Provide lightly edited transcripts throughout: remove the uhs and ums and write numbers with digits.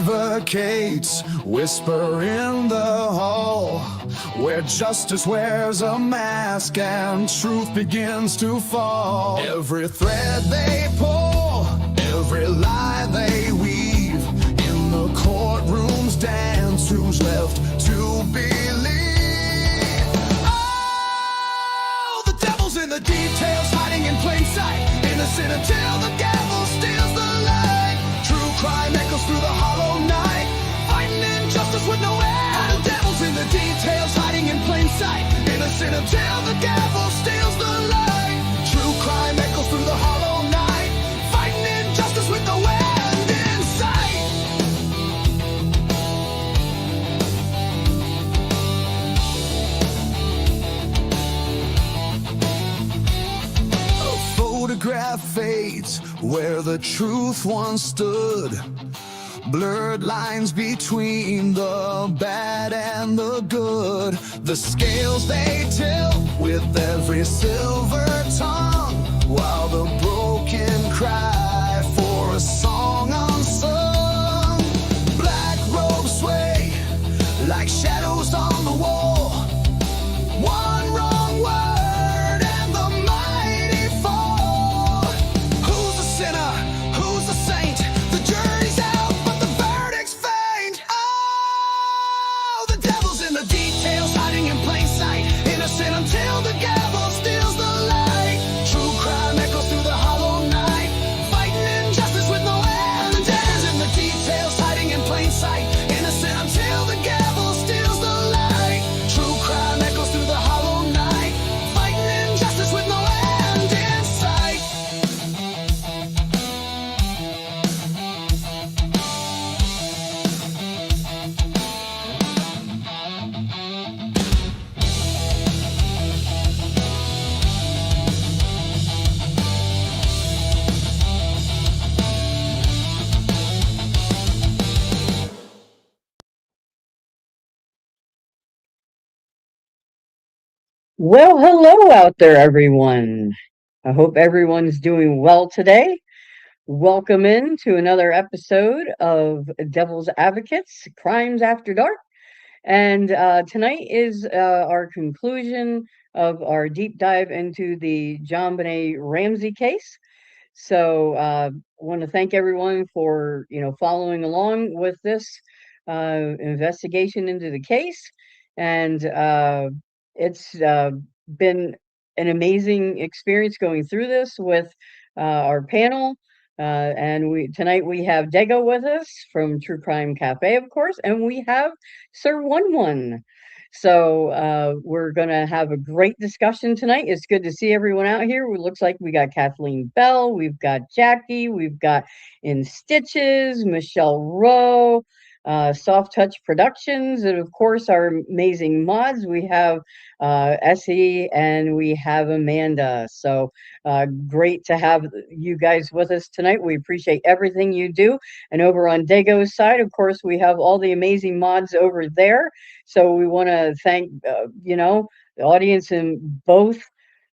advocates whisper in the hall, where justice wears a mask and truth begins to fall. Every thread they pull, every lie they weave, in the courtroom's dance, who's left to believe? Oh, the devil's in the details, hiding in plain sight, innocent until the gavel steals the light. True crime echoes through the hollow night, fighting injustice with no end. The devil's in the details, hiding in plain sight, innocent until the gavel steals the light. True crime echoes through the hollow night, fighting injustice with no end in sight. A photograph fades where the truth once stood. Blurred lines between the bad and the good. The scales they tilt with every silver tongue, while the broken cry for a song unsung. Black robes sway like shadows on the wall. One wrong word and the mighty fall. Who's the sinner? Who's the saint? The jury's out, but the verdict's faint. Oh, the devil's in the details, hiding in plain sight, innocent until the gavel steals the light. True crime echoes through the hollow night, fighting injustice with no end. The devil's in the details, hiding in plain sight, innocent until the gavel steals the light. True crime echoes through the hollow night, fighting injustice with no end in sight. Well, hello out there, everyone. I hope everyone's doing well today. Welcome in to another episode of Devil's Advocates, Crimes After Dark. And tonight is our conclusion of our deep dive into the JonBenét Ramsey case. So I want to thank everyone for, following along with this investigation into the case. And it's been an amazing experience going through this with our panel. And tonight we have Dego with us from True Crime Cafe, of course, and we have Sir One. So we're going to have a great discussion tonight. It's good to see everyone out here. It looks like we got Kathleen Bell, we've got Jackie, we've got In Stitches, Michelle Rowe, Soft Touch Productions, and of course our amazing mods. We have Essie and we have Amanda. So great to have you guys with us tonight. We appreciate everything you do. And over on Dago's side, of course, we have all the amazing mods over there. So we want to thank, the audience in both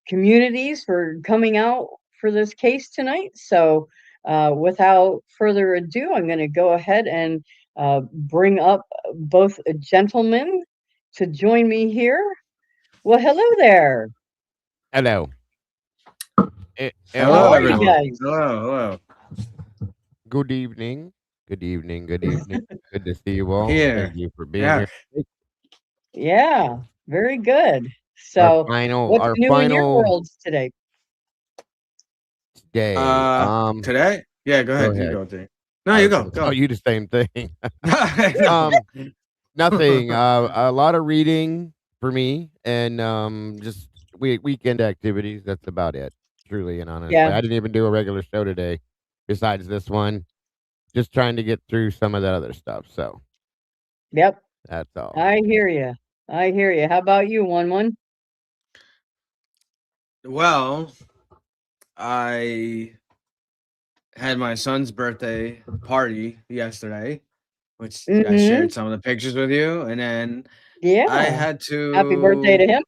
communities for coming out for this case tonight. So without further ado, I'm going to go ahead and bring up both gentlemen to join me here. Well, hello there. Hello. How are you guys? Hello. Good evening. Good evening. Good to see you all. Here. Thank you for being here. Yeah, very good. So, what's new in your worlds today? Day. Today? Yeah, go ahead. You go, Dave. No, you go. Oh, you the same thing. Nothing. A lot of reading for me, and just weekend activities. That's about it. Truly and honestly, Yeah. I didn't even do a regular show today. Besides this one, just trying to get through some of that other stuff. So, Yep, that's all. I hear you. How about you, One? Well, I had my son's birthday party yesterday, which I shared some of the pictures with you, and then Yeah. I had to. Happy birthday to him.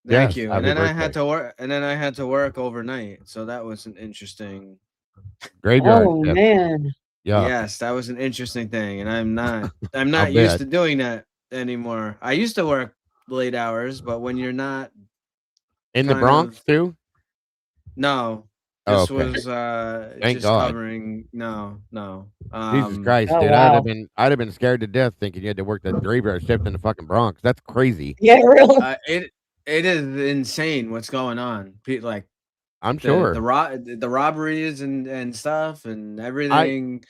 Thank Yes, you. happy And then I had birthday. to work. And then I had to work overnight, so that was an interesting. Graveyard Oh shift. man. Yeah, Yes, that was an interesting thing, and I'm I'll not used bet. to doing that anymore. I used to work late hours, but when you're not In the kind Bronx of too? no, Oh, this okay. was Thank just God. covering no. Jesus Christ, Oh, dude. wow. I'd have been scared to death thinking you had to work the graveyard shift in the fucking Bronx. That's crazy. Yeah, really. It is insane what's going on. Like I'm sure. the robberies and stuff and I everything.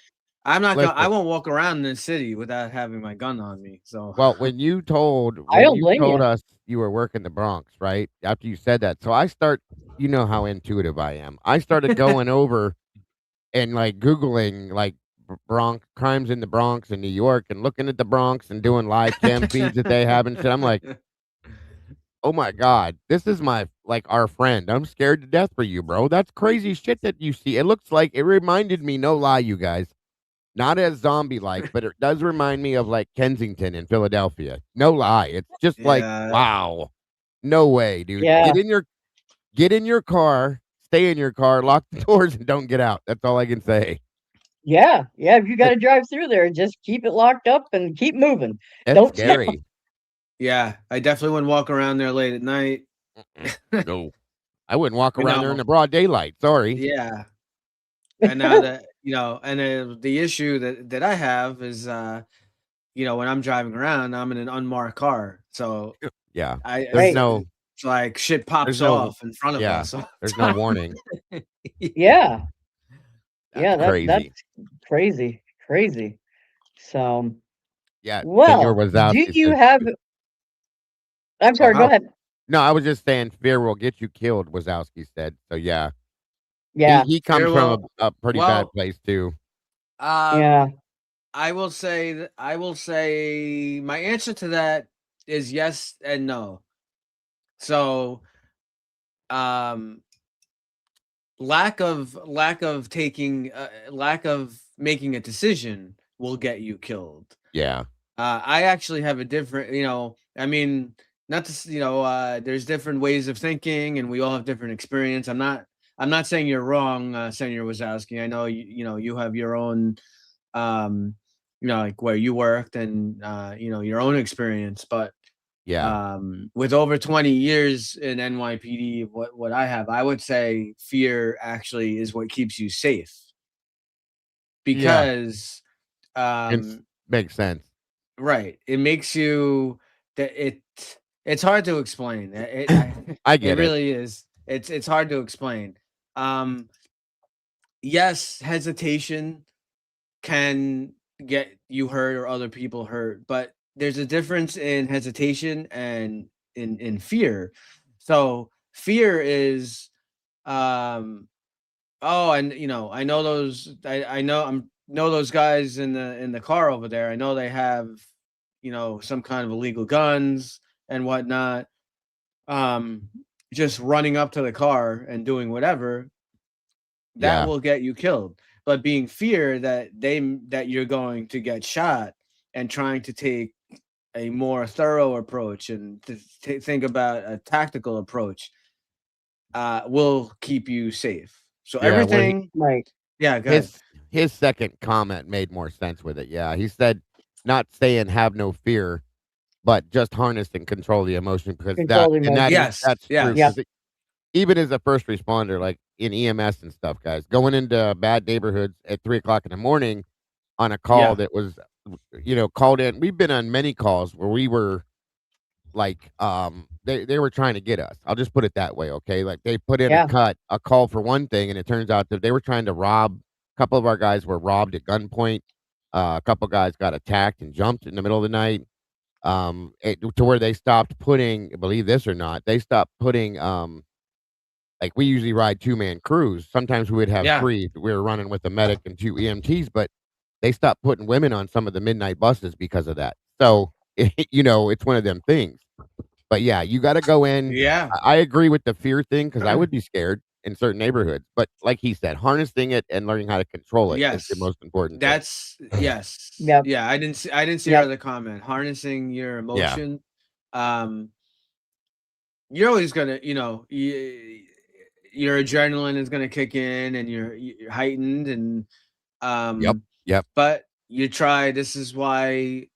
I'm not gonna. I listen. won't walk around the city without having my gun on me. So Well, I when don't you blame told you. us you were working the Bronx, right? After you said that, so you know how intuitive I am. I started going over and like Googling like Bronx crimes in the Bronx in New York and looking at the Bronx and doing live cam feeds that they have and shit. I'm like, oh my God, this is our friend. I'm scared to death for you, bro. That's crazy shit that you see. It looks like it reminded me, no lie, you guys. Not as zombie like, but it does remind me of like Kensington in Philadelphia. No lie. It's just like, yeah, wow. No way, dude. Yeah. Get in your car, stay in your car, lock the doors, and don't get out. That's all I can say. Yeah. Yeah. If you got to drive through there, just keep it locked up and keep moving. That's Don't stop. scary. yeah. I definitely wouldn't walk around there late at night. No. I wouldn't walk You around there in know, the broad daylight. Sorry. yeah. And now that and the issue that I have is, when I'm driving around, I'm in an unmarked car, so Yeah. I There's Right. no it's like shit there's pops no off in front of yeah. us. all There's the no time. warning. Yeah. That's Yeah. That's crazy. crazy. Crazy. So, Yeah. Senor well, do Wazowski you says have? I'm oh sorry. Go how ahead. no, I was just saying fear will get you killed, Wazowski said. So yeah. Yeah. He comes Here, from well, a pretty bad well, place too. Yeah. um, I will say my answer to that is yes and no. So, um, lack of making a decision will get you killed. Yeah. I actually have a different, I mean, not to, there's different ways of thinking, and we all have different experience. I'm not saying you're wrong, Senator Wazowski. I know you have your own, um, like where you worked and your own experience, but Yeah. with over 20 years in NYPD, what I have, I would say fear actually is what keeps you safe Yeah. because, It um, makes sense. right, it makes you that it's hard to explain. I It get it. really is. It's hard to explain. Um, yes, hesitation can get you hurt or other people hurt, but there's a difference in hesitation and in fear. So fear is oh, and I know those I know I'm know those guys in the car over there. I know they have, some kind of illegal guns and whatnot. Um just running up to the car and doing whatever, that Yeah. will get you killed. But being fear that you're going to get shot and trying to take a more thorough approach and to think about a tactical approach will keep you safe. So Yeah. everything, Right. yeah, good. His his second comment made more sense with it. Yeah. He said not saying have no fear, but just harness and control the emotion because Control the emotion. Yes, that's true. Yeah. yes. Because even as a first responder, like in EMS and stuff, guys, going into bad neighborhoods at 3 o'clock in the morning on a call Yeah. that was, called in. We've been on many calls where we were like, they were trying to get us. I'll just put it that way, okay? Like they put in Yeah. a call for one thing, and it turns out that they were trying to rob. A couple of our guys were robbed at gunpoint. A couple guys got attacked and jumped in the middle of the night. To where they stopped putting, believe this or not, they stopped putting like we usually ride 2-man crews. Sometimes we would have Yeah. 3. We were running with a medic and 2 EMTs, but they stopped putting women on some of the midnight buses because of that. So, it's one of them things. But yeah, you gotta go in. Yeah. I agree with the fear thing because I would be scared in certain neighborhoods. But like he said, harnessing it and learning how to control it is the Yes. most important thing. That's yes. Yep. Yeah, I didn't see your Yep. other comment. Harnessing your Yeah. emotion. Um you're always gonna, your adrenaline is gonna kick in and you're heightened and Yep. Yep. But you try. This is why,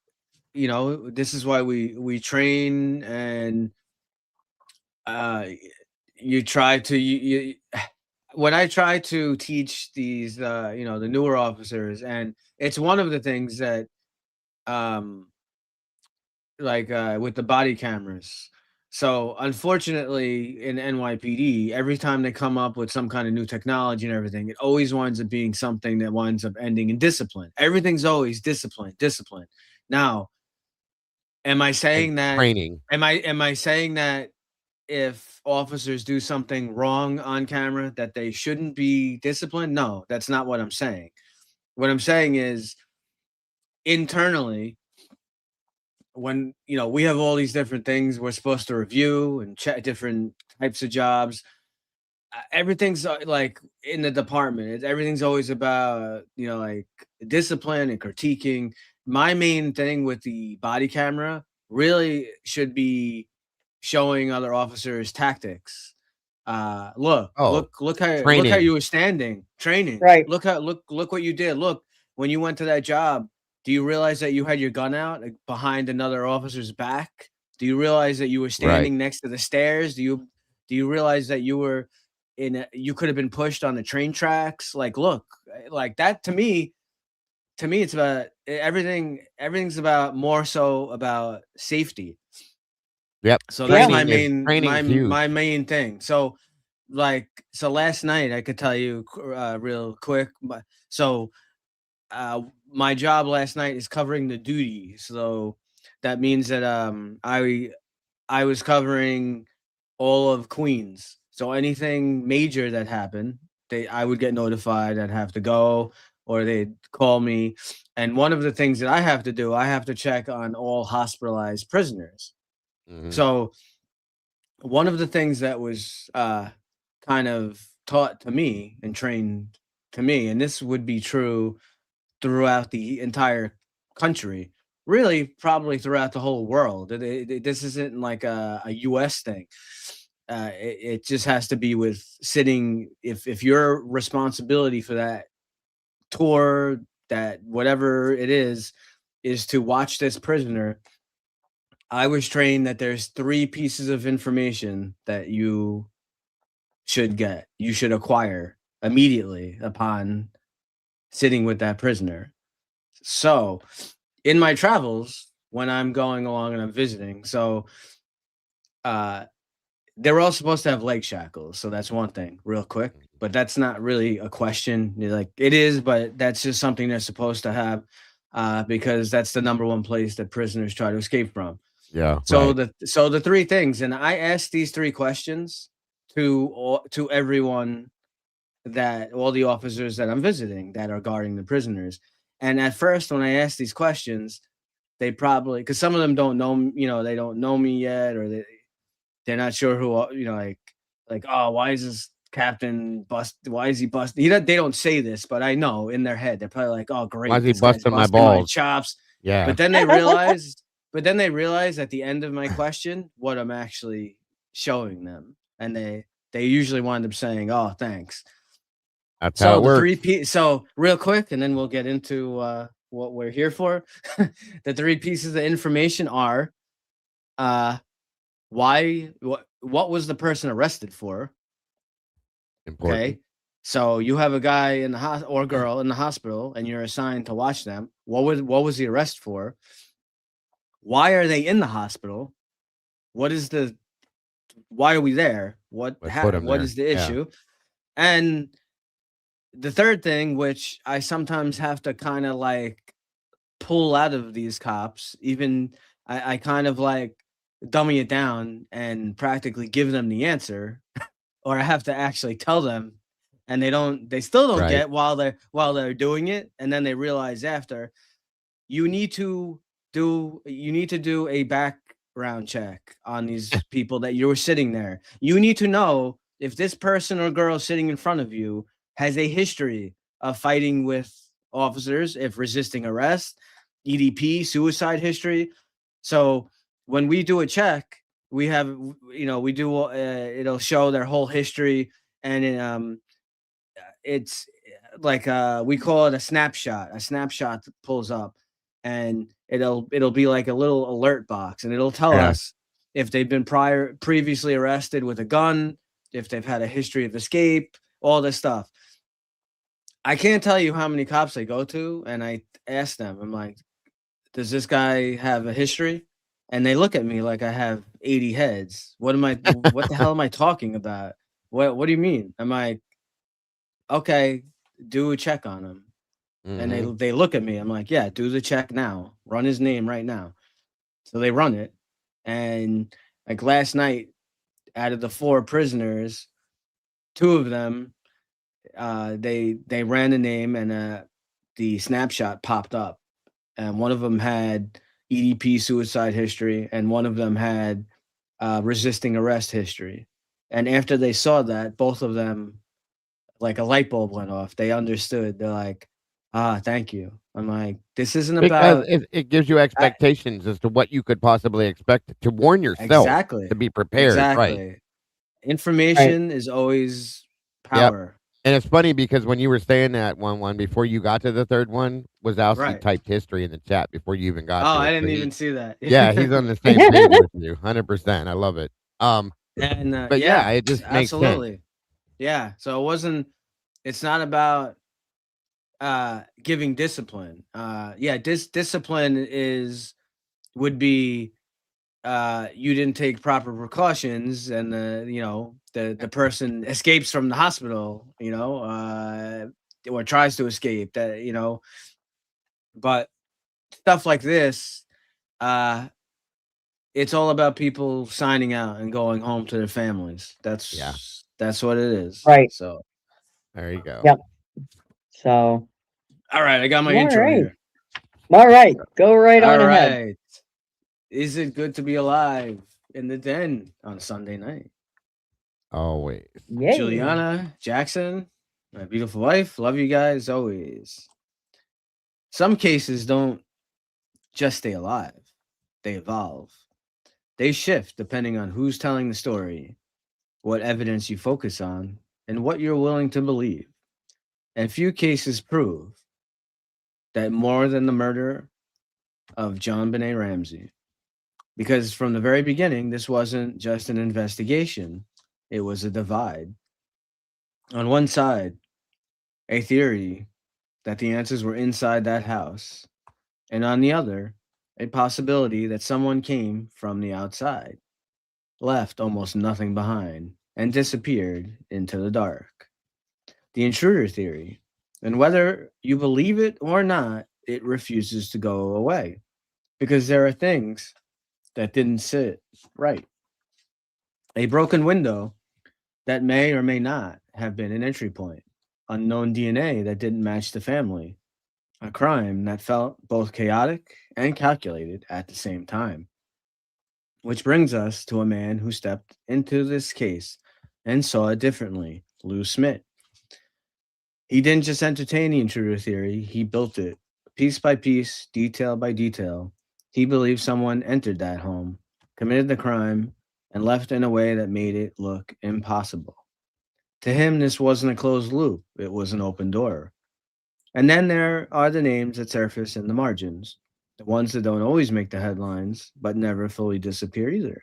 this is why we train, and you try to you when I try to teach these the newer officers, and it's one of the things that um with the body cameras. So unfortunately in NYPD, every time they come up with some kind of new technology and everything, it always winds up being something that winds up ending in discipline. Everything's always discipline, discipline. Now, am I And saying that training. am I saying that if officers do something wrong on camera that they shouldn't be disciplined? No, that's not what I'm saying. What I'm saying is internally, when we have all these different things we're supposed to review and check different types of jobs, everything's like in the department, everything's always about like discipline and critiquing. My main thing with the body camera really should be showing other officers tactics. Look, Oh, look how training. you were standing, training. Right. Look what you did. Look, when you went to that job, do you realize that you had your gun out behind another officer's back? Do you realize that you were standing next to the stairs? Do you realize that you could have been pushed on the train tracks? Like, look, like that to me, it's about everything. Everything's about more so about safety. Yep. So that's my Training is main training's huge. my main thing. So last night I could tell you real quick. So my job last night is covering the duty. So that means that I was covering all of Queens. So anything major that happened, I would get notified. I'd have to go, or they'd call me. And one of the things that I have to do, I have to check on all hospitalized prisoners. Mhm. So one of the things that was kind of taught to me and trained to me, and this would be true throughout the entire country, really probably throughout the whole world. This isn't like a US thing. It just has to be with sitting. If your responsibility for that tour, that whatever it is to watch this prisoner, I was trained that there's 3 pieces of information that you should acquire immediately upon sitting with that prisoner. So, in my travels, when I'm going along and I'm visiting, so uh they were all supposed to have leg shackles, so that's one thing, real quick. But that's not really a question. Like it is, but that's just something they're supposed to have, because that's the number one place that prisoners try to escape from. Yeah. So Right. the 3 things, and I asked these 3 questions to everyone, that all the officers that I'm visiting that are guarding the prisoners. And at first, when I asked these questions, they probably, because some of them don't know, they don't know me yet, or they're not sure who, like, oh, why is this captain bust? Why is he bust? They don't say this, but I know in their head they're probably like, oh, Why is great, he this guy's busting my busting my balls? chops. Yeah. But then they realize, at the end of my question what I'm actually showing them, and they usually wind up saying, "Oh, thanks." That's how So it the works. 3 so real quick, and then we'll get into what we're here for. The 3 pieces of information are uh what was the person arrested for? Important. Okay. So you have a guy in the or girl in the hospital, and you're assigned to watch them. What was the arrest for? Why are they in the hospital? What is the why are we there? What put him What there? is the Yeah. issue? And the third thing, which I sometimes have to kind of like pull out of these cops, even I kind of like dummy it down and practically give them the answer, or I have to actually tell them, and they still don't Right. get while they're doing it, and then they realize after. You need to do a background check on these people that you were sitting there. You need to know if this person or girl sitting in front of you has a history of fighting with officers, if resisting arrest, EDP, suicide history. So when we do a check, we have, we do, it'll show their whole history, and it's like we call it a snapshot. A snapshot pulls up, and it'll be like a little alert box, and it'll tell Yeah. us if they've been previously arrested with a gun, if they've had a history of escape, all this stuff. I can't tell you how many cops I go to, and I ask them, I'm like, does this guy have a history? And they look at me like I have 80 heads. What the hell am I talking about? What do you mean? I'm like, okay, do a check on him. And they look at me. I'm like, yeah, do the check now. Run his name right now. So they run it. And like last night, out of the 4 prisoners, 2 of them, they ran the name, and the snapshot popped up. And one of them had EDP suicide history, and one of them had resisting arrest history. And after they saw that, both of them, like a light bulb went off. They understood. They're like, thank you. I'm like, this isn't Because about it gives you expectations as to what you could possibly expect to warn yourself, exactly to be prepared, right? exactly. Information is always power. And it's funny because when you were saying that one before you got to the third one, Wazowski Right. typed history in the chat before you even got Oh, to it. I didn't So even see that. yeah, he's on the same page with you, 100%. I love it. And But yeah, it just makes sense. absolutely. Yeah. So it's not about giving discipline. Discipline would be you didn't take proper precautions, and the person escapes from the hospital, or tries to escape, but stuff like this, it's all about people signing out and going home to their families. That's what it is. Right. So there you go. Yep. So all right, I got my All intro right. here. all right, go right All on ahead. right. Is it good to be alive in the den on Sunday night? Always. Yay. Juliana, Jackson, my beautiful wife, love you guys always. Some cases don't just stay alive, they evolve. They shift depending on who's telling the story, what evidence you focus on, and what you're willing to believe. And few cases prove that more than the murder of JonBenét Ramsey. Because from the very beginning, this wasn't just an investigation, it was a divide. On one side, a theory that the answers were inside that house, and on the other, a possibility that someone came from the outside, left almost nothing behind, and disappeared into the dark. The intruder theory, and whether you believe it or not, it refuses to go away because there are things that didn't sit right. A broken window that may or may not have been an entry point, unknown DNA that didn't match the family, a crime that felt both chaotic and calculated at the same time. Which brings us to a man who stepped into this case and saw it differently, Lou Smit. He didn't just entertain the intruder theory, he built it. Piece by piece, detail by detail, he believed someone entered that home, committed the crime, and left in a way that made it look impossible. To him, this wasn't a closed loop, it was an open door. And then there are the names that surface in the margins, the ones that don't always make the headlines, but never fully disappear either.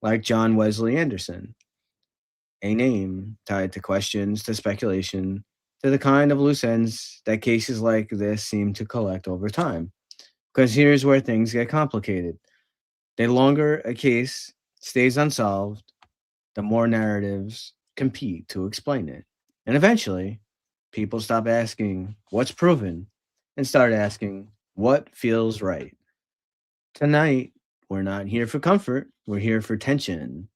Like John Wesley Anderson, a name tied to questions, to speculation, to the kind of loose ends that cases like this seem to collect over time. Because here's where things get complicated. The longer a case stays unsolved, the more narratives compete to explain it. And eventually, people stop asking what's proven and start asking what feels right. Tonight, we're not here for comfort, we're here for tension.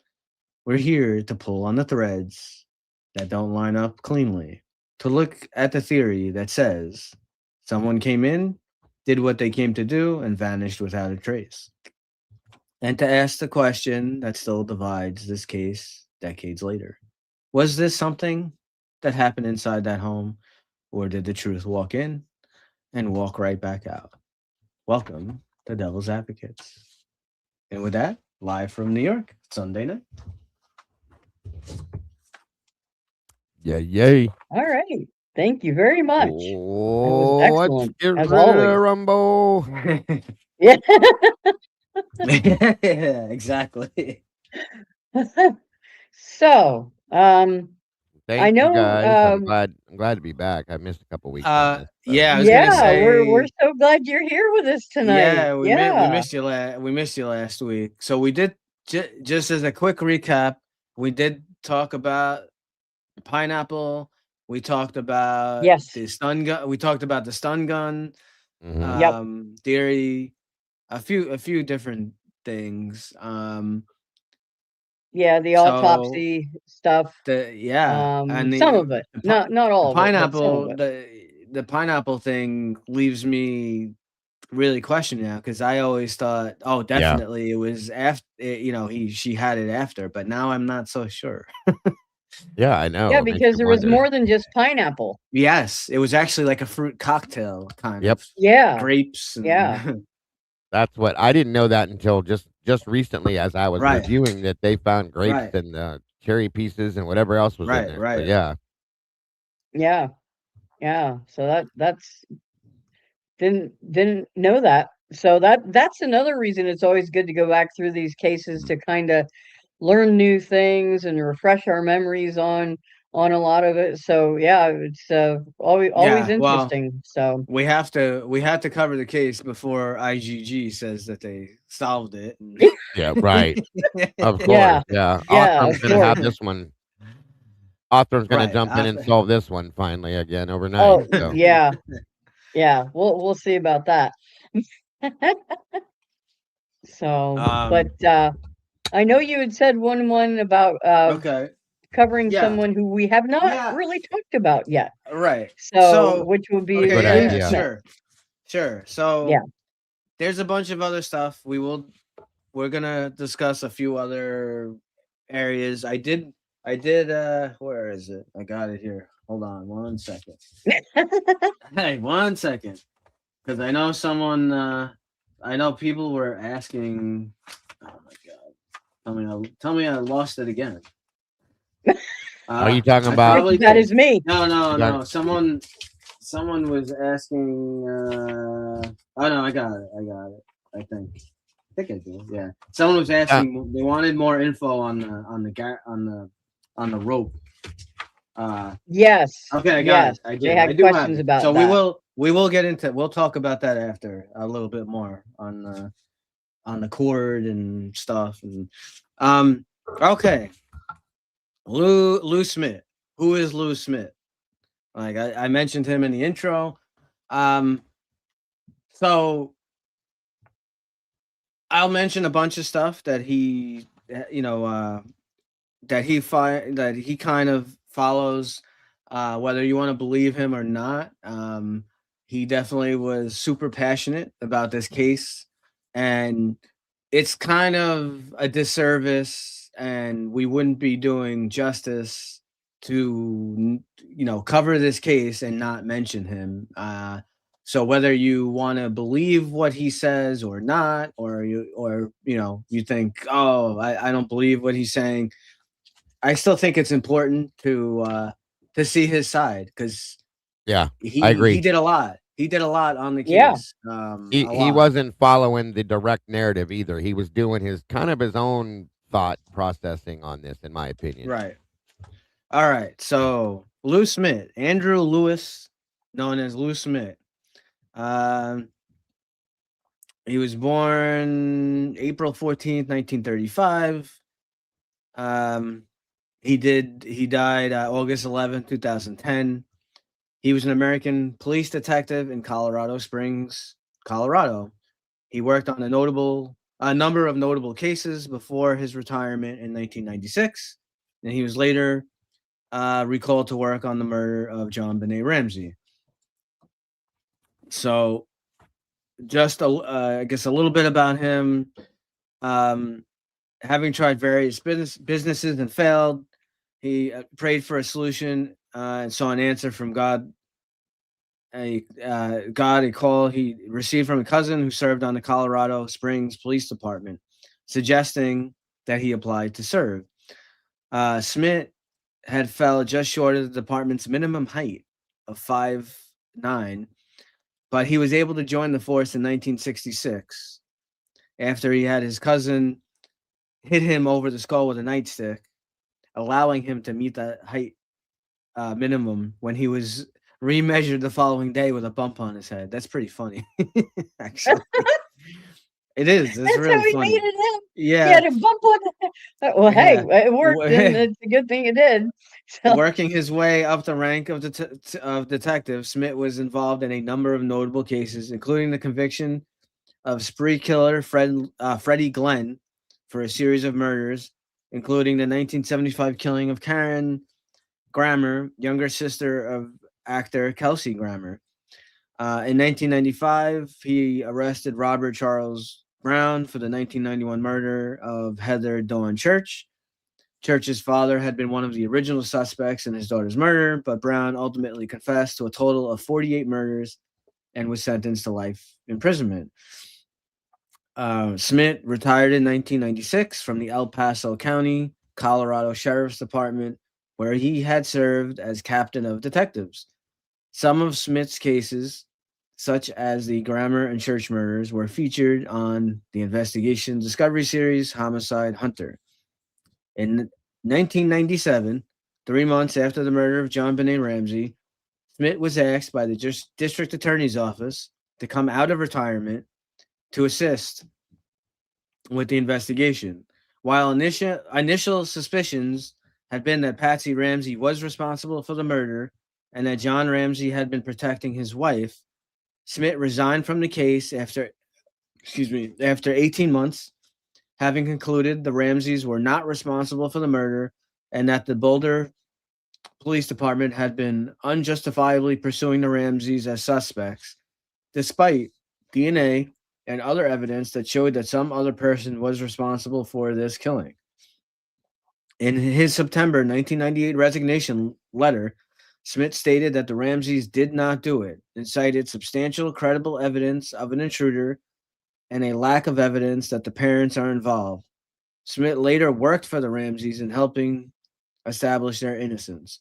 We're here to pull on the threads that don't line up cleanly, to look at the theory that says someone came in, did what they came to do, and vanished without a trace. And to ask the question that still divides this case decades later. Was this something that happened inside that home, or did the truth walk in and walk right back out? Welcome to Devil's Advocates. And with that, live from New York, Sunday night. Yeah, yay. All right. Thank you very much. Oh, let's excellent, get as ready to always. rumble. Yeah. Yeah, exactly. So, I Thank you know, guys. I'm glad to be back. I missed a couple weeks on this. Yeah, I was gonna yeah, we're say, so glad you're here with us tonight. yeah, we Yeah. missed you last week. So we did just as a quick recap, we did talk about pineapple. We talked about Yes. the stun gun. We talked about the stun gun Mhm. Yep. theory, a few different things. Yeah, the So autopsy stuff. and Some of it. Not all of it, but some of it. the pineapple thing leaves me really questioning now, because I always thought, oh, Yeah. definitely it was after, she had it after, but now I'm not so sure. Yeah, I know. Yeah, It makes because you there was wonder. more than just pineapple. Yes, it was actually like a fruit cocktail kind Yep. of Yeah. grapes and Yeah. That's what I didn't know that until just recently as I was Right. reviewing that they found grapes Right. and cherry pieces and whatever else was in Right, there. So right. yeah. Yeah. Yeah. So that's didn't know that. So that's another reason it's always good to go back through these cases to kind of learn new things and refresh our memories on a lot of it. So yeah, it's always Yeah, well, interesting. So we have to cover the case before IGG says that they solved it. Yeah, right. Of course. yeah, Yeah. yeah, Othram's of gonna have course. this one. Othram's gonna Right. jump in and solve this one finally again overnight. Oh So yeah, yeah. We'll see about that. So, but I know you had said one about Okay. covering Yeah. someone who we have not Yeah. really talked about yet. Right. So, which would be okay, Good yeah, Lou idea. Smith. Sure. So Yeah. there's a bunch of other stuff. We're gonna discuss a few other areas. I did where is it? I got it here. Hold on 1 second. Hey, 1 second. Because I know I know people were asking, oh my god. Tell me I lost it again. Are you talking I about probably That did. is me. No. Someone was asking oh no, I got it. I think I do. Yeah. Someone was asking, they wanted more info on the rope. Yes. Okay, I got Yes. it. I They did. I had do have questions it. about So that. we'll get into we'll talk about that after a little bit more on the cord and stuff and okay. Lou Smit. Who is Lou Smit? Like I mentioned him in the intro. So I'll mention a bunch of stuff that he that he kind of follows, whether you want to believe him or not. He definitely was super passionate about this case, and it's kind of a disservice, and we wouldn't be doing justice to cover this case and not mention him. So whether you want to believe what he says or not, or you think, oh, I don't believe what he's saying, I still think it's important to see his side, because Yeah, I he agree. did a lot. He did a lot on the Yeah. case. A He lot. wasn't following the direct narrative either. He was doing his own thought processing on this, in my opinion. Right. All right. So Lou Smit, Andrew Lewis, known as Lou Smit. He was born April 14th, 1935. He died August 11th, 2010. He was an American police detective in Colorado Springs, Colorado. He worked on a number of notable cases before his retirement in 1996, and he was later recalled to work on the murder of JonBenét Ramsey. So, just I guess a little bit about him. Having tried various businesses and failed, he prayed for a solution and saw an answer from God. A call he received from a cousin who served on the Colorado Springs Police Department, suggesting that he applied to serve. Smit had fell just short of the department's minimum height, of 5'9", but he was able to join the force in 1966 after he had his cousin hit him over the skull with a nightstick, allowing him to meet that height minimum when he was remeasured the following day with a bump on his head. That's pretty funny, actually. It is. It's That's really how he funny. needed him. He Yeah. had a bump on the well, hey, Yeah. it worked, and it's a good thing it did. So, Working his way up the rank of detective, Smit was involved in a number of notable cases, including the conviction of spree killer Freddie Glenn for a series of murders, including the 1975 killing of Karen Grammer, younger sister of actor Kelsey Grammer. In 1995, he arrested Robert Charles Brown for the 1991 murder of Heather Dawn Church. Church's father had been one of the original suspects in his daughter's murder, but Brown ultimately confessed to a total of 48 murders and was sentenced to life imprisonment. Smit retired in 1996 from the El Paso County, Colorado Sheriff's Department, where he had served as captain of detectives. Some of Smit's cases, such as the Grammer and Church murders, were featured on the investigation discovery series Homicide Hunter. In 1997, 3 months after the murder of JonBenét Ramsey, Smit was asked by the district attorney's office to come out of retirement to assist with the investigation. While initial suspicions had been that Patsy Ramsey was responsible for the murder and that John Ramsey had been protecting his wife, Smit resigned from the case after 18 months, having concluded the Ramseys were not responsible for the murder and that the Boulder Police Department had been unjustifiably pursuing the Ramseys as suspects, despite DNA and other evidence that showed that some other person was responsible for this killing. In his September 1998 resignation letter, Smit stated that the Ramseys did not do it and cited substantial credible evidence of an intruder and a lack of evidence that the parents are involved. Smit later worked for the Ramseys in helping establish their innocence.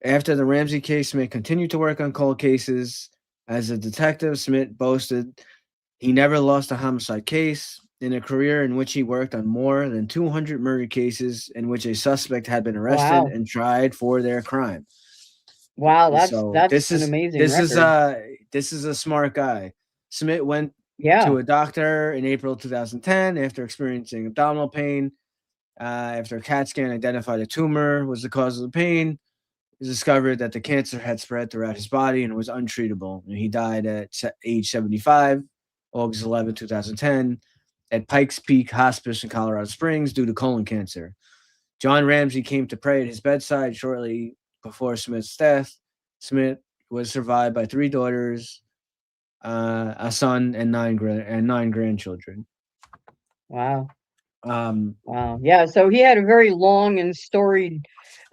After the Ramsey case, Smit continued to work on cold cases. As a detective, Smit boasted he never lost a homicide case in a career in which he worked on more than 200 murder cases in which a suspect had been arrested wow, and tried for their crime. wow, So that's an amazing this record. is a smart guy. Smit went Yeah, to a doctor in April 2010 after experiencing abdominal pain. After a CAT scan identified a tumor was the cause of the pain. It was discovered that the cancer had spread throughout his body and was untreatable. And he died at age 75, August 11, 2010, at Pikes Peak Hospice in Colorado Springs due to colon cancer. John Ramsey came to pray at his bedside shortly before Smith's death. Smit was survived by 3 daughters, a son, and 9 grandchildren. wow. Um, Wow. Yeah. So he had a very long and storied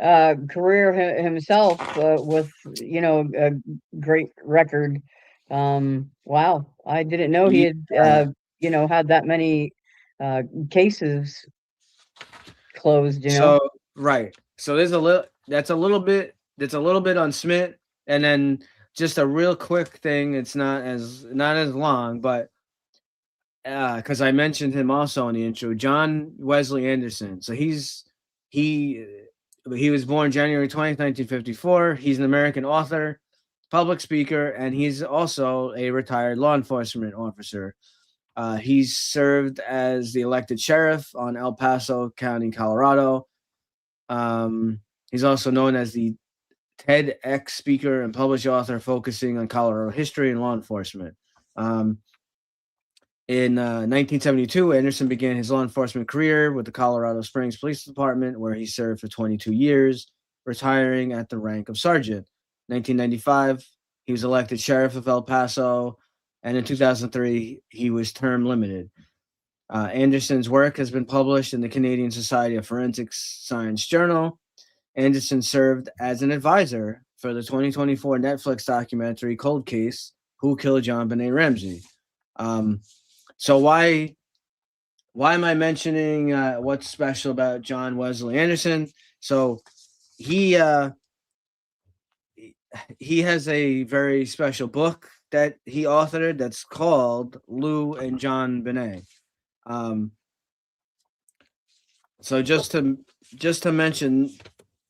career himself with, a great record. Wow. I didn't know he had, yeah. had that many cases closed, So right. So there's a little. That's a little bit. That's a little bit on Smit, and then just a real quick thing. It's not as long, but because I mentioned him also in the intro, John Wesley Anderson. So he was born January 20th, 1954. He's an American author, public speaker, and he's also a retired law enforcement officer. He's served as the elected sheriff on El Paso County, Colorado. He's also known as the TEDx speaker and published author focusing on Colorado history and law enforcement. In 1972, Anderson began his law enforcement career with the Colorado Springs Police Department, where he served for 22 years, retiring at the rank of sergeant. 1995, he was elected sheriff of El Paso, and in 2003, he was term limited. Anderson's work has been published in the Canadian Society of Forensic Science Journal. Anderson served as an advisor for the 2024 Netflix documentary Cold Case, Who Killed JonBenét Ramsey? So why am I mentioning what's special about John Wesley Anderson? So he he has a very special book that he authored that's called Lou and JonBenét. Um, so just to mention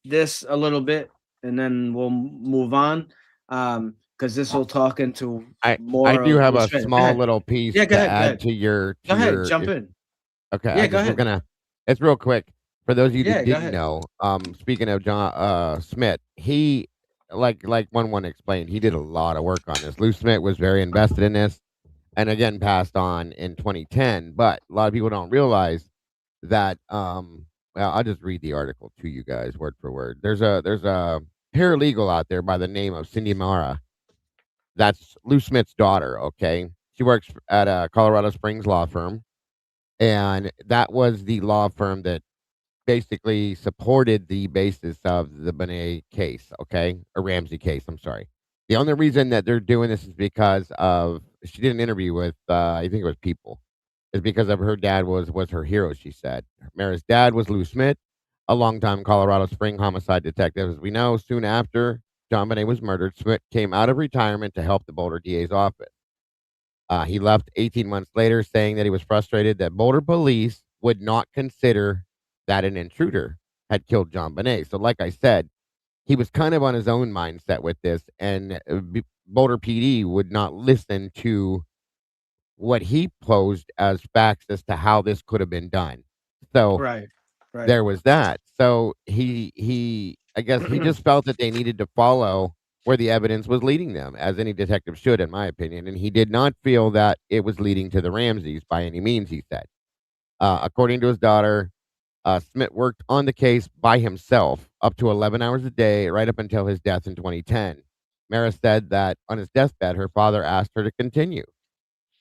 this a little bit, and then we'll move on, because this will talk into I more do of have Lou a Smith. Go small ahead. little piece Yeah, go to ahead. Go add ahead. to your Go ahead. your Jump in. okay, Yeah, I go just was ahead. gonna it's real quick. For those of you Yeah, that go didn't ahead. know, speaking of John Smith, he like one explained, he did a lot of work on this. Lou Smith was very invested in this and again passed on in 2010. But a lot of people don't realize that well, I'll just read the article to you guys word for word. There's a paralegal out there by the name of Cindy Mara. That's Lou Smith's daughter, okay? She works at a Colorado Springs law firm, and that was the law firm that basically supported the basis of the Benet case, okay? Or Ramsey case, I'm sorry. The only reason that they're doing this is because of she did an interview with I think it was People. Is because of her dad was her hero, she said. Mara's dad was Lou Smith, a longtime Colorado Spring homicide detective. As we know, soon after JonBenét was murdered, Smith came out of retirement to help the Boulder DA's office. He left 18 months later, saying that he was frustrated that Boulder police would not consider that an intruder had killed JonBenét. So, like I said, he was kind of on his own mindset with this, and Boulder PD would not listen to what he posed as facts as to how this could have been done. So Right. Right. there was that. So he I guess he just felt that they needed to follow where the evidence was leading them, as any detective should, in my opinion. And he did not feel that it was leading to the Ramseys by any means, he said. According to his daughter, Smith worked on the case by himself up to 11 hours a day, right up until his death in 2010. Mara said that on his deathbed, her father asked her to continue.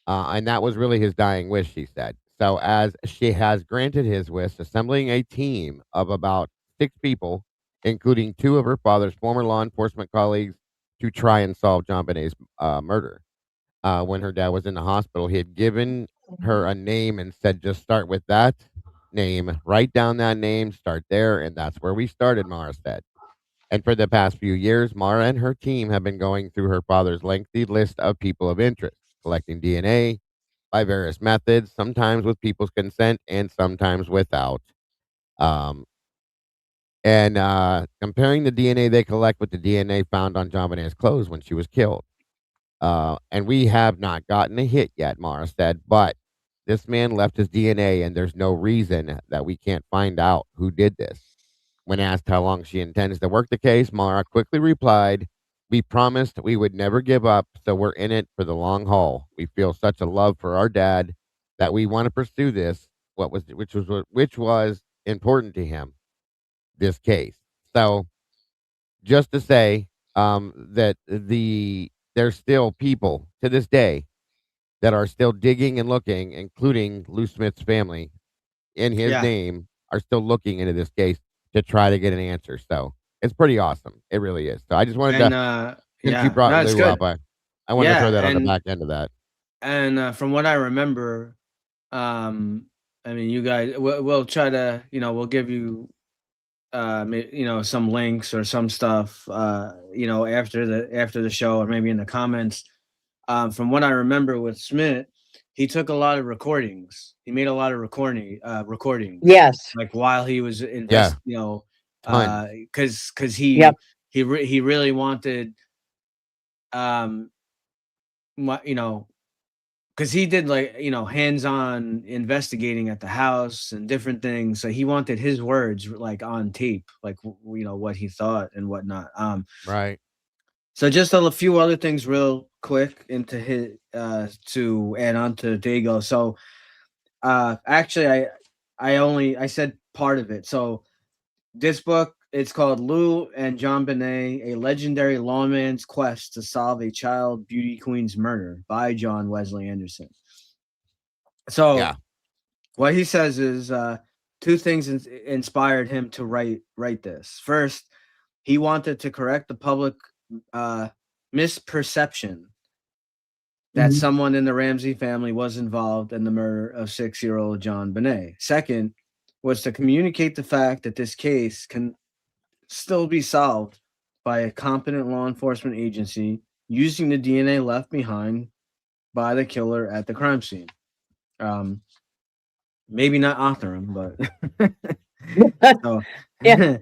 And that was really his dying wish, she said. So, as she has granted his wish, assembling a team of about 6 people, including 2 of her father's former law enforcement colleagues, to try and solve JonBenét's murder. When her dad was in the hospital, he had given her a name and said, just start with that name, write down that name, start there. And that's where we started, Mara said. And for the past few years, Mara and her team have been going through her father's lengthy list of people of interest, collecting DNA by various methods, sometimes with people's consent and sometimes without. Um, and comparing the DNA they collect with the DNA found on JonBenét's clothes when she was killed. And we have not gotten a hit yet, Mara said, but this man left his DNA, and there's no reason that we can't find out who did this. When asked how long she intends to work the case, Mara quickly replied, "We promised we would never give up, so we're in it for the long haul. We feel such a love for our dad that we want to pursue this, which was important to him, this case." So, just to say that there's still people to this day that are still digging and looking, including Lou Smith's family in his Yeah. name, are still looking into this case to try to get an answer. So it's pretty awesome. It really is. So I just wanted And to, since you yeah, brought no, it's Lou up, good. I wanted to Yeah, throw that on the back end of that. and from what I remember, um, I mean, you guys, we'll try to, we'll give you, some links or some stuff, after the show, or maybe in the comments. From what I remember with Smith, he took a lot of recordings. He made a lot of recordings, Yes. like while he was Yeah, tons. because Yep. he really wanted, um, what because he did, like, hands-on investigating at the house and different things. So he wanted his words like on tape, like what he thought and whatnot. Right. So just a few other things real quick into his to add on to Dago. So actually I said part of it. So this book, it's called Lou and JonBenét, A Legendary Lawman's Quest to Solve a Child Beauty Queen's Murder by John Wesley Anderson. So Yeah. what he says is, 2 things inspired him to write this. First, he wanted to correct the public uh, misperception that Mhm. someone in the Ramsey family was involved in the murder of 6-year-old JonBenét. Second, was to communicate the fact that this case can still be solved by a competent law enforcement agency using the DNA left behind by the killer at the crime scene. Maybe not Othram, but so Yeah.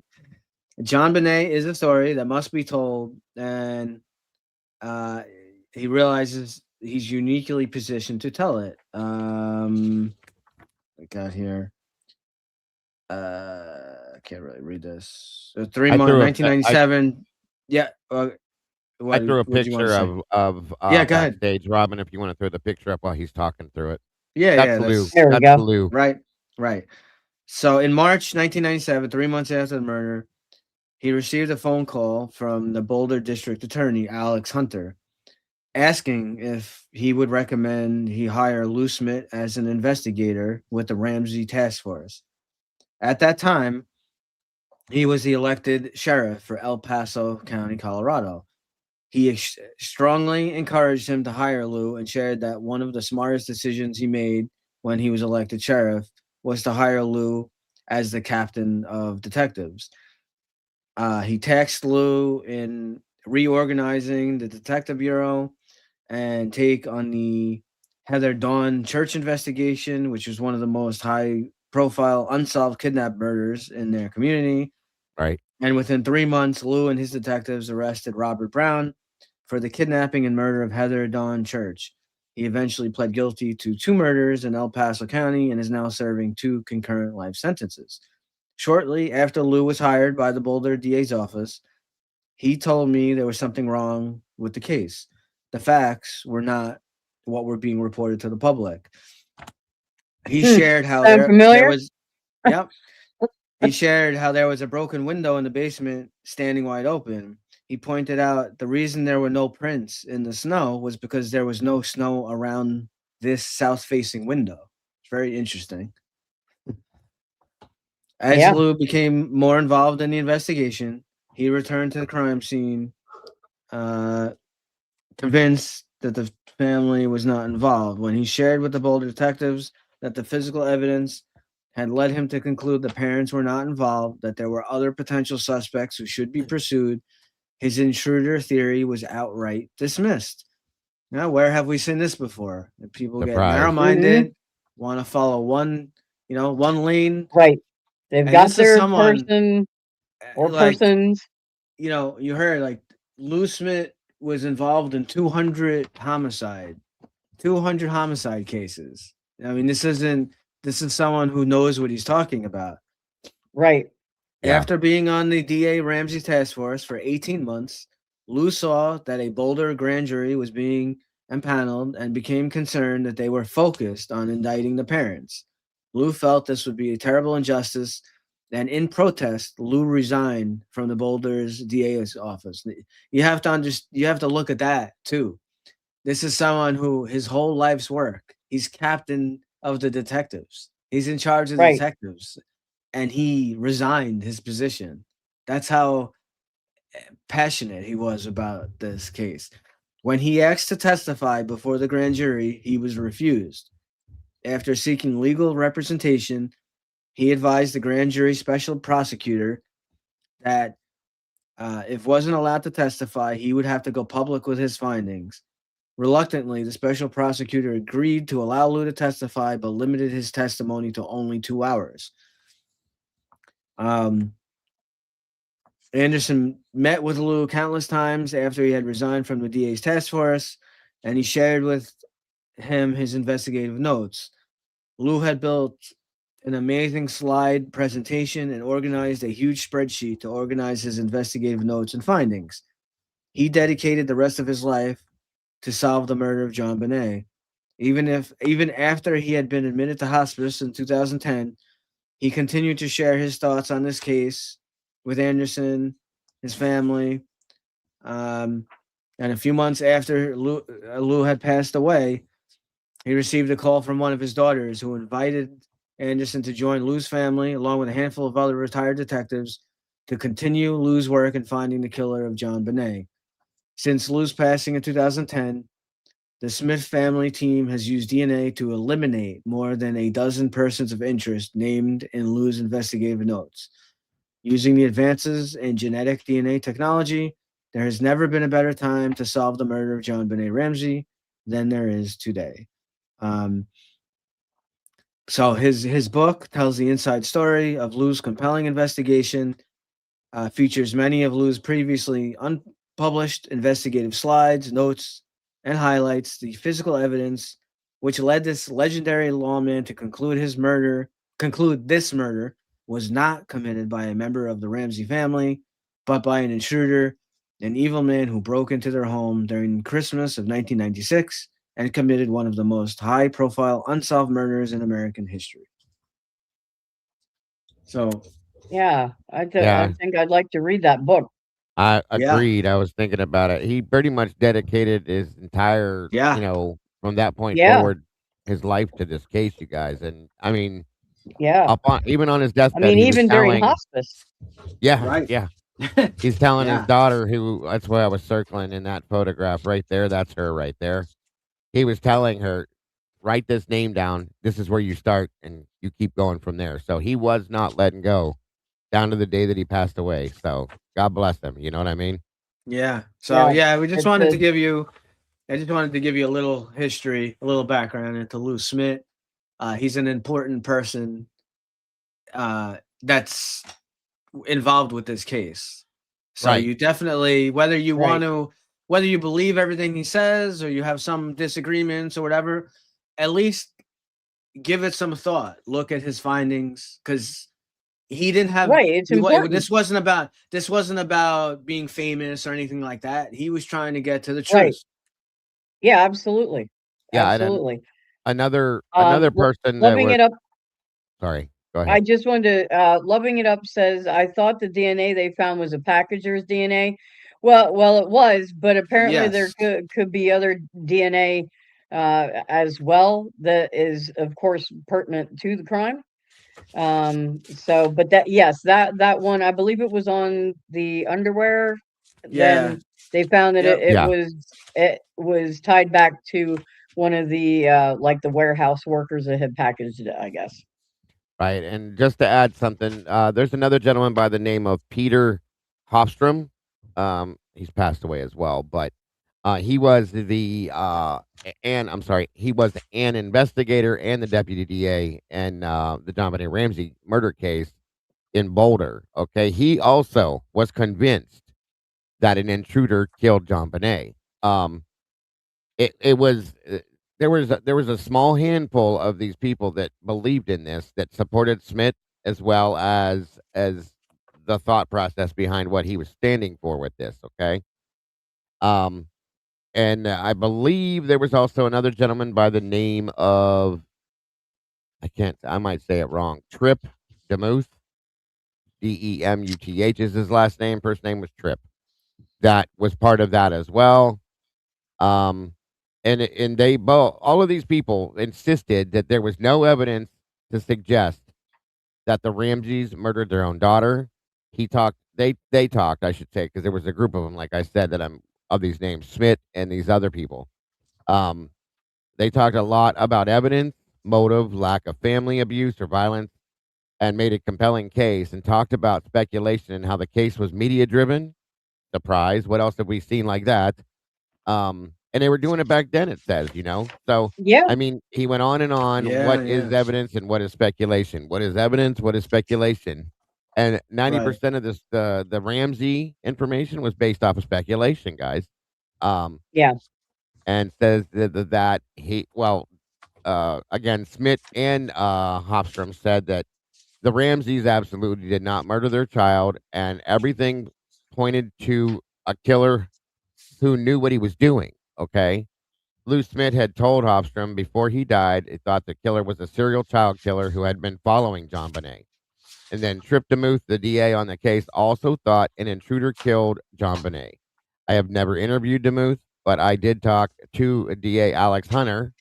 JonBenét is a story that must be told, and he realizes he's uniquely positioned to tell it. I got here. I can't really read this. 3 I months, threw a 1997. Yeah. I What threw a would you want to picture say? of Yeah, go ahead. backstage, Robin. If you want to throw the picture up while he's talking through it, Yeah, that's yeah. Lou. That's There we That's go. Lou. right. So in March 1997, 3 months after the murder, he received a phone call from the Boulder District Attorney, Alex Hunter, asking if he would recommend he hire Lou Smit as an investigator with the Ramsey Task Force. At that time, he was the elected sheriff for El Paso County, Colorado. He strongly encouraged him to hire Lou and shared that one of the smartest decisions he made when he was elected sheriff was to hire Lou as the captain of detectives. He tasked Lou in reorganizing the detective bureau and take on the Heather Dawn Church investigation, which was one of the most high profile unsolved kidnap murders in their community. Right. And within 3 months, Lou and his detectives arrested Robert Brown for the kidnapping and murder of Heather Dawn Church. He eventually pled guilty to 2 murders in El Paso County and is now serving 2 concurrent life sentences. Shortly after Lou was hired by the Boulder DA's office, he told me there was something wrong with the case. The facts were not what were being reported to the public. He shared how Sound there familiar? was, yep. He shared how there was a broken window in the basement standing wide open. He pointed out the reason there were no prints in the snow was because there was no snow around this south-facing window. It's very interesting. As Yeah. Lou became more involved in the investigation, he returned to the crime scene, convinced that the family was not involved. When he shared with the Boulder detectives that the physical evidence had led him to conclude the parents were not involved, that there were other potential suspects who should be pursued, his intruder theory was outright dismissed. Now, where have we seen this before? That people get Surprise. narrow-minded, want to follow one lane. Right. They've And got this is their someone person or like, persons. you heard like Lou Smit was involved in 200 homicide cases. I mean, this is someone who knows what he's talking about. Right. Yeah. After being on the DA Ramsey task force for 18 months, Lou saw that a Boulder grand jury was being impaneled and became concerned that they were focused on indicting the parents. Lou felt this would be a terrible injustice, and in protest, Lou resigned from the Boulder's DA's office. You have to look at that too. This is someone who his whole life's work, he's captain of the detectives. He's in charge of the Right. detectives, and he resigned his position. That's how passionate he was about this case. When he asked to testify before the grand jury, he was refused. After seeking legal representation, he advised the grand jury special prosecutor that if wasn't allowed to testify, he would have to go public with his findings. Reluctantly, the special prosecutor agreed to allow Lou to testify, but limited his testimony to only 2 hours. Anderson met with Lou countless times after he had resigned from the DA's task force, and he shared with him his investigative notes. Lou had built an amazing slide presentation and organized a huge spreadsheet to organize his investigative notes and findings. He dedicated the rest of his life to solve the murder of JonBenét. Even after he had been admitted to hospice in 2010, he continued to share his thoughts on this case with Anderson, his family. And a few months after Lou had passed away, he received a call from one of his daughters who invited Anderson to join Lou's family, along with a handful of other retired detectives, to continue Lou's work in finding the killer of JonBenét. Since Lou's passing in 2010, the Smith family team has used DNA to eliminate more than a dozen persons of interest named in Lou's investigative notes. Using the advances in genetic DNA technology, there has never been a better time to solve the murder of JonBenét Ramsey than there is today. Um, so his book tells the inside story of Lou's compelling investigation, features many of Lou's previously unpublished investigative slides, notes, and highlights the physical evidence which led this legendary lawman to conclude this murder was not committed by a member of the Ramsey family, but by an intruder, an evil man who broke into their home during Christmas of 1996 and committed one of the most high-profile unsolved murders in American history. So, Yeah, I Yeah, think I'd like to read that book. I yeah, agreed. I was thinking about it. He pretty much dedicated his entire, yeah, from that point Yeah, forward, his life to this case, you guys. And I mean, yeah. even on his I deathbed, mean, he was even during telling, hospice. yeah, right. yeah, he's telling his Yeah, daughter, who that's why I was circling in that photograph right there. That's her right there. He was telling her, write this name down. This is where you start, and you keep going from there. So he was not letting go down to the day that he passed away. So God bless him. You know what I mean? yeah. So Yeah, yeah, we just it's wanted a to give you. I just wanted to give you a little history, a little background into Lou Smit. He's an important person that's involved with this case. So Right. you definitely, right. whether you believe everything he says or you have some disagreements or whatever, at least give it some thought. Look at his findings because he didn't have. Right, it's important. This wasn't about being famous or anything like that. He was trying to get to the Right. truth. Yeah, absolutely. Yeah. And then Absolutely. another person that Loving was it up. sorry. Go I ahead. just wanted to loving it up says I thought the DNA they found was a packager's DNA. Well, it was, but apparently there Yes. could be other DNA as well that is, of course, pertinent to the crime. So, but that yes, that one I believe it was on the underwear. Yeah. Then they found that Yep. Yeah. it was tied back to one of the like the warehouse workers that had packaged it, I guess. Right. And just to add something, there's another gentleman by the name of Peter Hofstrom. He's passed away as well, but he was I'm sorry, he was an investigator and the deputy DA and the JonBenét Ramsey murder case in Boulder. Okay, he also was convinced that an intruder killed JonBenét. Um, it was there was a small handful of these people that believed in this, that supported Smit, as well as the thought process behind what he was standing for with this. Okay, um, and I believe there was also another gentleman by the name of, I might say it wrong, Trip Demuth, Demuth is his last name. First name was Trip. That was part of that as well. Um, and they both, all of these people insisted that there was no evidence to suggest that the Ramseys murdered their own daughter. They talked, I should say, because there was a group of them, like I said, that I'm of these names, Smit and these other people. Um, they talked a lot about evidence, motive, lack of family abuse or violence, and made a compelling case, and talked about speculation and how the case was media driven. Surprise! What else have we seen like that? And they were doing it back then, it says, So, Yeah, I mean, he went on and on. Yeah. What is Yeah. evidence and what is speculation? What is evidence? What is speculation? And Right. 90% of this, the Ramsey information was based off of speculation, guys. Um, yeah, and says that again, Smit and Hofstrom said that the Ramseys absolutely did not murder their child, and everything pointed to a killer who knew what he was doing. Okay, Lou Smit had told Hofstrom before he died, he thought the killer was a serial child killer who had been following JonBenét. And then Trip DeMuth, the DA on the case, also thought an intruder killed JonBenét. I have never interviewed DeMuth, but I did talk to DA Alex Hunter,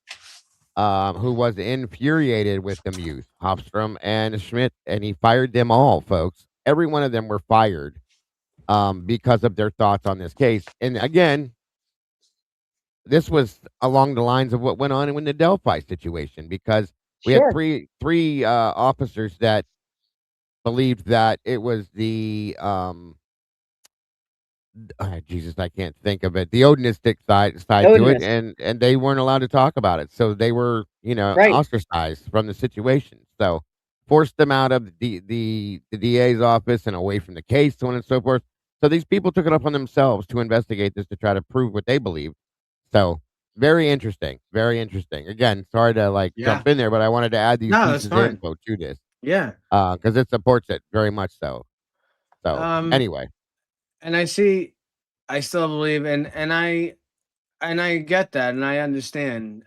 who was infuriated with DeMuth, Hofstrom, and Schmidt, and he fired them all, folks. Every one of them were fired because of their thoughts on this case. And again, this was along the lines of what went on in the Delphi situation, because we had sure. three officers that believed that it was the Jesus, I can't think of it. The Odinistic side to it, Odinist. and they weren't allowed to talk about it, so they were, Right. ostracized from the situation. So forced them out of the DA's office and away from the case, so on and so forth. So these people took it up on themselves to investigate this to try to prove what they believed. So very interesting, very interesting. Again, sorry to like Yeah. jump in there, but I wanted to add these No, that's pieces of fine. info to this Yeah. because it supports it very much so. So Um, anyway, and I still believe, and I get that, and I understand.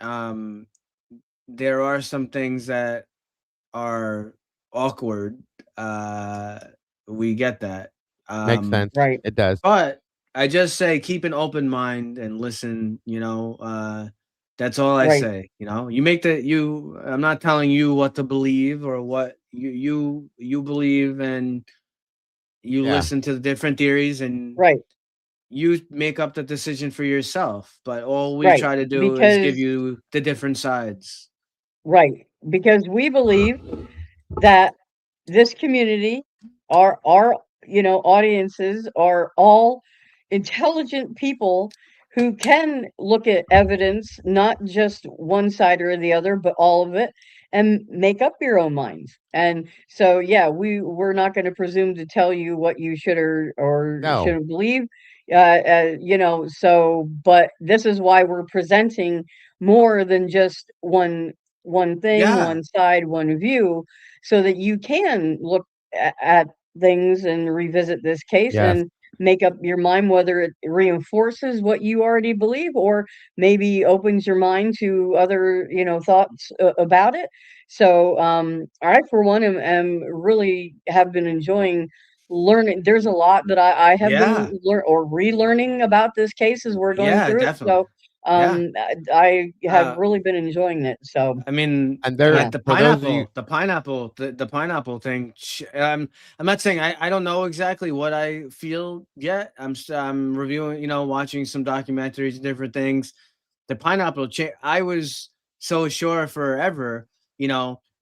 There are some things that are awkward. Uh, we get that. makes sense. Right. It does. But I just say keep an open mind and listen, that's all I Right. say, You make I'm not telling you what to believe or what you believe, and you Yeah. listen to the different theories and Right. you make up the decision for yourself. But all we Right. try to do is give Because you the different sides. right. Because we believe that this community, our audiences are all intelligent people who can look at evidence, not just one side or the other, but all of it, and make up your own minds. And so, yeah, we're not going to presume to tell you what you should or No. shouldn't believe. So, but this is why we're presenting more than just one thing, Yeah. one side, one view, so that you can look at things and revisit this case Yes. and make up your mind whether it reinforces what you already believe or maybe opens your mind to other thoughts about it. So I for one am really have been enjoying learning. There's a lot that I have been Yeah. relearning about this case as we're going Yeah, through it. definitely. So Yeah. I have Uh really been enjoying it. So I mean, And there, yeah. the for those of you, pineapple thing. I'm not saying I don't know exactly what I feel yet. I'm reviewing, watching some documentaries and different things. The pineapple. I was so sure forever.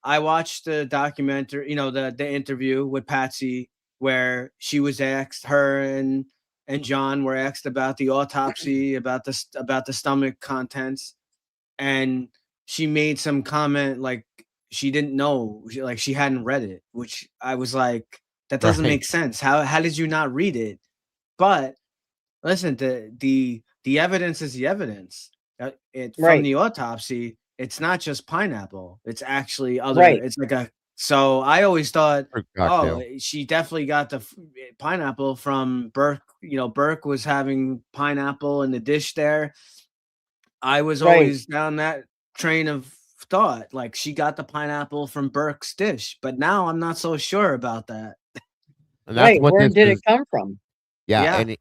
I watched the documentary. The interview with Patsy where she was asked, her and John were asked about the autopsy, about the stomach contents, and she made some comment like she didn't know, like she hadn't read it, which I was like, that doesn't right? make sense. How did you not read it? But listen, the evidence is the evidence. It from Right. the autopsy, it's not just pineapple. It's actually other. Right. It's like a. So I always thought, Fruit oh, cocktail. she definitely got the pineapple from Burke. Burke was having pineapple in the dish there. I was Right. always down that train of thought, like she got the pineapple from Burke's dish, but now I'm not so sure about that. And that's Right. what Where this did it is. come from? Yeah, Yeah, and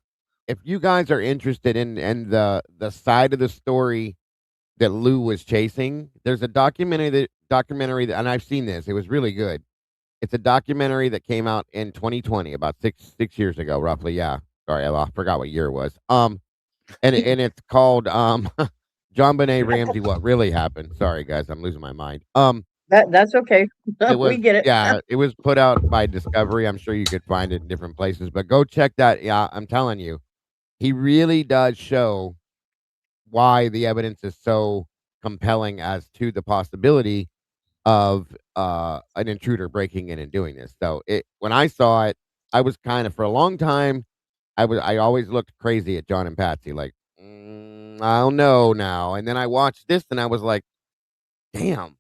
if you guys are interested in the side of the story that Lou was chasing, there's a documentary that, and I've seen this. It was really good. It's a documentary that came out in 2020, about six years ago, roughly. Yeah, sorry, forgot what year it was. And it's called JonBenét Ramsey. What really happened? Sorry, guys, I'm losing my mind. That's okay. It We was, get it. yeah, it was put out by Discovery. I'm sure you could find it in different places, but go check that. Yeah, I'm telling you, he really does show why the evidence is so compelling as to the possibility of an intruder breaking in and doing this. So when I saw it, I was kind of, for a long time, I always looked crazy at John and Patsy, like, I don't know now. And then I watched this and I was like, damn,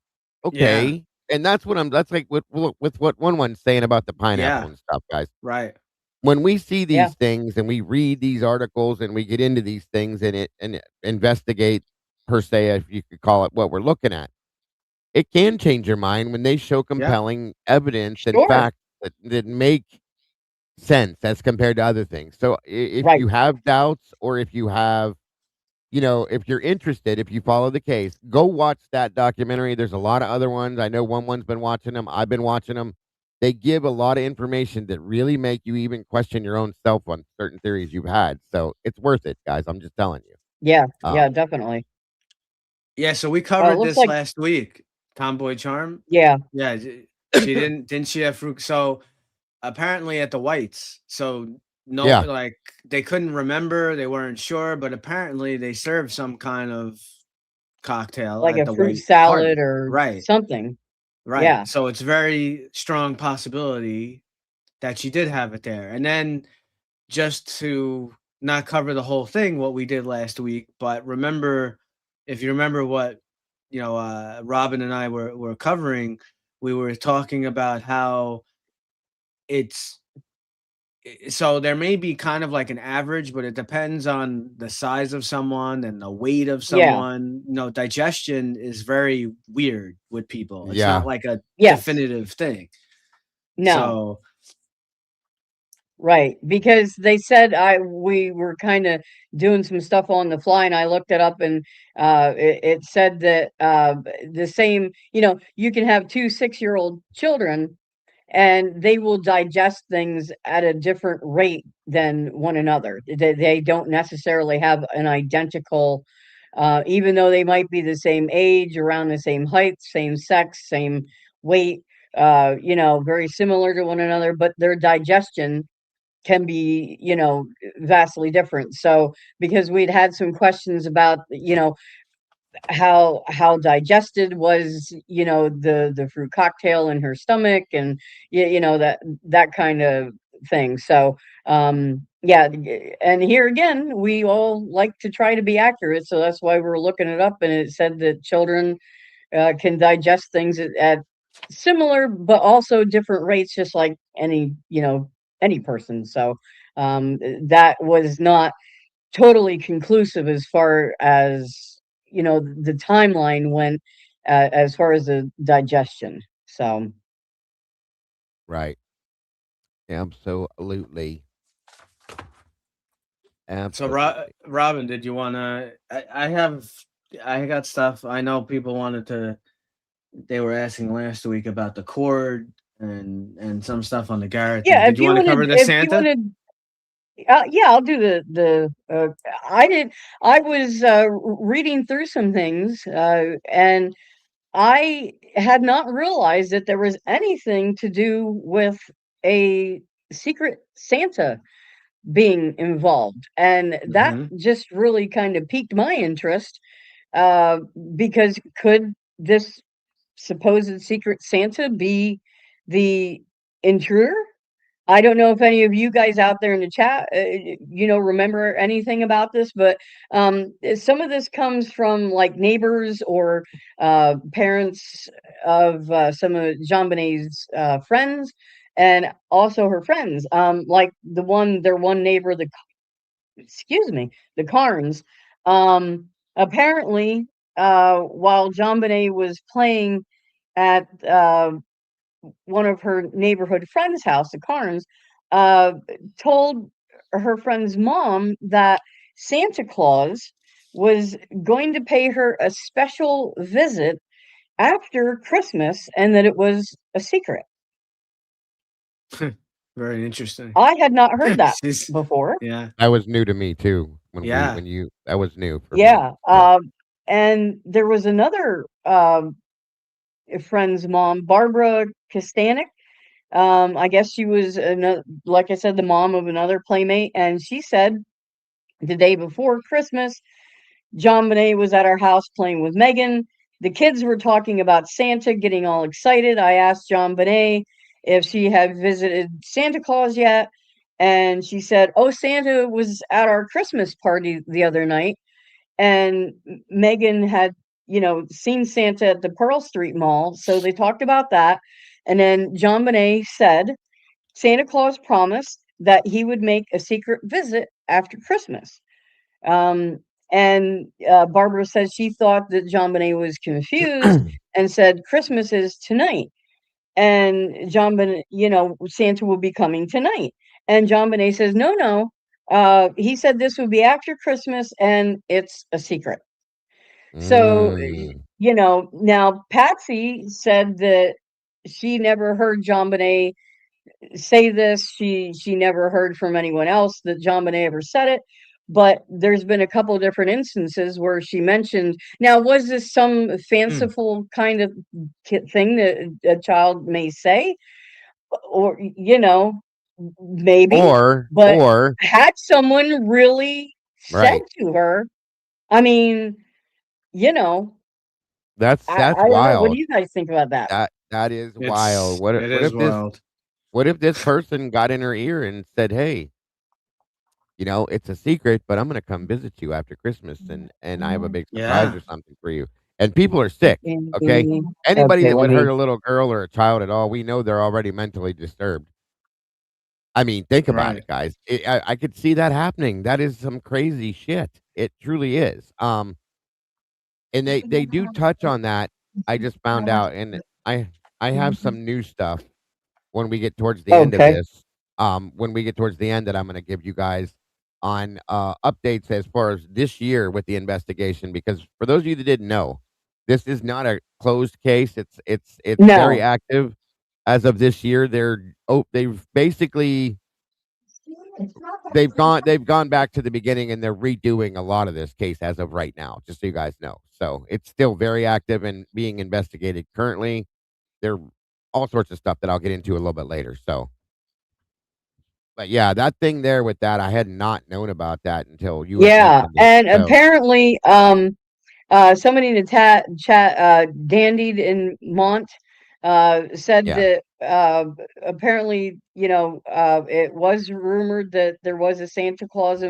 yeah, okay. And that's like with what one's saying about the pineapple yeah, and stuff, guys. right. When we see Yeah. these things and we read these articles and we get into these things and investigate, per se, if you could call it, what we're looking at, it can change your mind when they show Yeah, compelling evidence and Sure. facts that make sense as compared to other things. So if Right. you have doubts or if you have, if you're interested, if you follow the case, go watch that documentary. There's a lot of other ones. I know one's been watching them. I've been watching them. They give a lot of information that really make you even question your own self on certain theories you've had. So it's worth it, guys. I'm just telling you. Yeah. Um, Yeah. Definitely. Yeah. So we Well, it covered looks this like last week. Tomboy Charm. yeah. Yeah, she didn't she have fruit? So apparently at the Whites. So no, Yeah. like they couldn't remember, they weren't sure, but apparently they served some kind of cocktail like at a the fruit White salad party. or Right. something. Right. Yeah. So it's very strong possibility that she did have it there. And then just to not cover the whole thing, what we did last week, but remember, if you remember what, Robin and I were covering, we were talking about how it's so there may be kind of like an average, but it depends on the size of someone and the weight of Yeah. someone. Digestion is very weird with people. It's Yeah. not like a Yes. definitive thing. No. So Right, because they said we were kind of doing some stuff on the fly, and I looked it up, and it said that the same, you can have two 6-year-old children, and they will digest things at a different rate than one another. They don't necessarily have an identical, even though they might be the same age, around the same height, same sex, same weight, very similar to one another, but their digestion can be, vastly different. So because we'd had some questions about, how digested was, the fruit cocktail in her stomach, and that kind of thing. So yeah, and here again, we all like to try to be accurate, so that's why we're looking it up, and it said that children can digest things at similar but also different rates, just like any person. So that was not totally conclusive as far as the timeline went, as far as the digestion. So Right. Absolutely. So, Absolutely. Robin, did you want to? I got stuff. I know people wanted to. They were asking last week about the cord and some stuff on the Garrote thing. yeah, Did you want to cover the if you Santa? wanted, yeah, I'll do the I was reading through some things, and I had not realized that there was anything to do with a secret Santa being involved. And that Hmm. just really kind of piqued my interest, uh, because could this supposed secret Santa be the intruder? I don't know if any of you guys out there in the chat, remember anything about this, but some of this comes from like neighbors or parents of some of JonBenét's friends, and also her friends. Like their one neighbor, the Carnes. Apparently, while JonBenet was playing at one of her neighborhood friends' house, the Carnes, uh, told her friend's mom that Santa Claus was going to pay her a special visit after Christmas, and that it was a secret. Very interesting. I had not heard that She's, before. yeah, That was new to me too. yeah. That was new for me. Yeah. Yeah. And there was another friend's mom, Barbara Kostanek. I guess she was, like I said, the mom of another playmate, and she said the day before Christmas, JonBenet was at our house playing with Megan. The kids were talking about Santa, getting all excited. I asked JonBenet if she had visited Santa Claus yet, and she said, "Oh, Santa was at our Christmas party the other night." And Megan had, seen Santa at the Pearl Street Mall, so they talked about that. And then JonBenet said Santa Claus promised that he would make a secret visit after Christmas. Um, and Barbara said she thought that JonBenet was confused and said Christmas is tonight, and JonBenet, Santa will be coming tonight. And JonBenet says, no, no. He said this would be after Christmas, and it's a secret. So, Mm. now Patsy said that she never heard JonBenet say this. She never heard from anyone else that JonBenet ever said it. But there's been a couple of different instances where she mentioned. Now, was this some Hmm. fanciful kind of thing that a child may say? or maybe, but or had someone really said right. to her, I mean, you know, That's I don't know. What do wild. you guys think about that? That is wild. What It if is wild. this person got in her ear and said, "Hey, it's a secret, but I'm gonna come visit you after Christmas, and I have a big surprise Yeah. or something for you." And people are sick. Okay, anybody Okay, that let would hurt me. a little girl or a child at all, we know they're already mentally disturbed. I mean, think about Right. it, guys. I could see that happening. That is some crazy shit. It truly is. And they do touch on that. I just found out, and I have some new stuff when we get towards the end of Okay. this. When we get towards the end, that I'm going to give you guys on updates as far as this year with the investigation. Because for those of you that didn't know, this is not a closed case. It's very No. active as of this year. They've basically they've gone back to the beginning, and they're redoing a lot of this case as of right now, just so you guys know. So it's still very active and being investigated currently. There all sorts of stuff that I'll get into a little bit later. So, but yeah, that thing there with that, I had not known about that until you had Yeah, mentioned it. and So apparently, somebody in the chat, Dandied in Mont, said yeah, that apparently, it was rumored that there was a Santa Claus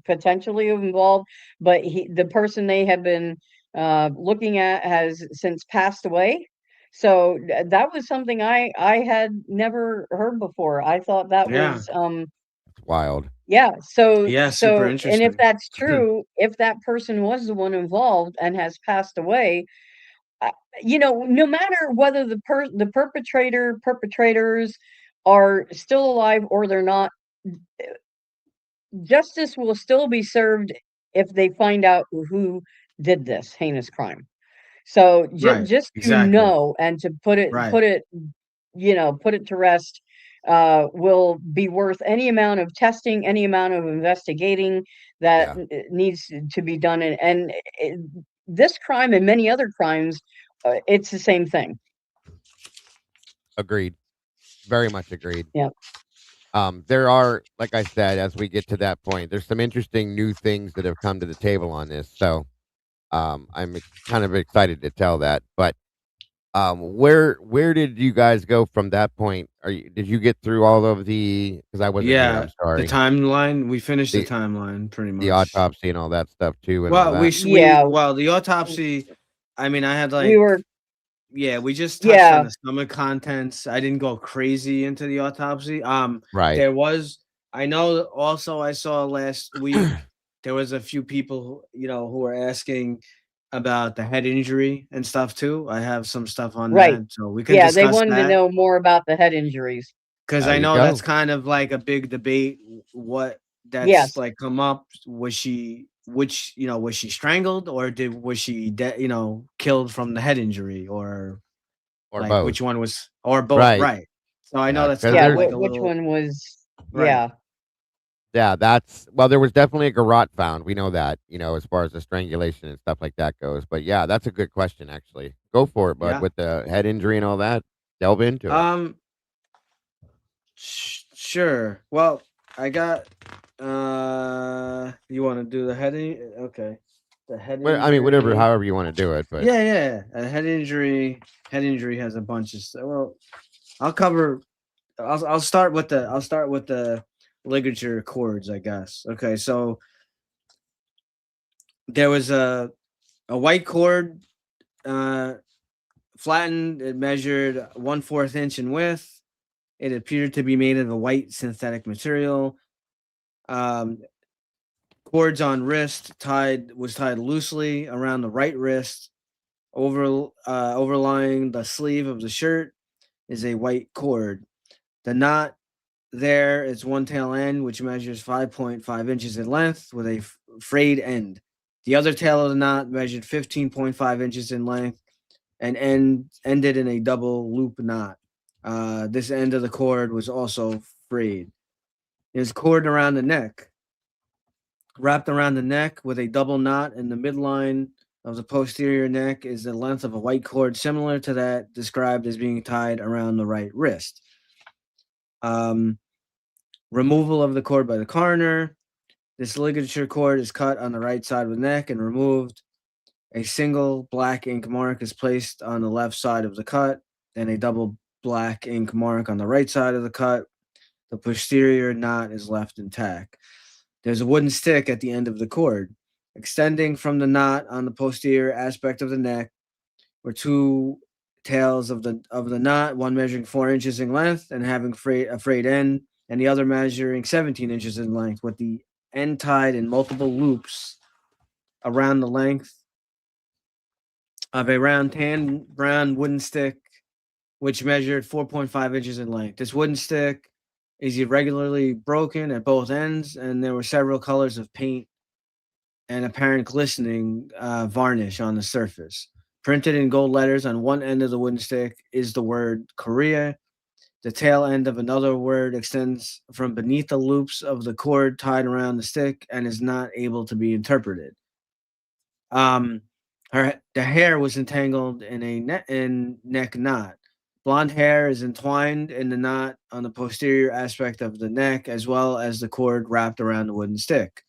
potentially involved, but the person they had been looking at has since passed away. So that was something I had never heard before. I thought that Yeah. was it's wild. yeah, so Yeah. Super and if interesting. that's true, if that person was the one involved and has passed away, uh, no matter whether the perpetrators are still alive or they're not, justice will still be served if they find out who did this heinous crime. So Right. just to Exactly. know and to put it Right. put it put it to rest will be worth any amount of testing, any amount of investigating that Yeah, needs to be done. And this crime and many other crimes, it's the same thing. agreed. Very much agreed. Yeah. There are, like I said, as we get to that point, there's some interesting new things that have come to the table on this. So, I'm kind of excited to tell that. But where did you guys go from that point? Did you get through all of the? Because I wasn't here. Yeah. I'm The sorry. timeline. We finished the The timeline pretty the much. autopsy and all that stuff too, and all Well, that. Yeah, the autopsy. I mean, I had we like, were, yeah, we just touched on yeah, the stomach contents. I didn't go crazy into the autopsy. Right. There was, I know also I saw last week there was a few people who were asking about the head injury and stuff too. I have some stuff on right. that, so we can Yeah, they discuss wanted to that know more about the head injuries. because There I you know that's go. kind of like a big debate. What that's Yes. like come up. Was she was she strangled or was she killed from the head injury or Or like both. which one was or both, Right. right? So I know Yeah. that's Because kind Yeah, of there's like a which little one was, right. yeah. yeah. Well, there was definitely a garrote found. We know that. As far as the strangulation and stuff like that goes. But yeah, that's a good question. Actually, go for it, bud. Yeah. With the head injury and all that, delve into it. Um sure. Well, I got you want to do the heading? Okay. The head Well, I mean, whatever, injury. however you want to do it, but Yeah, yeah. A head injury has a bunch of stuff. Well, I'll cover I'll start with the ligature cords, I guess. Okay, so there was a white cord uh flattened. It measured 1/4 inch in width. It appeared to be made of a white synthetic material. Um, cords on wrist was tied loosely around the right wrist. Overlying the sleeve of the shirt is a white cord. The knot there is one tail end, which measures 5.5 inches in length with a frayed end. The other tail of the knot measured 15.5 inches in length and ended in a double loop knot. This end of the cord was also frayed. There's cord around the neck, wrapped around the neck with a double knot in the midline of the posterior neck is the length of a white cord similar to that described as being tied around the right wrist. Removal of the cord by the coroner. This ligature cord is cut on the right side of the neck and removed. A single black ink mark is placed on the left side of the cut, and a double black ink mark on the right side of the cut. The posterior knot is left intact. There's a wooden stick at the end of the cord. Extending from the knot on the posterior aspect of the neck were two tails of the knot, one measuring 4 inches in length and having a frayed end, and the other measuring 17 inches in length, with the end tied in multiple loops around the length of a round tan brown wooden stick, which measured 4.5 inches in length. This wooden stick is irregularly broken at both ends, and there were several colors of paint and apparent glistening varnish on the surface. Printed in gold letters on one end of the wooden stick is the word Korea. The tail end of another word extends from beneath the loops of the cord tied around the stick and is not able to be interpreted. The hair was entangled in a neck knot. Blonde hair is entwined in the knot on the posterior aspect of the neck, as well as the cord wrapped around the wooden stick.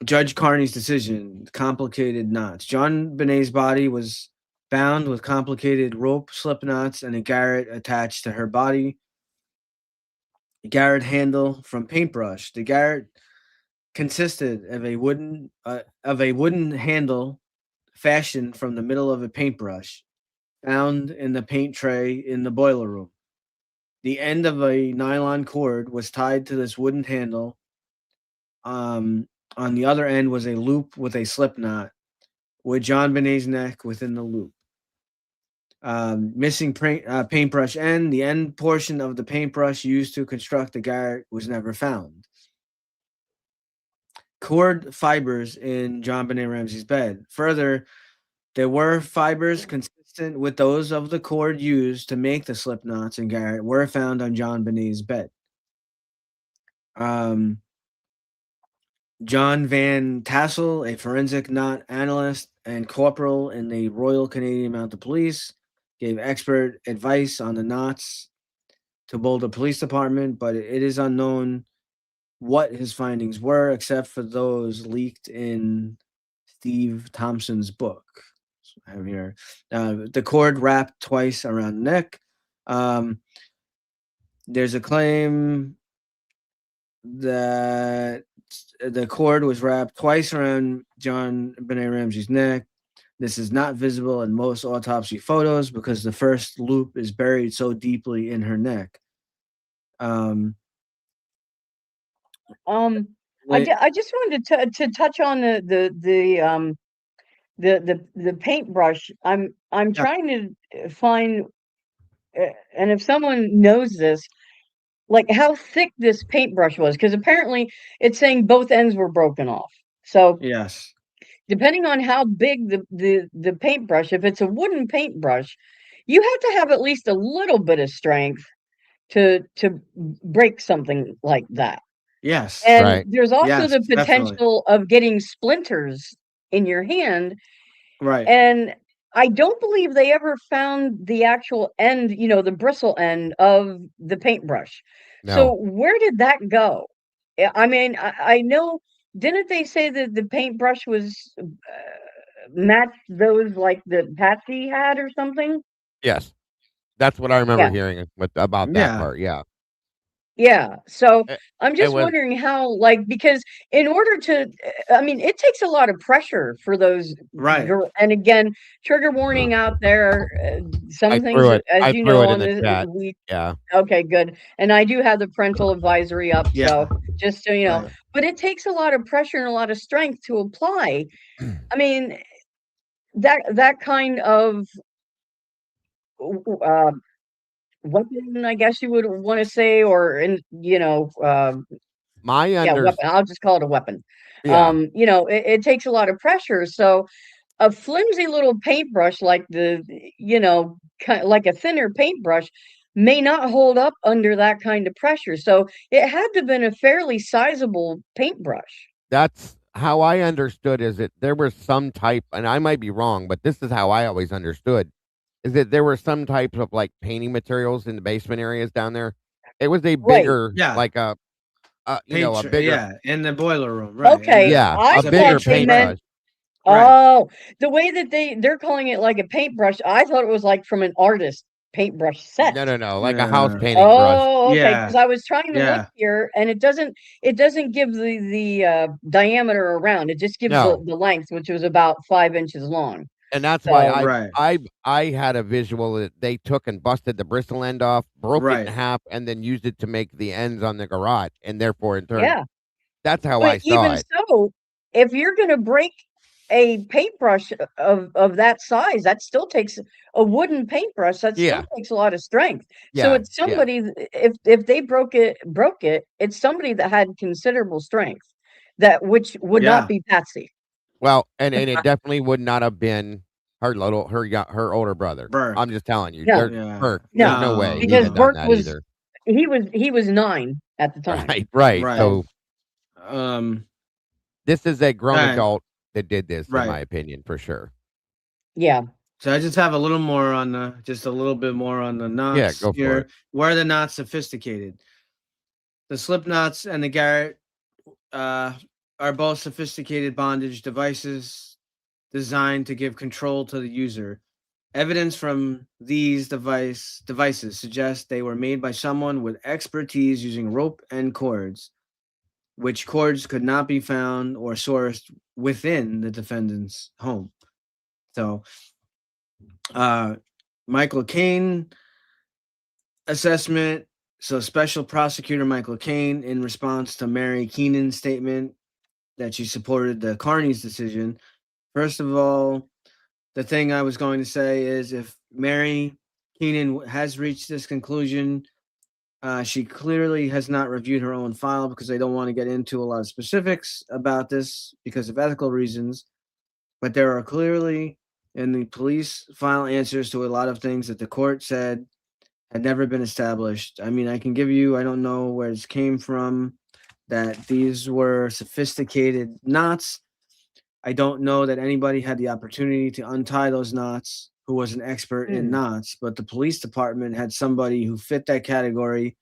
Judge Carney's decision: complicated knots. JonBenét's body was bound with complicated rope slip knots and a garrote attached to her body. A garrote handle from paintbrush. The garrote consisted of a wooden handle fashioned from the middle of a paintbrush, found in the paint tray in the boiler room. The end of a nylon cord was tied to this wooden handle. On the other end was a loop with a slip knot, with JonBenét's neck within the loop. Missing paintbrush end. The end portion of the paintbrush used to construct the garrote was never found. Cord fibers in JonBenét Ramsey's bed. Further, there were fibers consistent with those of the cord used to make the slip knots and garrote were found on JonBenét's bed. John Van Tassel, a forensic knot analyst and corporal in the Royal Canadian Mounted Police, gave expert advice on the knots to Boulder Police Department, but it is unknown what his findings were, except for those leaked in Steve Thompson's book. So I have here the cord wrapped twice around the neck. There's a claim that the cord was wrapped twice around JonBenét Ramsey's neck. This is not visible in most autopsy photos because the first loop is buried so deeply in her neck. I just wanted to touch on the paintbrush. I'm trying to find, and if someone knows this, like how thick this paintbrush was, because apparently it's saying both ends were broken off. So yes, depending on how big the paintbrush, if it's a wooden paintbrush, you have to have at least a little bit of strength to break something like that. yes, And Right. there's also Yes, the definitely. potential of getting splinters in your hand. right. And I don't believe they ever found the actual end, the bristle end of the paintbrush. So No. where did that go? I mean, I know, didn't they say that the paintbrush was matched those like that Patsy had or something? Yes. That's what I remember Yeah. hearing about that Yeah. part. Yeah. Yeah. So It, I'm it just was wondering how, like, because in order to, I mean, it takes a lot of pressure for those Right. and again, trigger warning out there. Some things, as I you threw know, it in on the this, chat. we Yeah. okay, good. And I do have the parental advisory up, Yeah. so just so you know. Right. But it takes a lot of pressure and a lot of strength to apply. I mean, that kind of uh, weapon, I guess you would want to say, or My yeah, under weapon. I'll just call it a weapon. yeah. It takes a lot of pressure. So a flimsy little paintbrush like like a thinner paintbrush may not hold up under that kind of pressure. So it had to have been a fairly sizable paintbrush. That's how I understood is that there was some type, and I might be wrong, but this is how I always understood is that there were some types of like painting materials in the basement areas down there. It was a Right. bigger, Yeah. like a a bigger, yeah, in the boiler room, right? Okay, yeah, I a it's a bigger thought they meant. paintbrush. Right. Oh, the way that they're calling it like a paintbrush, I thought it was like from an artist paintbrush set. No, like a house painting brush. Oh, okay. Yeah. Because I was trying to look Yeah. here, and it doesn't give the diameter around. It just gives No. the length, which was about 5 inches long. And that's why So Right. I had a visual that they took and busted the bristle end off, broke it Right. in half, and then used it to make the ends on the garrote, and therefore in turn, yeah, that's how but I saw even it. so, if you're going to break a paintbrush of that size, that still takes a wooden paintbrush. That still Yeah, takes a lot of strength. So yeah, it's somebody. If they broke it, it's somebody that had considerable strength. That which would Yeah. not be Patsy. Well, and it definitely would not have been her older brother. Burke. I'm just telling you, No. Yeah. Burke. No, There's no way he'd because have done Burke that was either. he was 9 at the time. Right. Right. So this is a grown Right. adult that did this, in Right. my opinion, for sure. Yeah. So I just have a little more on just a little bit more on the knots Yeah, go for here. it. Where are the knots sophisticated? The slip knots and the Garrote are both sophisticated bondage devices designed to give control to the user. Evidence from these devices suggests they were made by someone with expertise using rope and cords, which cords could not be found or sourced within the defendant's home. So, Michael Caine assessment. So, Special Prosecutor Michael Caine, in response to Mary Keenan's statement that she supported the Carney's decision. First of all, the thing I was going to say is if Mary Keenan has reached this conclusion, she clearly has not reviewed her own file because I don't want to get into a lot of specifics about this because of ethical reasons. But there are clearly in the police file answers to a lot of things that the court said had never been established. I mean, I can give you, I don't know where this came from, that these were sophisticated knots. I don't know that anybody had the opportunity to untie those knots who was an expert in knots, but the police department had somebody who fit that category,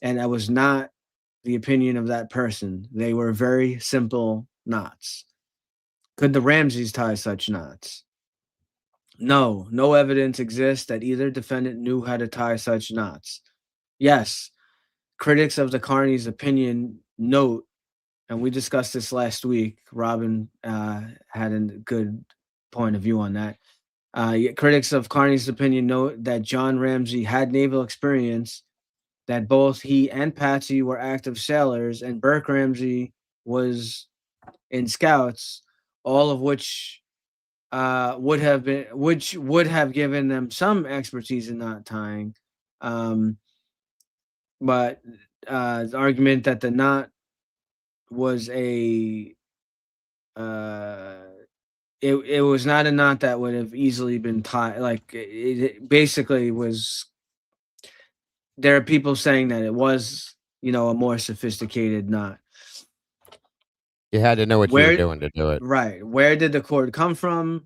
and that was not the opinion of that person. They were very simple knots. Could the Ramseys tie such knots? No evidence exists that either defendant knew how to tie such knots. Yes, critics of the Carney's opinion note, and we discussed this last week. Robin had a good point of view on that. Critics of Carney's opinion note that John Ramsey had naval experience, that both he and Patsy were active sailors, and Burke Ramsey was in scouts, all of which would have given them some expertise in knot tying. But the argument that the knot was it was not a knot that would have easily been tied. Like it basically was. There are people saying that it was, a more sophisticated knot. You had to know what you were doing to do it. Right. Where did the cord come from?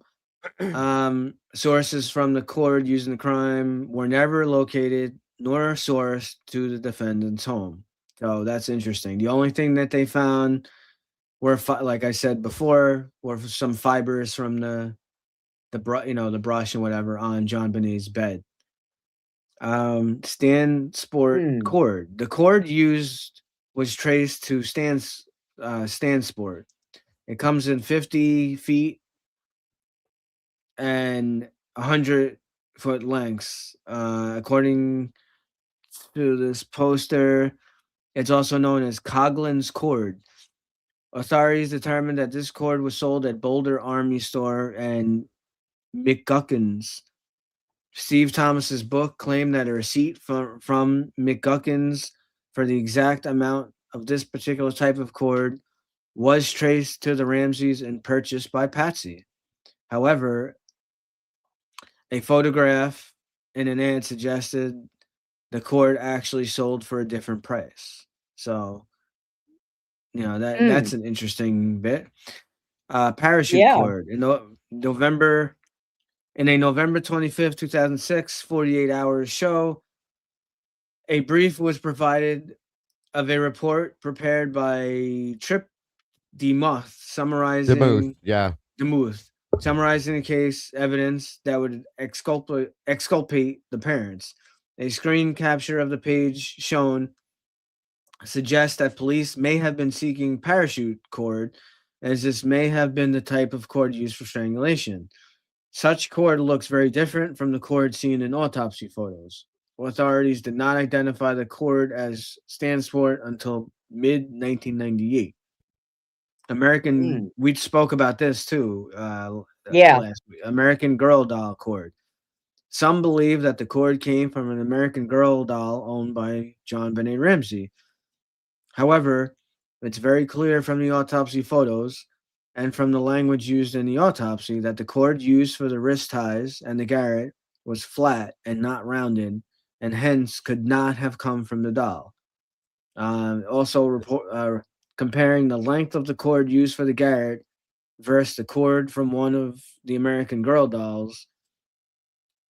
Sources from the cord used in the crime were never located nor sourced to the defendant's home. So that's interesting. The only thing that they found were, like I said before, were some fibers from the brush and whatever on JonBenét's bed. Stan Sport cord. The cord used was traced to Stan Sport. It comes in 50 feet and 100-foot lengths. According to this poster, it's also known as Coughlin's cord. Authorities determined that this cord was sold at Boulder Army Store and McGuckin's. Steve Thomas's book claimed that a receipt from McGuckin's for the exact amount of this particular type of cord was traced to the Ramseys and purchased by Patsy. However, a photograph in an ad suggested the cord actually sold for a different price. So, that's an interesting bit. Parachute cord. In November In a November 25th, 2006, 48 Hours show, a brief was provided of a report prepared by Trip DeMuth The moose, summarizing yeah. the case evidence that would exculpate the parents. A screen capture of the page shown suggests that police may have been seeking parachute cord, as this may have been the type of cord used for strangulation. Such cord looks very different from the cord seen in autopsy photos. Authorities did not identify the cord as Stansport until mid 1998. We spoke about this too Yeah. last week. American Girl doll cord. Some believe that the cord came from an American Girl doll owned by JonBenét Ramsey. However, it's very clear from the autopsy photos and from the language used in the autopsy that the cord used for the wrist ties and the garrote was flat and not rounded, and hence could not have come from the doll. Comparing the length of the cord used for the garrote versus the cord from one of the American Girl dolls,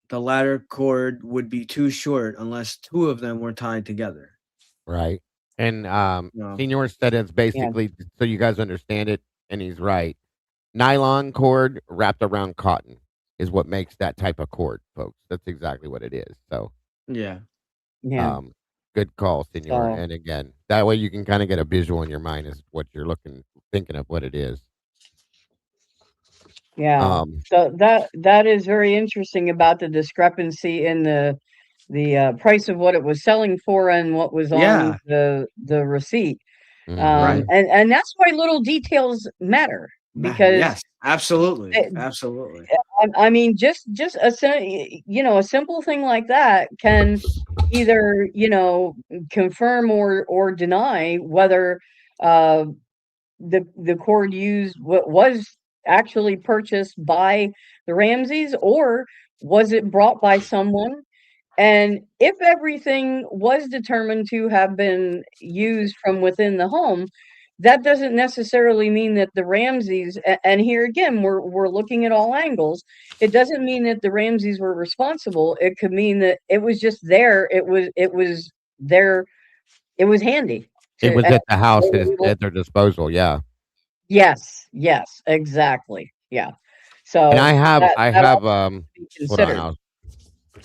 the latter cord would be too short unless two of them were tied together. Right. And No. Senior said it's basically, so you guys understand it, and he's right. Nylon cord wrapped around cotton is what makes that type of cord, folks. That's exactly what it is. So, Yeah. Yeah. good call, Senor. So- And again, that way you can kind of get a visual in your mind as what you're thinking of what it is. Yeah. So that is very interesting about the discrepancy in the price of what it was selling for and what was on the receipt. Mhm. Right. And that's why little details matter, because yes, absolutely, it- absolutely. I mean, just a simple thing like that can either confirm or deny whether the cord used was actually purchased by the Ramseys, or was it brought by someone. And if everything was determined to have been used from within the home, that doesn't necessarily mean that the Ramseys, and here again, we're looking at all angles. It doesn't mean that the Ramseys were responsible. It could mean that it was just there. It was there. It was handy. It was at the house at their disposal. Yeah. Yes, exactly. Yeah. So And I have, also hold be on. considered.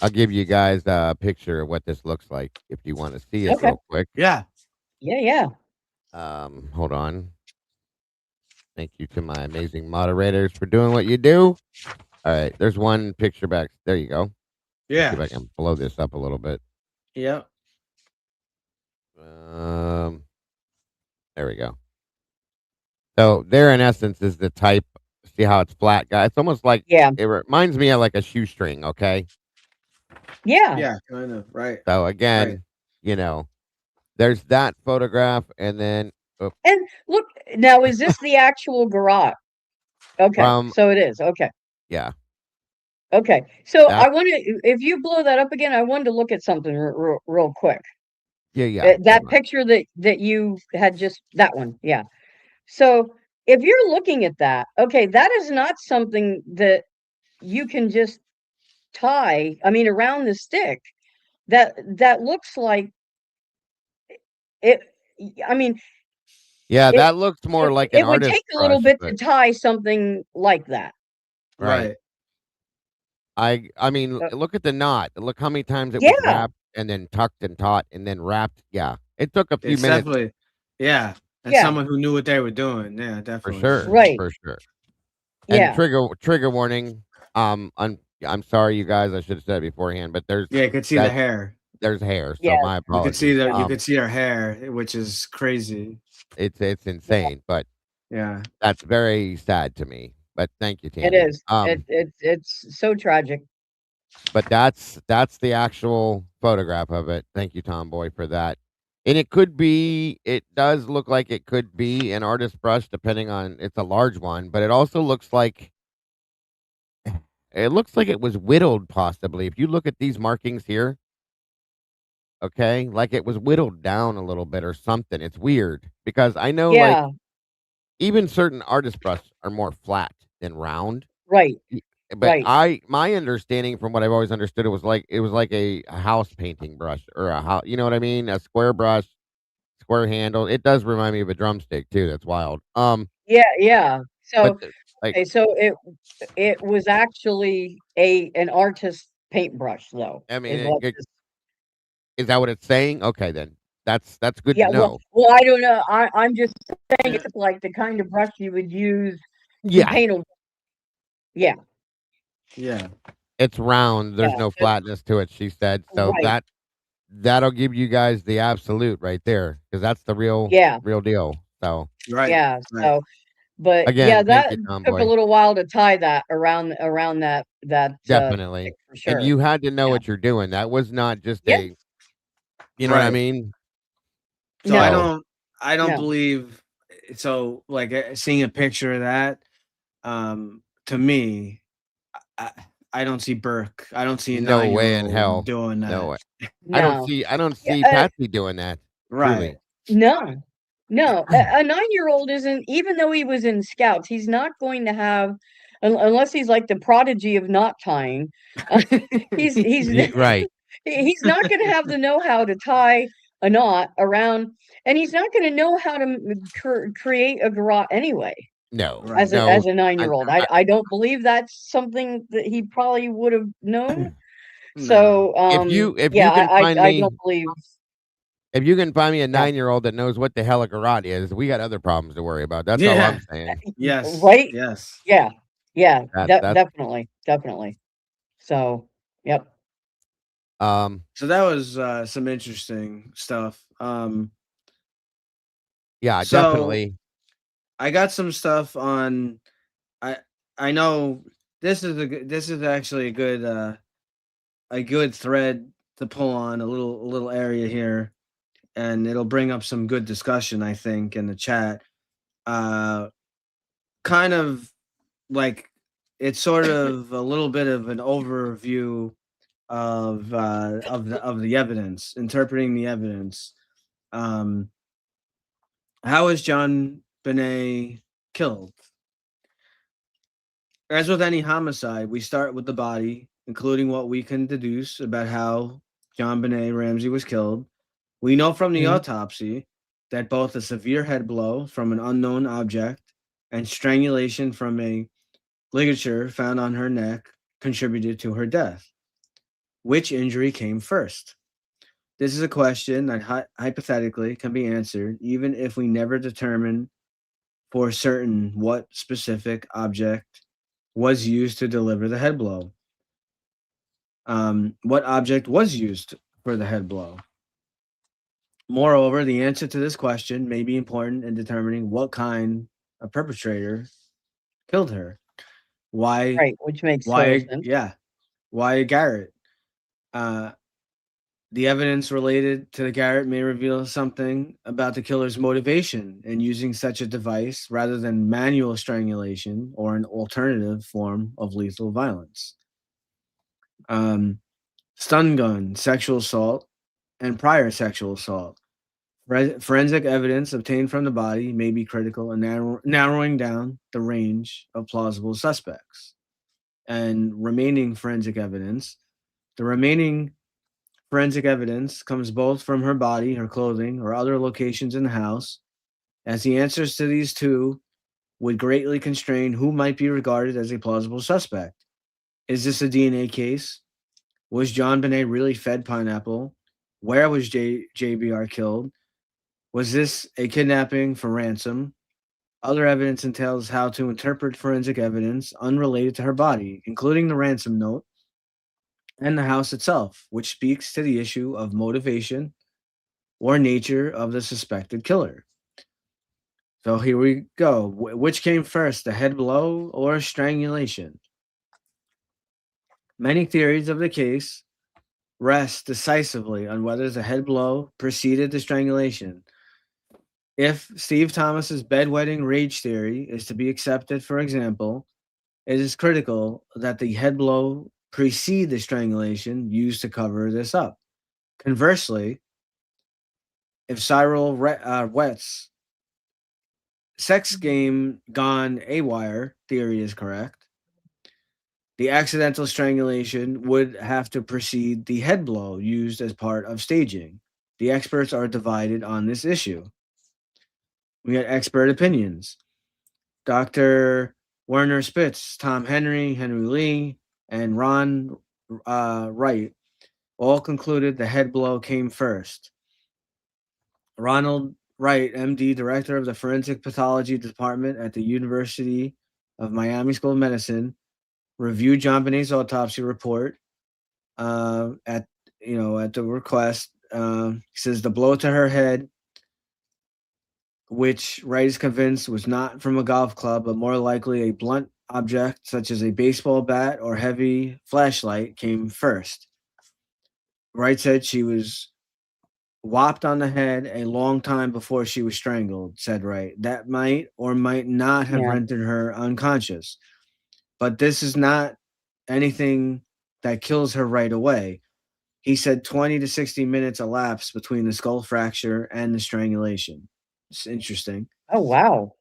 I'll give you guys a picture of what this looks like if you want to see it Okay. real quick. Yeah. Yeah. Hold on. Thank you to my amazing moderators for doing what you do. All right, there's one picture back. There you go. See if I Yeah. can blow this up a little bit. Yeah. There we go. So there, in essence, is the type. See how it's flat, guys? It's almost like Yeah. it reminds me of like a shoestring. Okay. Yeah. Yeah. Kind of. Right. So again, Right. there's that photograph, and then And look, now, is this the actual garage? Okay. So it is. Okay. yeah. Okay. So That- I want to, if you blow that up again, I wanted to look at something real quick. Yeah. That picture that you had just, that one. Yeah. So if you're looking at that, okay, that is not something that you can just tie, around the stick. That looks like it. Yeah, that looks more like an it would artist take a little brush, bit to tie something like that. Right. I mean, look at the knot. Look how many times it was Yeah. wrapped and then tucked and taut and then wrapped. Yeah, it took a few It's minutes definitely. Yeah. And Yeah. someone who knew what they were doing. Yeah, for definitely. sure. Right. For sure. Yeah. And trigger warning. I'm sorry, you guys. I should have said it beforehand, but there's Yeah, you could see the hair. there's hair. So Yeah. my You apologies. could see you could see her hair, which is crazy. It's insane, but Yeah. that's very sad to me. But thank you, Tammy. It is. It's so tragic. But that's the actual photograph of it. Thank you, Tomboy, for that. And it does look like it could be an artist brush, depending on, it's a large one, but it also looks like it was whittled, possibly. If you look at these markings here, okay, like it was whittled down a little bit or something. It's weird because I know, Yeah. like, even certain artist brushes are more flat than round. Right. But Right. my understanding from what I've always understood, it was like a house painting brush or a house, you know what I mean? A square brush, square handle. It does remind me of a drumstick too. That's wild. Yeah, yeah. But So, like, okay, so it was actually an artist's paintbrush, though, I mean, is what this. is that what it's saying? Okay, then that's good to Yeah, know. well, I don't know. I'm just saying Yeah. it's like the kind of brush you would use to Yeah, paint a. Yeah, Yeah. it's round. There's yeah, no flatness to it. She said. So right. that'll give you guys the absolute right there because that's the Yeah, real deal. So Right. yeah. Right. So, but yeah, again, thank that you, took a Tomboy. little while to tie that around that Definitely. stick for And sure. you had to know Yeah. what you're doing. That was not just Yes. a, you know what I Right. mean? So I No. So don't I don't No. believe so like seeing a picture of that to me I, I don't see Burke. I don't see a no way in 9-year-old hell. doing No that. way. No. I don't Yeah. see Patsy doing that. Right. Truly. No. No. A 9-year-old isn't, even though he was in scouts, he's not going to have, unless he's like the prodigy of knot tying. Uh, he's Right. he's not going to have the know-how to tie a knot around, and he's not going to know how to create a garrote anyway. No. As Right. No. a I, 9-year-old, I, I don't believe that's something that he probably would have known. No. So if yeah, you can find I me don't believe. if you can find me a Yeah, 9-year-old that knows what the hell a garrote is, we got other problems to worry about. That's all I'm Yeah. saying. Yes. right. Yes. Yeah, yeah, That's definitely, definitely. So, yep. um So that was some interesting stuff. yeah, So definitely. I got some stuff on I I know this is actually a good thread to pull on a little area here, and it'll bring up some good discussion I think in the chat. Uh kind of like it's sort of a little bit of an overview of the evidence, interpreting the evidence. Um how is John Benet killed? As with any homicide, we start with the body, including what we can deduce about how JonBenét Ramsey was killed. We know from the Mhm. autopsy that both a severe head blow from an unknown object and strangulation from a ligature found on her neck contributed to her death. Which injury came first? This is a question that hypothetically can be answered even if we never determine for certain what specific object was used to deliver the head blow. What object was used for the head blow? Moreover, the answer to this question may be important in determining what kind of perpetrator killed her. Why? Right, which makes total Why? sense. Yeah. Why Garrote? Uh, the evidence related to the Garrote may reveal something about the killer's motivation in using such a device rather than manual strangulation or an alternative form of lethal violence. Um, Stun gun, sexual assault, and prior sexual assault. Forensic evidence obtained from the body may be critical in narrowing down the range of plausible suspects. And remaining forensic evidence. The remaining forensic evidence comes both from her body, her clothing, or other locations in the house, as the answers to these two would greatly constrain who might be regarded as a plausible suspect. Is this a DNA case? Was JonBenét really fed pineapple? Where was JBR killed? Was this a kidnapping for ransom? Other evidence entails how to interpret forensic evidence unrelated to her body, including the ransom note and the house itself, which speaks to the issue of motivation or nature of the suspected killer. So here we go. Which came first, the head blow or strangulation? Many theories of the case rest decisively on whether the head blow preceded the strangulation. If Steve Thomas's bedwetting rage theory is to be accepted, for example, it is critical that the head blow precede the strangulation used to cover this up. Conversely, if Cyril Wett's sex game gone awire theory is correct, The accidental strangulation would have to precede the head blow used as part of staging. The experts are divided on this issue. We got expert opinions. Dr. Werner Spitz, Tom Henry, Henry Lee, and Ron Wright all concluded the head blow came first. Ronald Wright, MD, director of the Forensic Pathology Department at the University of Miami School of Medicine, reviewed JonBenét's autopsy report at the request. Says the blow to her head, which Wright is convinced was not from a golf club, but more likely a blunt object such as a baseball bat or heavy flashlight, came first. Wright said she was whopped on the head a long time before she was strangled, said Wright. That might or might not have rendered her unconscious. But this is not anything that kills her right away. He said 20 to 60 minutes elapsed between the skull fracture and the strangulation. It's interesting. Oh, wow.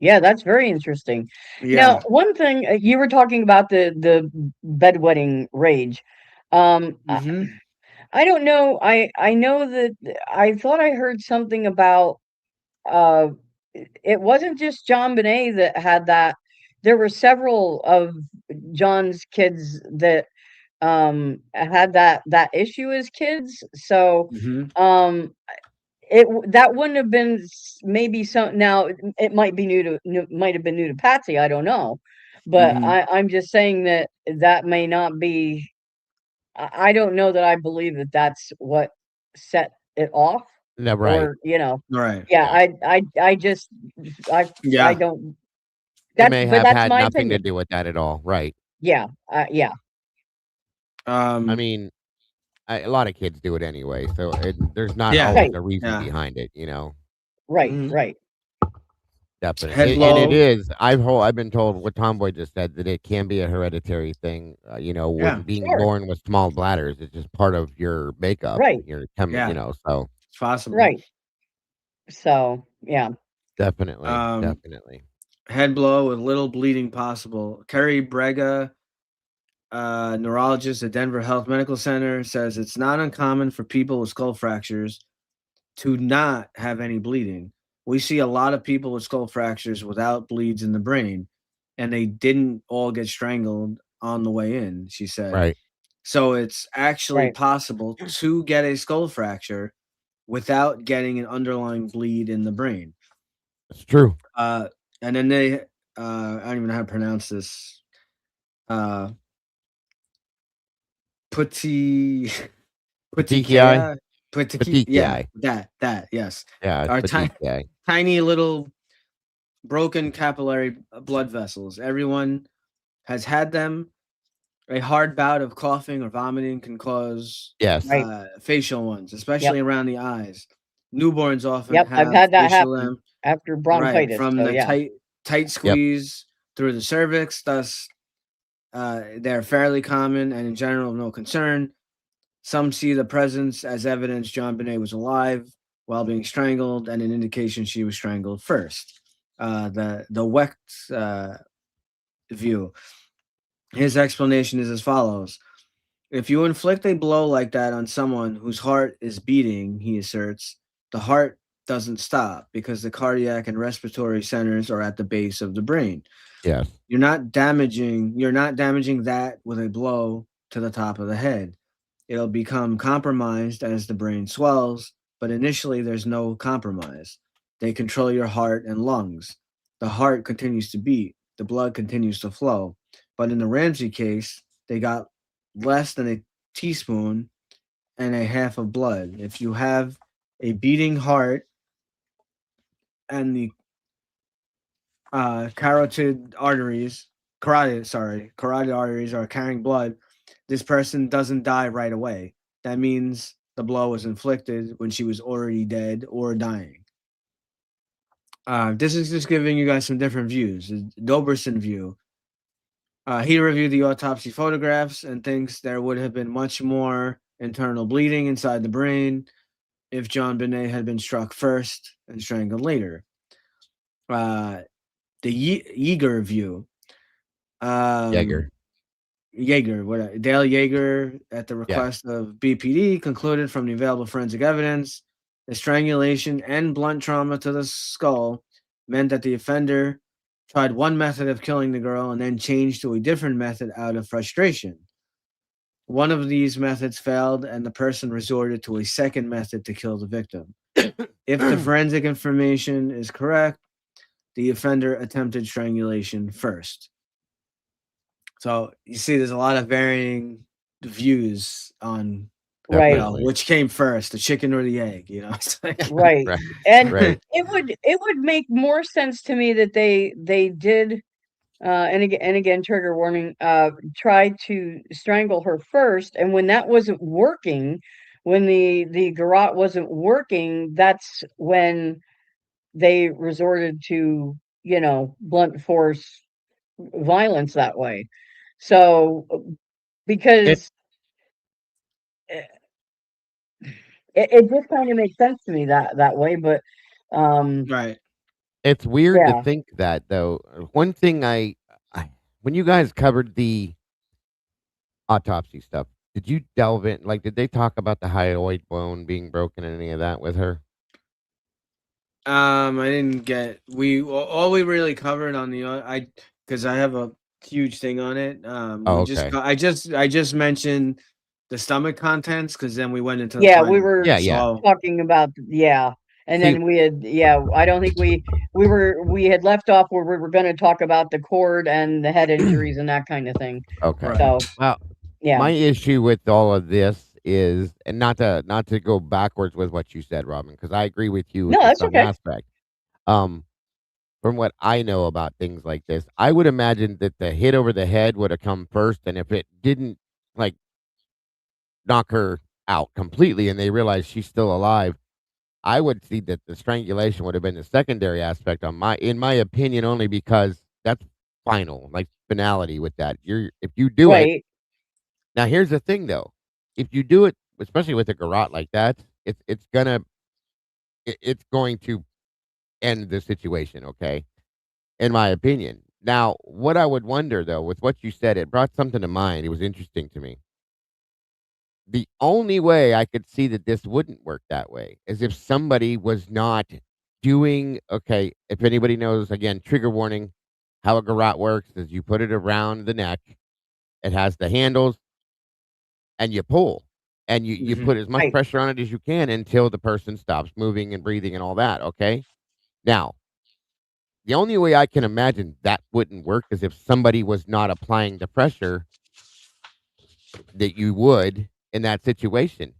Yeah, that's very interesting. Yeah. Now, one thing you were talking about the bedwetting rage. I don't know. I know that I thought I heard something about it wasn't just JonBenét that had that. There were several of John's kids that had that issue as kids. So that wouldn't have been maybe some. Now it might be might have been new to Patsy. I don't know, but I'm just saying that may not be. I don't know that I believe that that's what set it off. No, right. Or Right. yeah. I just I don't. It may have that's had my nothing to opinion. do with that at all, right? Yeah. Yeah. I mean, a lot of kids do it anyway, so there's not Yeah. always Right. a reason Yeah. behind it, Right. Mhm. Right. Definitely. Head And blow. it is. I've been told what Tomboy just said, that it can be a hereditary thing. Yeah. With being Sure. born with small bladders, it's just part of your makeup, Right. your Yeah. so It's possible. Right. So yeah. definitely, Um, definitely. Head blow with little bleeding possible. Kerry Brega, neurologist at Denver Health Medical Center, says it's not uncommon for people with skull fractures to not have any bleeding. We see a lot of people with skull fractures without bleeds in the brain, and they didn't all get strangled on the way in, she said. Right. So it's actually Right. possible to get a skull fracture without getting an underlying bleed in the brain. It's true. And then they, I don't even know how to pronounce this. Putti, Petechiae? yeah, Petechiae. that, yes. Yeah, Our it's petechiae. tiny little broken capillary blood vessels. Everyone has had them. A hard bout of coughing or vomiting can cause Yes. Right. Facial ones, especially around the eyes. Newborns often Yep. have I've had that facial happen after bronchitis. from So the yeah. tight squeeze through the cervix. Thus, they're fairly common and in general of no concern. Some see the presence as evidence JonBenét was alive while being strangled and an indication she was strangled first. The Wecht view. His explanation is as follows. If you inflict a blow like that on someone whose heart is beating, he asserts, the heart doesn't stop because the cardiac and respiratory centers are at the base of the brain. Yes. You're not damaging that with a blow to the top of the head. It'll become compromised as the brain swells, but initially there's no compromise. They control your heart and lungs. The heart continues to beat, the blood continues to flow. But in the Ramsey case, they got less than a teaspoon and a half of blood. If you have a beating heart and the carotid arteries are carrying blood, this person doesn't die right away. That means the blow was inflicted when she was already dead or dying. This is just giving you guys some different views. The Doberson view. He reviewed the autopsy photographs and thinks there would have been much more internal bleeding inside the brain if JonBenét had been struck first and strangled later. The Yeager view. Yeager. Yeager, Dale Yeager, at the request of BPD, concluded from the available forensic evidence the strangulation and blunt trauma to the skull meant that the offender tried one method of killing the girl and then changed to a different method out of frustration. One of these methods failed, and the person resorted to a second method to kill the victim. If the forensic information is correct, the offender attempted strangulation first. So you see, there's a lot of varying views on Right. which came first, the chicken or the egg. Right. Right. And Right. it would make more sense to me that they did and again trigger warning, tried to strangle her first, and when that wasn't working, when the garrote wasn't working, that's when they resorted to, blunt force violence that way. So because it just kind of makes sense to me that way, but Right. It's weird to yeah. think that, though. One thing I when you guys covered the autopsy stuff, did you delve in? Like, did they talk about the hyoid bone being broken and any of that with her? I didn't get. All we really covered on the because I have a huge thing on it. Oh, We just okay. I just mentioned the stomach contents, because then we went into the Yeah, we final. were Yeah. talking about and See, then we had I don't think we had left off where we were going to talk about the cord and the head injuries and that kind of thing. okay. Right. So Well, yeah, my issue with all of this is, and not to go backwards with what you said, Robin, because I agree with you no, to that's some okay. aspect. Um, from what I know about things like this, I would imagine that the hit over the head would have come first, and if it didn't like knock her out completely, and they realize she's still alive, I would see that the strangulation would have been the secondary aspect in my opinion, only because that's final, like finality with that. If you do it Right, now, here's the thing though, if you do it, especially with a garrote like that, it's going to end the situation. Okay, in my opinion. Now, what I would wonder though, with what you said, it brought something to mind. It was interesting to me. The only way I could see that this wouldn't work that way is if somebody was not doing okay, if anybody knows, again, trigger warning, how a garrote works is you put it around the neck, it has the handles, and you pull. And you Mhm. put as much right, pressure on it as you can until the person stops moving and breathing and all that, okay? Now, the only way I can imagine that wouldn't work is if somebody was not applying the pressure that you would in that situation.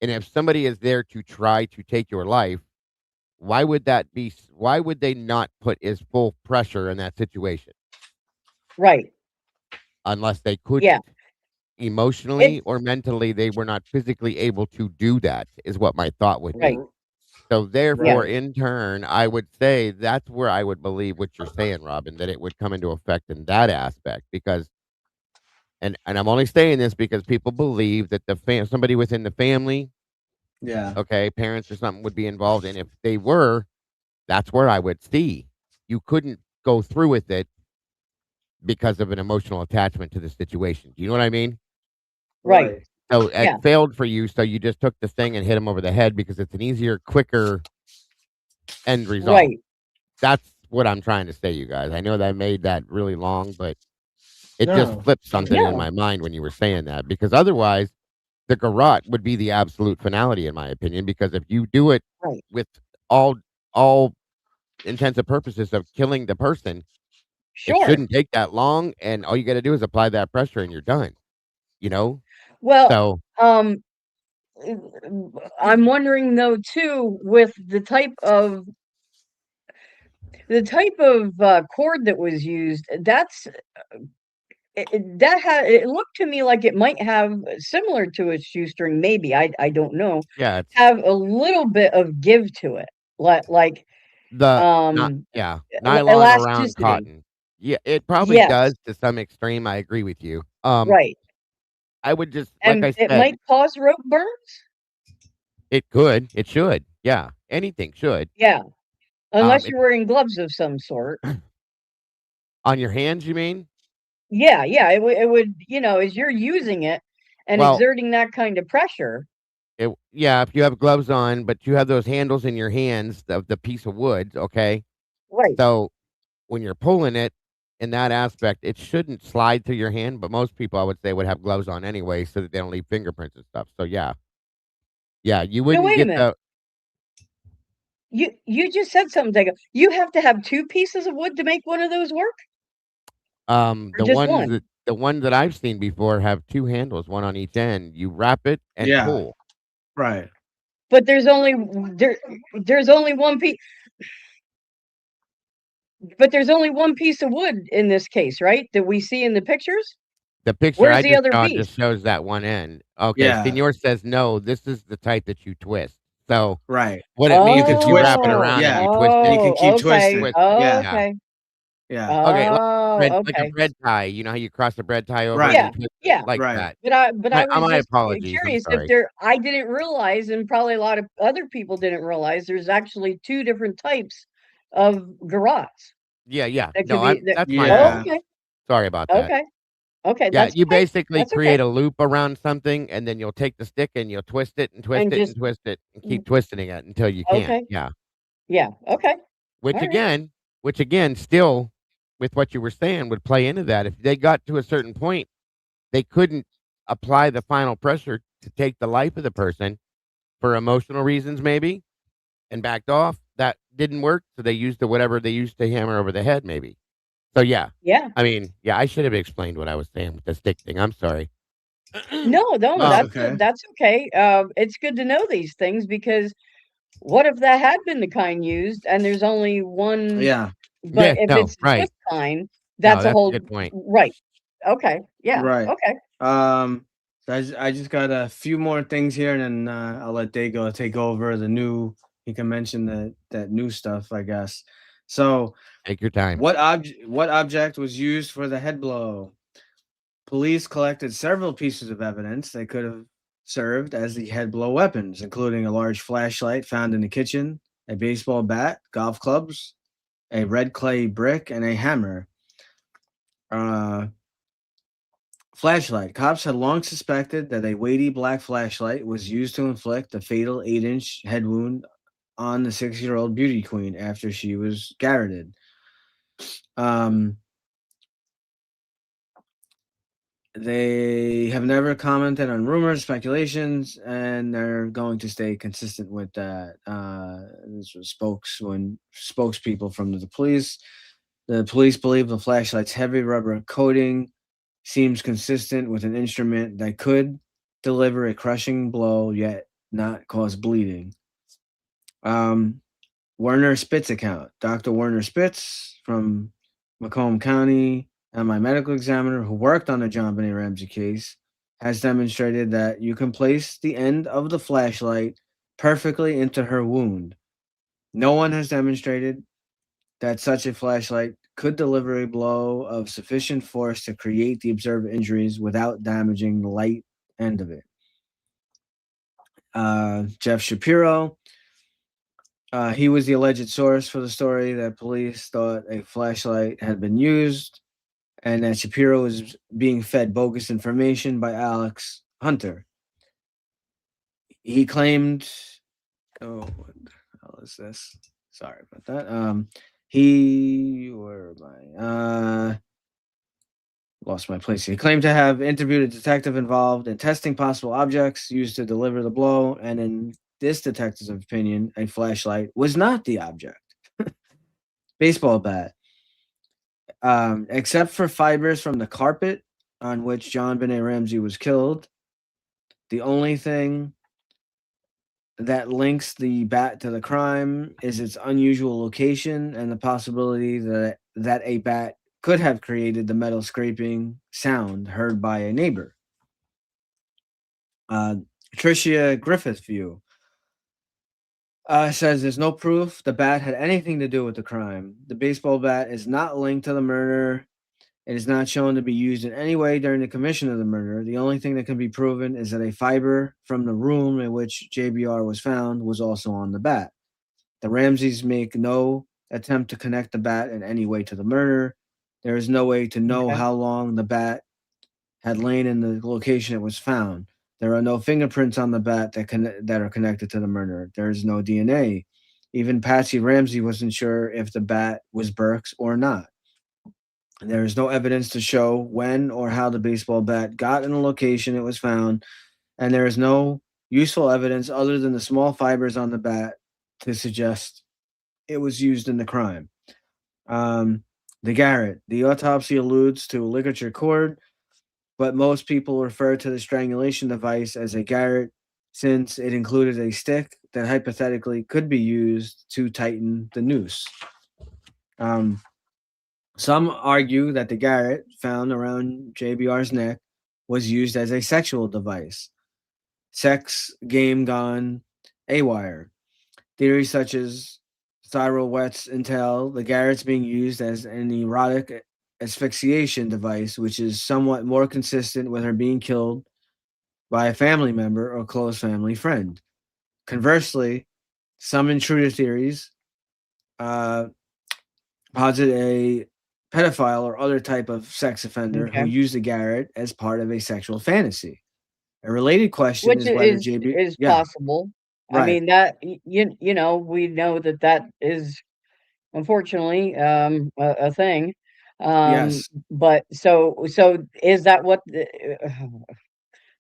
And if somebody is there to try to take your life, why would they not put as full pressure in that situation right. unless they Yeah, couldn't? Emotionally it's or mentally, they were not physically able to do that, is what my thought would be. right. So Yeah, therefore, in turn, I would say that's where I would believe what you're saying, Robin, that it would come into effect in that aspect because and I'm only saying this because people believe that somebody within the family, Yeah. okay, parents or something would be involved, and if they were, that's where I would see. You couldn't go through with it because of an emotional attachment to the situation. Do you know what I mean? right. So it Yeah, failed for you, so you just took the thing and hit him over the head because it's an easier, quicker end result. right. That's what I'm trying to say, you guys. I know that I made that really long, but it just No. flipped something in No, my mind when you were saying that because otherwise the garrote would be the absolute finality in my opinion because if you do it right. with all all intents and purposes of killing the person, it Sure. shouldn't take that long and all you got to do is apply that pressure and you're done, you know? Well, So, um, I'm wondering though too, with the type of cord that was used, it looked to me like it might have similar to a shoestring, maybe I don't know, yeah, it's have a little bit of give to it, like the not um, yeah, nylon around elasticity. cotton. Yeah, it probably Yes, does to some extreme. I agree with you. right, I would just like I and it said, might cause rope burns. it could, it should. Yeah, anything should. Yeah, unless It you're wearing gloves of some sort. on your hands, you mean? Yeah, it would, as you're using it and Well, exerting that kind of pressure. yeah, if you have gloves on, but you have those handles in your hands of the piece of wood, okay? Right. So when you're pulling it in that aspect, it shouldn't slide through your hand, but most people I would say would have gloves on anyway so that they don't leave fingerprints and stuff. So yeah. Yeah, you No, wouldn't wait a get minute. the You just said something like you have to have two pieces of wood to make one of those work, or just one? the ones that I've seen before have 2 handles, 1 on each end. You wrap it and Yeah. pull. Right. But there's only one piece. But there's only one piece of wood in this case, right? That we see in the pictures. The picture Where's I the just other saw piece? just shows that one end. Okay, Yeah. Senor says, "No, this is the type that you twist." So, Right. what it means could is you twist wrap it it. Oh, around and Yeah. you twist it. You can keep okay, Twist twisting. it, Yeah. yeah. okay, Yeah. Okay, oh, like a okay. bread tie, you know how you cross a bread tie over and Right. Yeah, you twist it? yeah. Like Right. that. But I was My just apologies, I'm curious if sorry. I didn't realize, and probably a lot of other people didn't realize, there's actually two different types of garrotes Yeah, yeah. that could No, be. that's my Oh, Yeah. fault. okay, Sorry about that. okay, okay. Yeah, That's you okay. basically That's okay. create a loop around something, and then you'll take the stick and you'll twist it and twist And it and just twist it and keep twisting it until you can't. okay. Yeah. Yeah. Okay. Which All right. again which again, still, with what you were saying, would play into that. If they got to a certain point, they couldn't apply the final pressure to take the life of the person for emotional reasons maybe, and backed off. That didn't work, so they used whatever they used to hammer over the head maybe. So, yeah. Yeah. I mean, yeah, I should have explained what I was saying with the stick thing. I'm sorry. No, no, That's Um, okay. that's okay. It's good to know these things because what if that had been the kind used and there's only one, Yeah. but yeah, if no, it's the right. twist kind, No, that's a that's a whole good point. right. Okay. Yeah. Right. Okay. So I just got a few more things here, and then I'll let Dago take over the new. He can mention that new stuff, I guess. So, Take your time. what object was used for the head blow? Police collected several pieces of evidence that could have served as the head blow weapons, including a large flashlight found in the kitchen, a baseball bat, golf clubs, a red clay brick, and a hammer. Uh, Flashlight. Cops had long suspected that a weighty black flashlight was used to inflict a fatal 8-inch head wound on the 6-year-old beauty queen after she was garroted. Um, they have never commented on rumors, speculations, and they're going to stay consistent with that. This was spokespeople from the police. The police believe the flashlight's heavy rubber coating seems consistent with an instrument that could deliver a crushing blow yet not cause bleeding. Um, Werner Spitz account. Dr. Werner Spitz from Macomb County and my medical examiner who worked on the JonBenét Ramsey case has demonstrated that you can place the end of the flashlight perfectly into her wound. No one has demonstrated that such a flashlight could deliver a blow of sufficient force to create the observed injuries without damaging the light end of it. Jeff Shapiro, he was the alleged source for the story that police thought a flashlight had been used and that Shapiro was being fed bogus information by Alex Hunter. He claimed, oh, what the hell is this? Sorry about that. Where am I? Lost my place. He claimed to have interviewed a detective involved in testing possible objects used to deliver the blow, and in this detective's opinion, a flashlight was not the object. Baseball bat. Except for fibers from the carpet on which JonBenét Ramsey was killed, the only thing that links the bat to the crime is its unusual location and the possibility that a bat could have created the metal scraping sound heard by a neighbor. Tricia Griffith view says there's no proof the bat had anything to do with the crime. The baseball bat is not linked to the murder. It is not shown to be used in any way during the commission of the murder. The only thing that can be proven is that a fiber from the room in which JBR was found was also on the bat. The Ramseys make no attempt to connect the bat in any way to the murder. There is no way to know Okay. how long the bat had lain in the location it was found. There are no fingerprints on the bat that are connected to the murder. There is no DNA. Even Patsy Ramsey wasn't sure if the bat was Burke's or not. There is no evidence to show when or how the baseball bat got in the location it was found, and there is no useful evidence other than the small fibers on the bat to suggest it was used in the crime. Um, the Garrote. The autopsy alludes to a ligature cord, but most people refer to the strangulation device as a Garrote since it included a stick that hypothetically could be used to tighten the noose. Um, some argue that the Garrote found around JBR's neck was used as a sexual device. Sex game gone awire. Theories such as Thyroids entail the Garrotes being used as an erotic asphyxiation device, which is somewhat more consistent with her being killed by a family member or close family friend. Conversely, some intruder theories uh, posit a pedophile or other type of sex offender who Okay. used the Garrote as part of a sexual fantasy. A related question Which is whether JB, is yeah, possible. I right, mean that you know we know that is unfortunately a thing. yes, But so is that what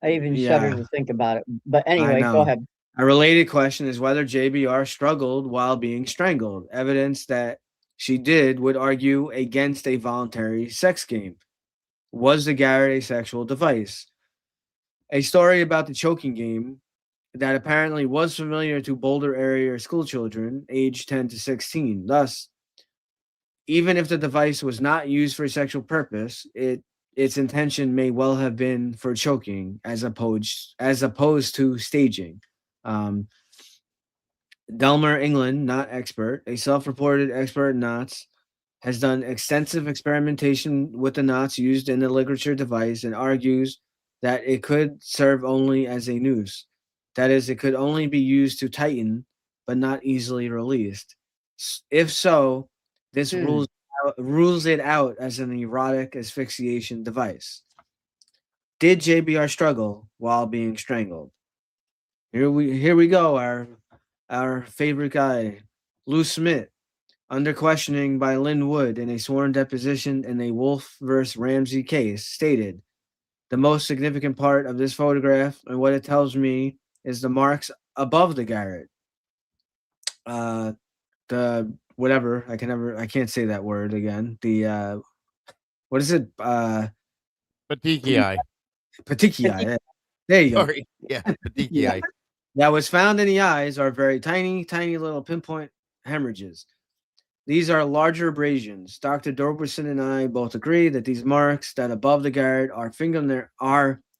I even shudder yeah, to think about it. But I anyway, go know. ahead. A related question is whether JBR struggled while being strangled. Evidence that she did would argue against a voluntary sex game. Was the Garrote a sexual device? A story about the choking game that apparently was familiar to Boulder area school children aged 10 to 16. Thus, even if the device was not used for a sexual purpose, its intention may well have been for choking as opposed to staging. Um, Delmer England, not expert, a self-reported expert in knots, has done extensive experimentation with the knots used in the ligature device and argues that it could serve only as a noose. That is, it could only be used to tighten, but not easily released. If so, this Hmm. rules it out as an erotic asphyxiation device. Did JBR struggle while being strangled? Here we go. Our favorite guy, Lou Smit, under questioning by Lynn Wood in a sworn deposition in a Wolf vs. Ramsey case, stated, "The most significant part of this photograph and what it tells me is the marks above the Garrote. Uh, the whatever I can't say that word again. The what is it? Petechiae. Petechiae. There you go. Sorry. Yeah, Yeah. petechiae. That was found in the eyes are very tiny, tiny little pinpoint hemorrhages. These are larger abrasions. Dr. Dorberson and I both agree that these marks that above the Garrote are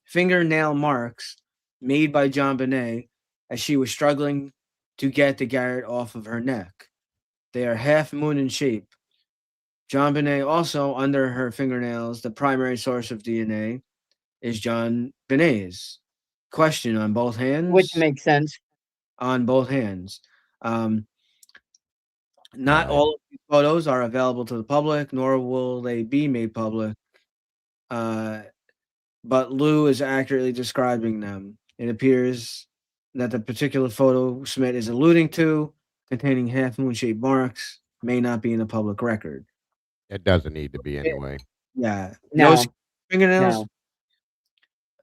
fingernail marks made by JonBenét as she was struggling to get the Garrote off of her neck. They are half moon in shape. JonBenét also under her fingernails, the primary source of DNA is JonBenét's. Question on both Which hands? makes sense. On both hands. Um, Not Right. all of these photos are available to the public, nor will they be made public. Uh, but Lou is accurately describing them. It appears that the particular photo Smith is alluding to, containing half moon shaped marks, may not be in the public record. It doesn't need to be Yeah, anyway. yeah. No No, fingernails. no.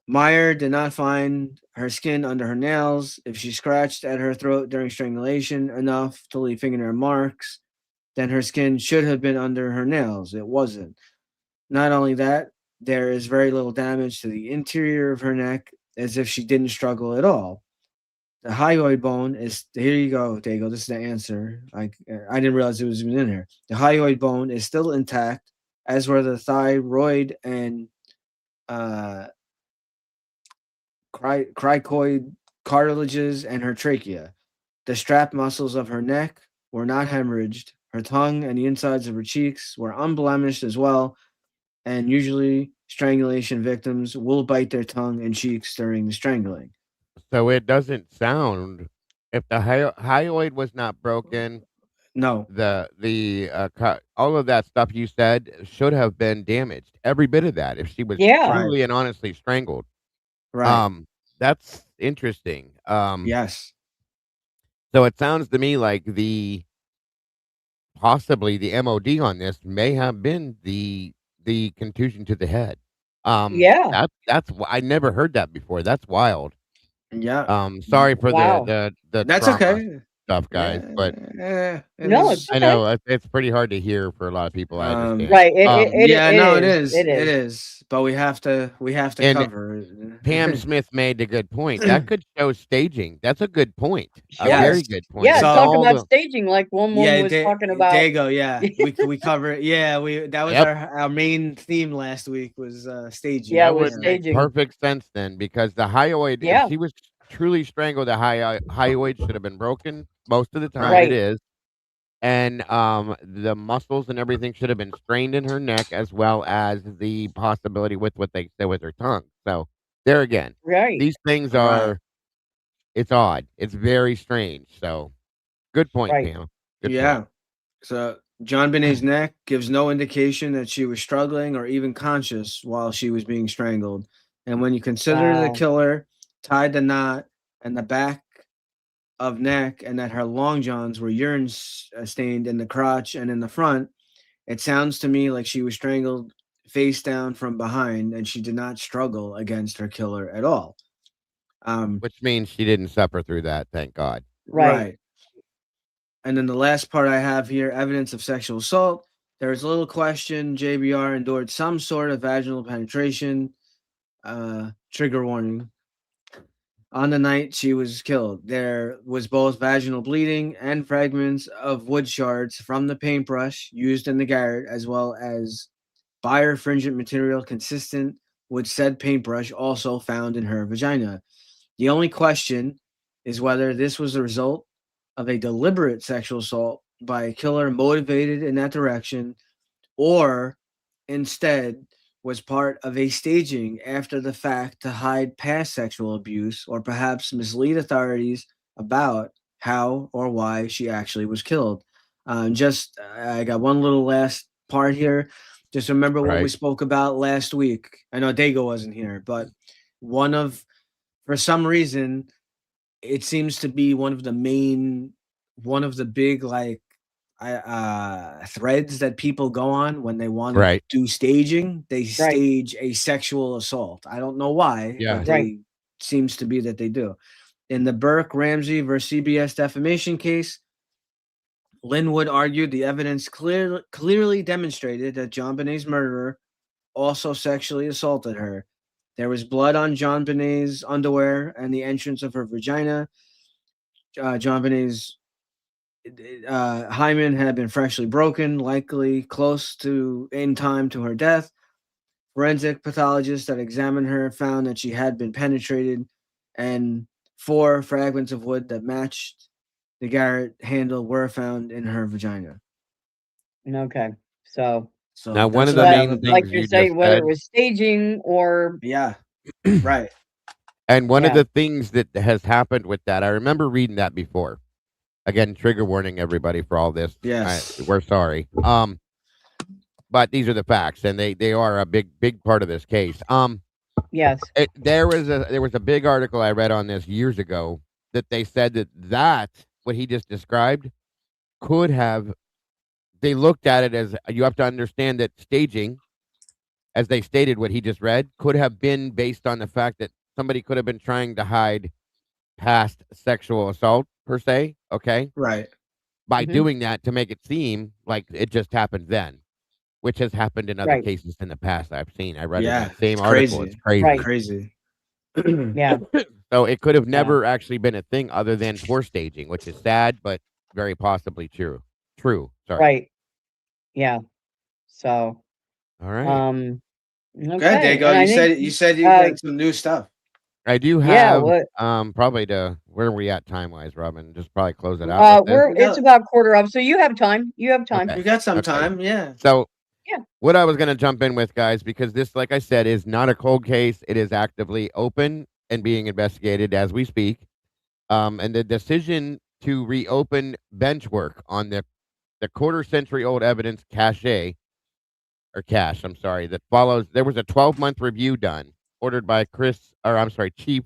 Meyer did not find her skin under her nails. If she scratched at her throat during strangulation enough to leave fingernail marks, then her skin should have been under her nails. It wasn't. Not only that, there is very little damage to the interior of her neck, as if she didn't struggle at all. The hyoid bone is here. You go, Dago. This is the answer. I didn't realize it was even in here. The hyoid bone is still intact, as were the thyroid and uh, cricoid cartilages and her trachea. The strap muscles of her neck were not hemorrhaged. Her tongue and the insides of her cheeks were unblemished as well, and usually strangulation victims will bite their tongue and cheeks during the strangling. So it doesn't sound if the hyoid was not broken, No. All of that stuff you said should have been damaged. Every bit of that, if she was Yeah. Right. truly and honestly strangled. Right. That's interesting. Yes. So it sounds to me like possibly the MOD on this may have been the contusion to the head. Yeah. I never heard that before. That's wild. Yeah. Sorry for Wow. the That's trauma okay. stuff, guys, but Yeah. It No, is. it's I okay. know it's pretty hard to hear for a lot of people. I understand. Right. Yeah, no, it is. is. It It is. is. But we have to And cover it. Pam Smith made a good point. That could show staging. That's a good point. A Sure. very good point. Yeah, It's So- talk all about the- staging like one Yeah, was there, talking there about. you go. Yeah, we cover it. Yeah, that was Yep. our main theme last week was staging. Yeah, that it was would make staging. perfect sense then, because the hyoid, Yeah. if she was truly strangled, the hyoid should have been broken. Most of the time Right. it is. And the muscles and everything should have been strained in her neck, as well as the possibility with what they said with her tongue. So there again, Right. these things Right. it's odd. It's very strange. So good point, Right. Pam. Good Yeah. point. So JonBenét's neck gives no indication that she was struggling or even conscious while she was being strangled. And when you consider the Wow. killer tied the knot and the back of neck, and that her long johns were urine stained in the crotch and in the front, it sounds to me like she was strangled face down from behind, and she did not struggle against her killer at all. Which means she didn't suffer through that, thank God. Right. And then the last part I have here, evidence of sexual assault. There is little question JBR endured some sort of vaginal penetration. Trigger warning. On the night she was killed, there was both vaginal bleeding and fragments of wood shards from the paintbrush used in the garret, as well as birefringent material consistent with said paintbrush also found in her vagina. The only question is whether this was the result of a deliberate sexual assault by a killer motivated in that direction, or instead was part of a staging after the fact to hide past sexual abuse, or perhaps mislead authorities about how or why she actually was killed. I got one little last part here. Just remember what we Right. spoke about last week. I know Dago wasn't here, but for some reason, it seems to be one of the big threads that people go on when they want to Right. do staging. They stage a sexual assault. I don't know why, Yeah. but Right. seems to be that they do. In the Burke Ramsey versus CBS defamation case, Linwood argued the evidence clearly demonstrated that JonBenét's murderer also sexually assaulted her. There was blood on JonBenét's underwear and the entrance of her vagina. JonBenét's hymen had been freshly broken, likely close to in time to her death. Forensic pathologists that examined her found that she had been penetrated, and 4 fragments of wood that matched the garret handle were found in her vagina. Okay. So Now, one that's of the what I main have things like about you're you saying, just whether said, it was staging or Yeah. Right. and one of Yeah. the things that has happened with that, I remember reading that before. Again, trigger warning everybody for all this. Yes. We're sorry. But these are the facts, and they are a big part of this case. yes. There was a big article I read on this years ago that they said that what he just described could have. They looked at it as, you have to understand that staging, as they stated what he just read, could have been based on the fact that somebody could have been trying to hide past sexual assault per se. Okay, Right. by Mhm. doing that to make it seem like it just happened then, which has happened in other Right. cases in the past I've seen. I read in Yeah. that same It's article. crazy. It's crazy. Right. Crazy. Yeah. So it could have never actually been a thing other than for staging, which is sad, but very possibly true. True. Sorry. Right. Yeah. So All right. okay. Go ahead, Dago. And I You said you uh, got some new stuff. I do yeah, have what probably where are we at time wise, Robin? Just probably close it out with this. it's about quarter of, so you have time. You have time. Okay. We got some Okay. time. Yeah. So Yeah. what I was gonna jump in with, guys, because this, like I said, is not a cold case. It is actively open and being investigated as we speak. And the decision to reopen bench work on the the quarter-century-old evidence cache I'm sorry, that follows. There was a 12-month review done, ordered by Chief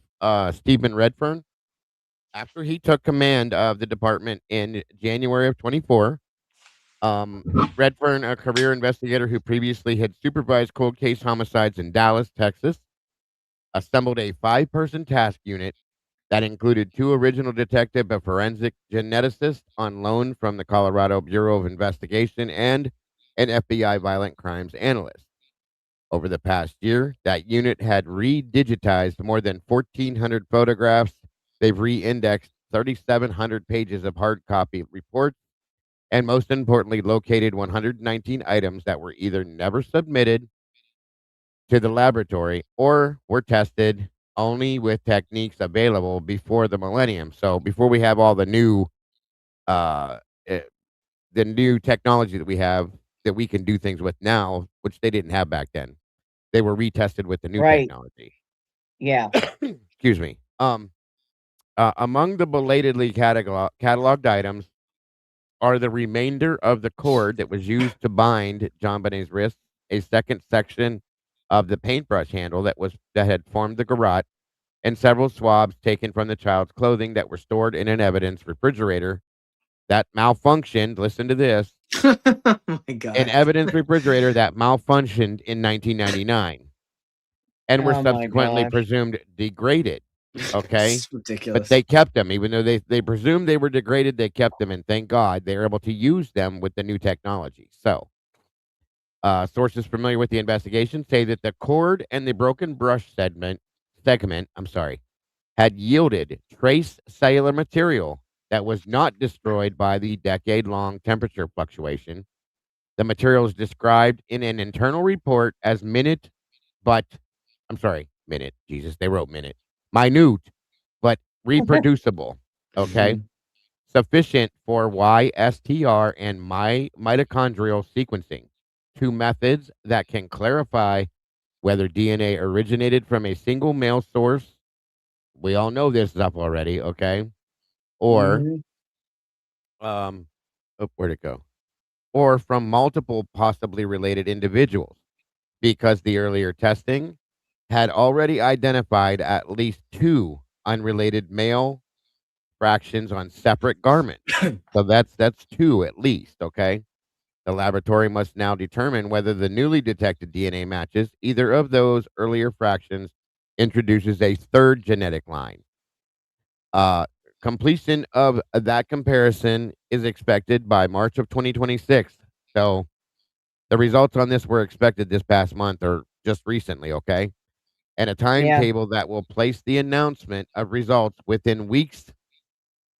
Stephen Redfern, after he took command of the department in January of 24. Redfern, a career investigator who previously had supervised cold case homicides in Dallas, Texas, assembled a 5-person task unit that included 2 original detective, a forensic geneticist on loan from the Colorado Bureau of Investigation, and an FBI violent crimes analyst. Over the past year, that unit had re-digitized more than 1,400 photographs. They've re-indexed 3,700 pages of hard copy reports, and most importantly, located 119 items that were either never submitted to the laboratory or were tested only with techniques available before the millennium. So before we have all uh, eh, the new technology that we have that we can do things with now, which they didn't have back then, they were retested with the new Right. technology. Yeah. Excuse me. Among the belatedly cataloged items are the remainder of the cord that was used to bind JonBenét's wrists, a second section of the paintbrush handle that had formed the garrote, and several swabs taken from the child's clothing that were stored in an evidence refrigerator that malfunctioned. Listen to this. Oh my An God. evidence refrigerator that malfunctioned in 1999 and were Oh my subsequently gosh. presumed degraded. Okay. It's But ridiculous. they kept them, even though they presumed they were degraded. They kept them, and thank God they were able to use them with the new technology. So, sources familiar with the investigation say that the cord and the broken brush segment, had yielded trace cellular material that was not destroyed by the decade-long temperature fluctuation. The material is described in an internal report as but minute. Jesus, they wrote minute. Minute, but reproducible. Okay. Mhm. Sufficient for YSTR and mitochondrial sequencing, 2 methods that can clarify whether DNA originated from a single male source. We all know this stuff already, okay? Or, Mhm. um, where'd it go? Or from multiple possibly related individuals, because the earlier testing had already identified at least 2 unrelated male fractions on separate garments. So that's 2 at least, okay? The laboratory must now determine whether the newly detected DNA matches either of those earlier fractions, introduces a 3rd genetic line. Uh, Completion of that comparison is expected by March of 2026. So the results on this were expected this past month or just recently, okay? And a Yeah. timetable that will place the announcement of results within weeks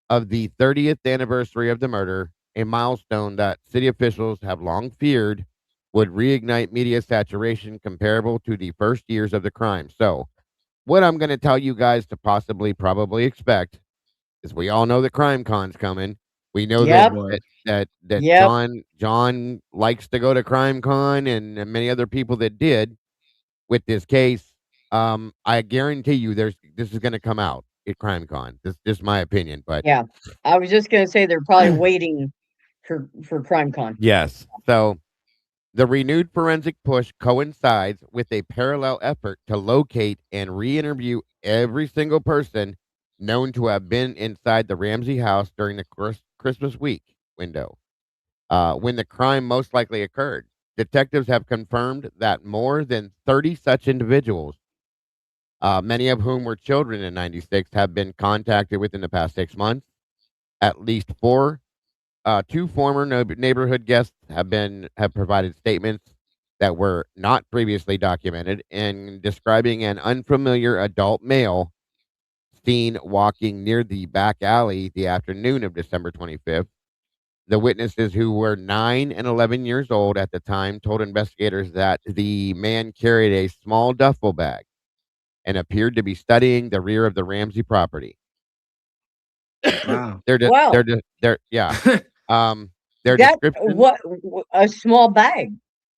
of the 30th anniversary of the murder, a milestone that city officials have long feared would reignite media saturation comparable to the first years of the crime. So, what I'm going to tell you guys to probably expect is, we all know the crime con's coming. We know Oh Yep. boy. that Yep. John likes to go to crime con, and many other people that did with this case. I guarantee you this is going to come out at crime con. This is just my opinion, but Yeah. I was just gonna say they're probably waiting for CrimeCon. yes. So the renewed forensic push coincides with a parallel effort to locate and re-interview every single person known to have been inside the Ramsey house during the Christmas week window, when the crime most likely occurred. Detectives have confirmed that more than 30 such individuals, many of whom were children in '96, have been contacted within the past 6 months. At least 2 former neighborhood guests have provided statements that were not previously documented, in describing an unfamiliar adult male seen walking near the back alley the afternoon of December 25th. The witnesses, who were 9 and 11 years old at the time, told investigators that the man carried a small duffel bag and appeared to be studying the rear of the Ramsey property. Wow. Wow. Yeah. Their That description. a small bag.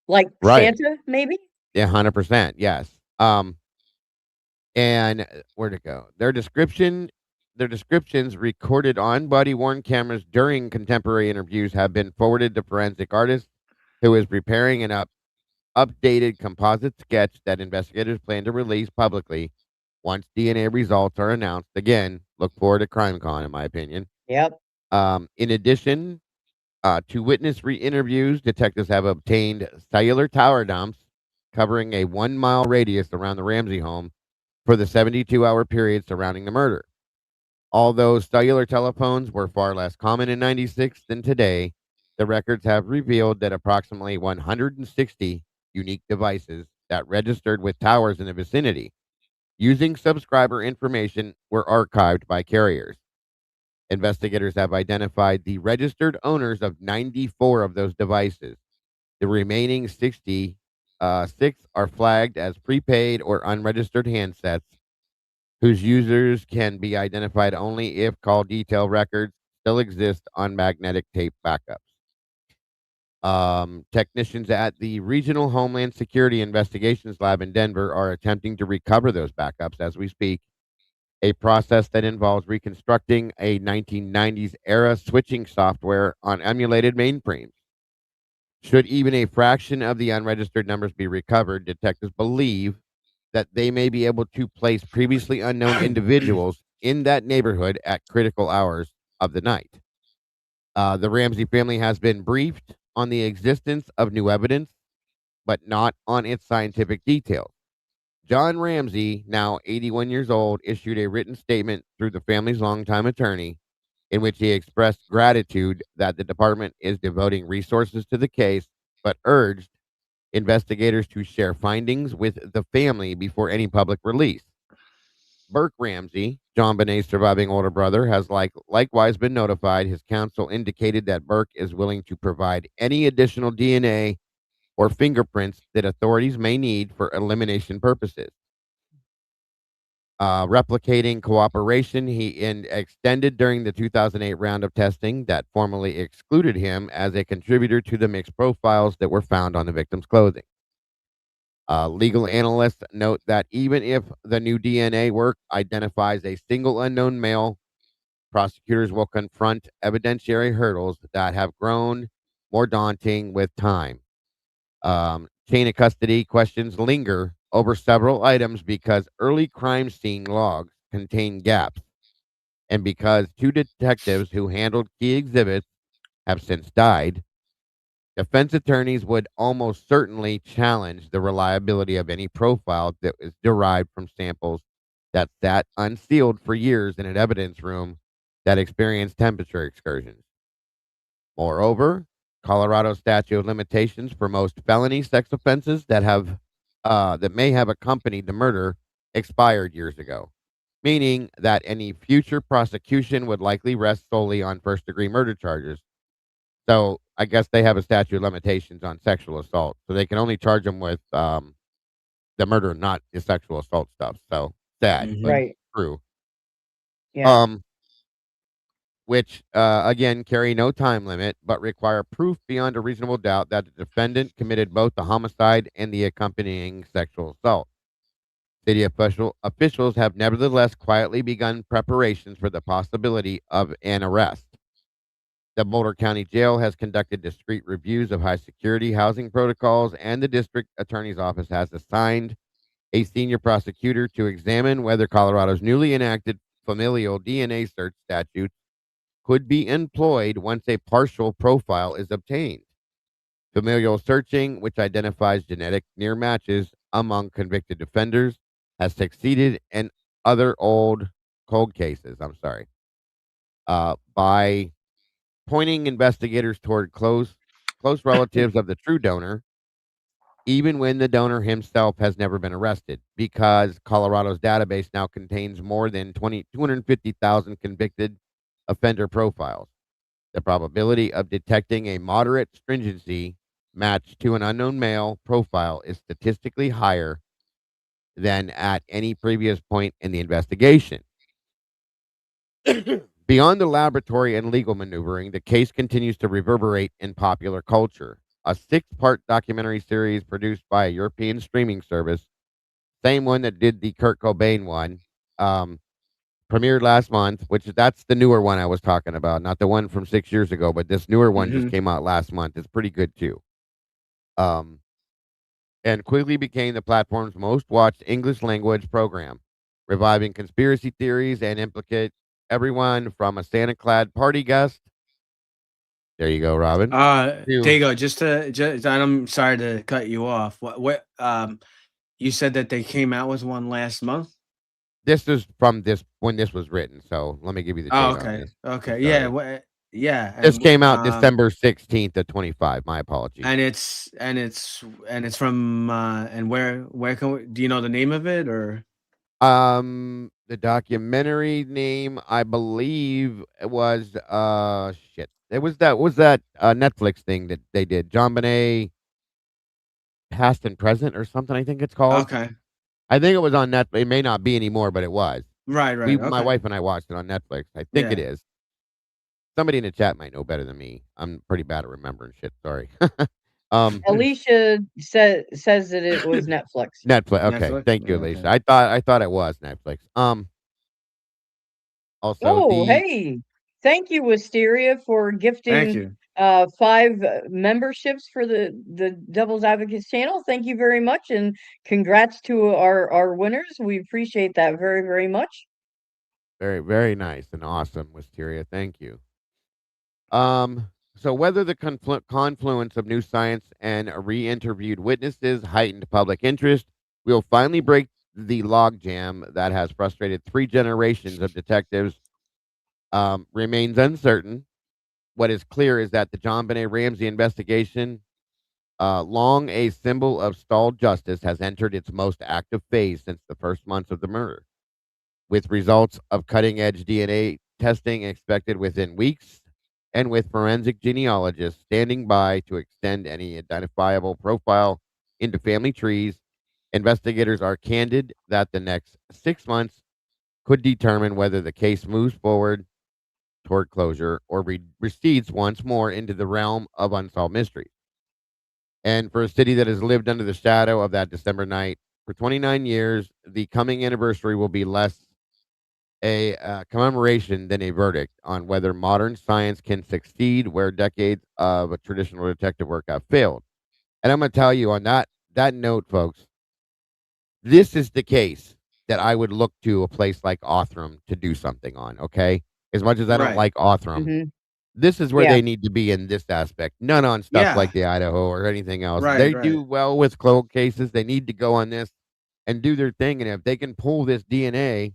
Like Right. Santa, maybe? Yeah, 100%. Yes. And where'd it go? Their description their descriptions recorded on body-worn cameras during contemporary interviews have been forwarded to forensic artists who is preparing an updated composite sketch that investigators plan to release publicly once DNA results are announced. Again, look forward to CrimeCon, in my opinion. Yep. In addition to witness re-interviews, detectives have obtained cellular tower dumps covering a 1-mile radius around the Ramsey home for the 72-hour period surrounding the murder. Although cellular telephones were far less common in 96 than today, the records have revealed that approximately 160 unique devices that registered with towers in the vicinity using subscriber information were archived by carriers. Investigators have identified the registered owners of 94 of those devices. The remaining 66 are flagged as prepaid or unregistered handsets whose users can be identified only if call detail records still exist on magnetic tape backups. Technicians at the Regional Homeland Security Investigations Lab in Denver are attempting to recover those backups as we speak, a process that involves reconstructing a 1990s era switching software on emulated mainframes. Should even a fraction of the unregistered numbers be recovered, detectives believe that they may be able to place previously unknown individuals in that neighborhood at critical hours of the night. The Ramsey family has been briefed on the existence of new evidence, but not on its scientific details. John Ramsey, now 81 years old, issued a written statement through the family's longtime attorney in which he expressed gratitude that the department is devoting resources to the case, but urged investigators to share findings with the family before any public release. Burke Ramsey, JonBenét's surviving older brother, has likewise been notified. His counsel indicated that Burke is willing to provide any additional DNA or fingerprints that authorities may need for elimination purposes. Replicating cooperation extended during the 2008 round of testing that formally excluded him as a contributor to the mixed profiles that were found on the victim's clothing. Legal analysts note that even if the new DNA work identifies a single unknown male, prosecutors will confront evidentiary hurdles that have grown more daunting with time. Chain of custody questions linger over several items because early crime scene logs contain gaps, and because 2 detectives who handled key exhibits have since died. Defense attorneys would almost certainly challenge the reliability of any profile that was derived from samples that sat unsealed for years in an evidence room that experienced temperature excursions. Moreover, Colorado's statute of limitations for most felony sex offenses that may have accompanied the murder expired years ago, meaning that any future prosecution would likely rest solely on first-degree murder charges. So I guess they have a statute of limitations on sexual assault, so they can only charge them with the murder, not the sexual assault stuff. So sad, but Right. true. Yeah. Which again carry no time limit, but require proof beyond a reasonable doubt that the defendant committed both the homicide and the accompanying sexual assault. City officials have nevertheless quietly begun preparations for the possibility of an arrest. The Boulder County Jail has conducted discreet reviews of high security housing protocols, and the district attorney's office has assigned a senior prosecutor to examine whether Colorado's newly enacted familial DNA search statute could be employed once a partial profile is obtained. Familial searching, which identifies genetic near matches among convicted offenders, has succeeded in other old cold cases. By pointing investigators toward close relatives of the true donor, even when the donor himself has never been arrested, because Colorado's database now contains more than 250,000 convicted offender profiles. The probability of detecting a moderate stringency match to an unknown male profile is statistically higher than at any previous point in the investigation. Beyond the laboratory and legal maneuvering, the case continues to reverberate in popular culture. A 6-part documentary series produced by a European streaming service, same one that did the Kurt Cobain one, premiered last month, that's the newer one I was talking about, not the one from 6 years ago, but this newer one just Mhm. came out last month. It's pretty good too. Um, and quickly became the platform's most watched English language program, reviving conspiracy theories and implicate everyone from a Santa-clad party guest. There you go, Robin. There To you go. Just I'm sorry to cut you off. You said that they came out with one last month? this is from this when this was written. So let me give you the Oh, date on okay. this. I'm Okay. Yeah. sorry. Yeah. This And came out December 16th of 25. My apologies. it's from and where can do you know the name of it or The documentary name, I believe it was shit. It was that Netflix thing that they did. JonBenét Past and Present or something, I think it's called. okay. I think it was on Netflix. It may not be anymore, but it was. Right. My Okay. wife and I watched it on Netflix. I think it Yeah. is. Somebody in the chat might know better than me. I'm pretty bad at remembering shit. Sorry. um, Alicia says that it was Netflix. Netflix. Okay, Netflix? thank you, Okay. Alicia. I thought it was Netflix. Also Oh, the hey. Thank you, Wisteria, for Thank gifting you. 5 memberships for the Devil's Advocates channel. Thank you very much, and congrats to our winners. We appreciate that very, very much. very very nice and awesome, Wisteria. Thank you. So whether the confluence of new science and re-interviewed witnesses heightened public interest, we'll finally break the logjam that has frustrated 3 generations of detectives. Remains uncertain. What is clear is that the JonBenét Ramsey investigation, long a symbol of stalled justice, has entered its most active phase since the first months of the murder, with results of cutting-edge DNA testing expected within weeks, and with forensic genealogists standing by to extend any identifiable profile into family trees. Investigators are candid that the next 6 months could determine whether the case moves forward toward closure or recedes once more into the realm of unsolved mysteries. And for a city that has lived under the shadow of that December night for 29 years, the coming anniversary will be less a commemoration than a verdict on whether modern science can succeed where decades of traditional detective work have failed. And I'm going to tell you on that note, folks, this is the case that I would look to a place like Othram to do something on. Okay, as much as I don't Right. like Othram, Hmm. this is where Yeah, they need to be in this aspect. None on stuff Yeah. like the Idaho or anything else. Right. They do Right. well with cold cases. They need to go on this and do their thing. And if they can pull this DNA,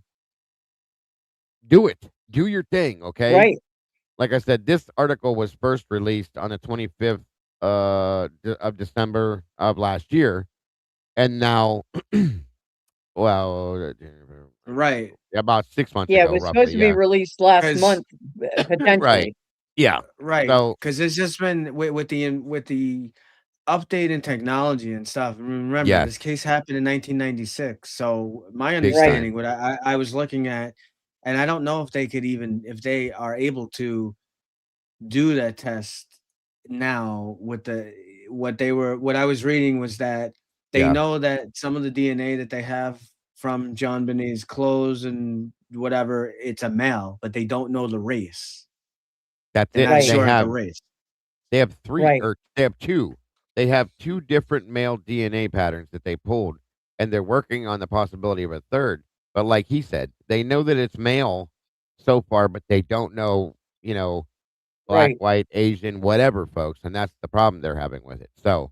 do it. Do your thing, okay? right. Like I said, this article was first released on the 25th of December of last year, and now, well, Right. about 6 months Yeah, it ago, was supposed roughly. to be Yeah, released last Because month, right. potentially. Yeah. right. So Because it's just been with the update in technology and stuff. Remember, yes, this case happened in 1996. So my big Right. time. understanding, what I was looking at, and I don't know if they could even if they are able to do that test now with the what I was reading was that they Yeah, know that some of the DNA that they have from John Benet's clothes and whatever, it's a male, but they don't know the race. that's They're it. not Right. sure of the race. They have three, Right. or they have two. They have two different male DNA patterns that they pulled, and they're working on the possibility of a third. But like he said, they know that it's male so far, but they don't know, black, Right. white, Asian, whatever, folks. And that's the problem they're having with it. So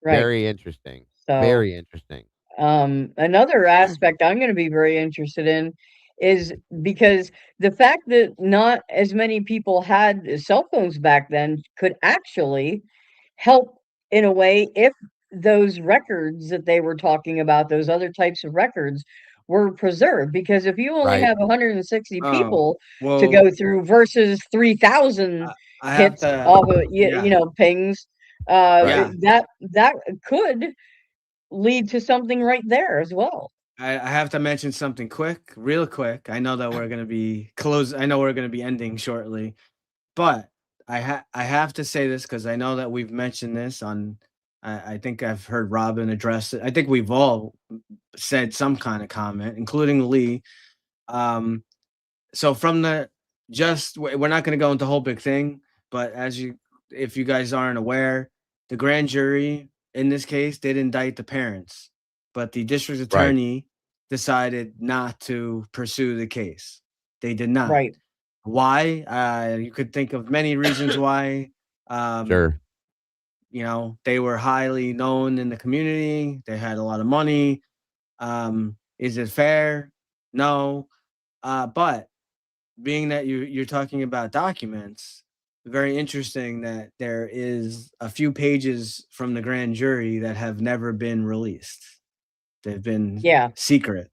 Right. very interesting. So, Very interesting. another aspect I'm going to be very interested in is because the fact that not as many people had cell phones back then could actually help in a way if those records that they were talking about, those other types of records, were preserved. Because if you only Right. have 160 Oh, people to well, go through versus 3,000 I have hits to of yeah, pings, Right. yeah. that could lead to something right there as well. I have to mention something quick, real quick. I know that we're gonna be close. I know we're gonna be ending shortly, but I have to say this because I know that we've mentioned this on. I think I've heard Robin address it. I think we've all said some kind of comment, including Lee. Um, so from the we're not going to go into the whole big thing, but if you guys aren't aware, the grand jury in this case did indict the parents, but the district Right. attorney decided not to pursue the case. They did not. Right. Why? You could think of many reasons why. Sure. You know, they were highly known in the community. They had a lot of money. Is it fair? No. But being that you're talking about documents, very interesting that there is a few pages from the grand jury that have never been released. They've been Yeah. secret.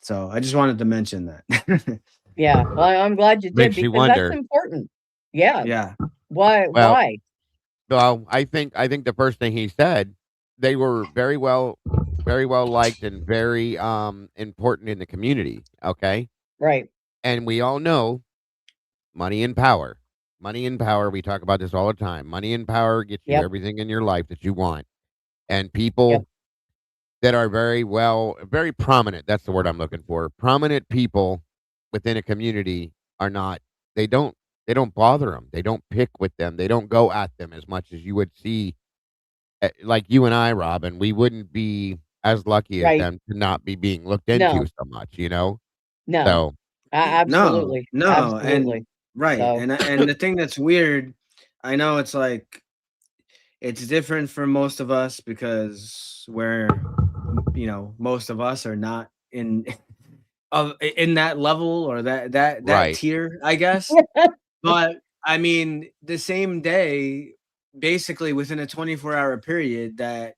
So I just wanted to mention that. Yeah. Well, I'm glad you did, Makes you because that's wonder. important. Yeah. Yeah. Why? Well, Why? Well, I think the first thing he said, they were very well liked and very important in the community. Okay, Right. and we all know money and power. Money and power. We talk about this all the time. Money and power gets you Yep. everything in your life that you want, and Yep. people that are very prominent. That's the word I'm looking for. Prominent people within a community are not. They don't. They don't bother them. They don't pick with them. They don't go at them as much as you would see, like you and I, Robin. We wouldn't be as lucky as Right. them to not be being looked into No. so much. You know. No. So Absolutely. No, Absolutely. and right, So and the thing that's weird, I know it's like it's different for most of us because most of us are not in that level or that right, tier, I guess. But I mean, the same day, basically within a 24-hour period that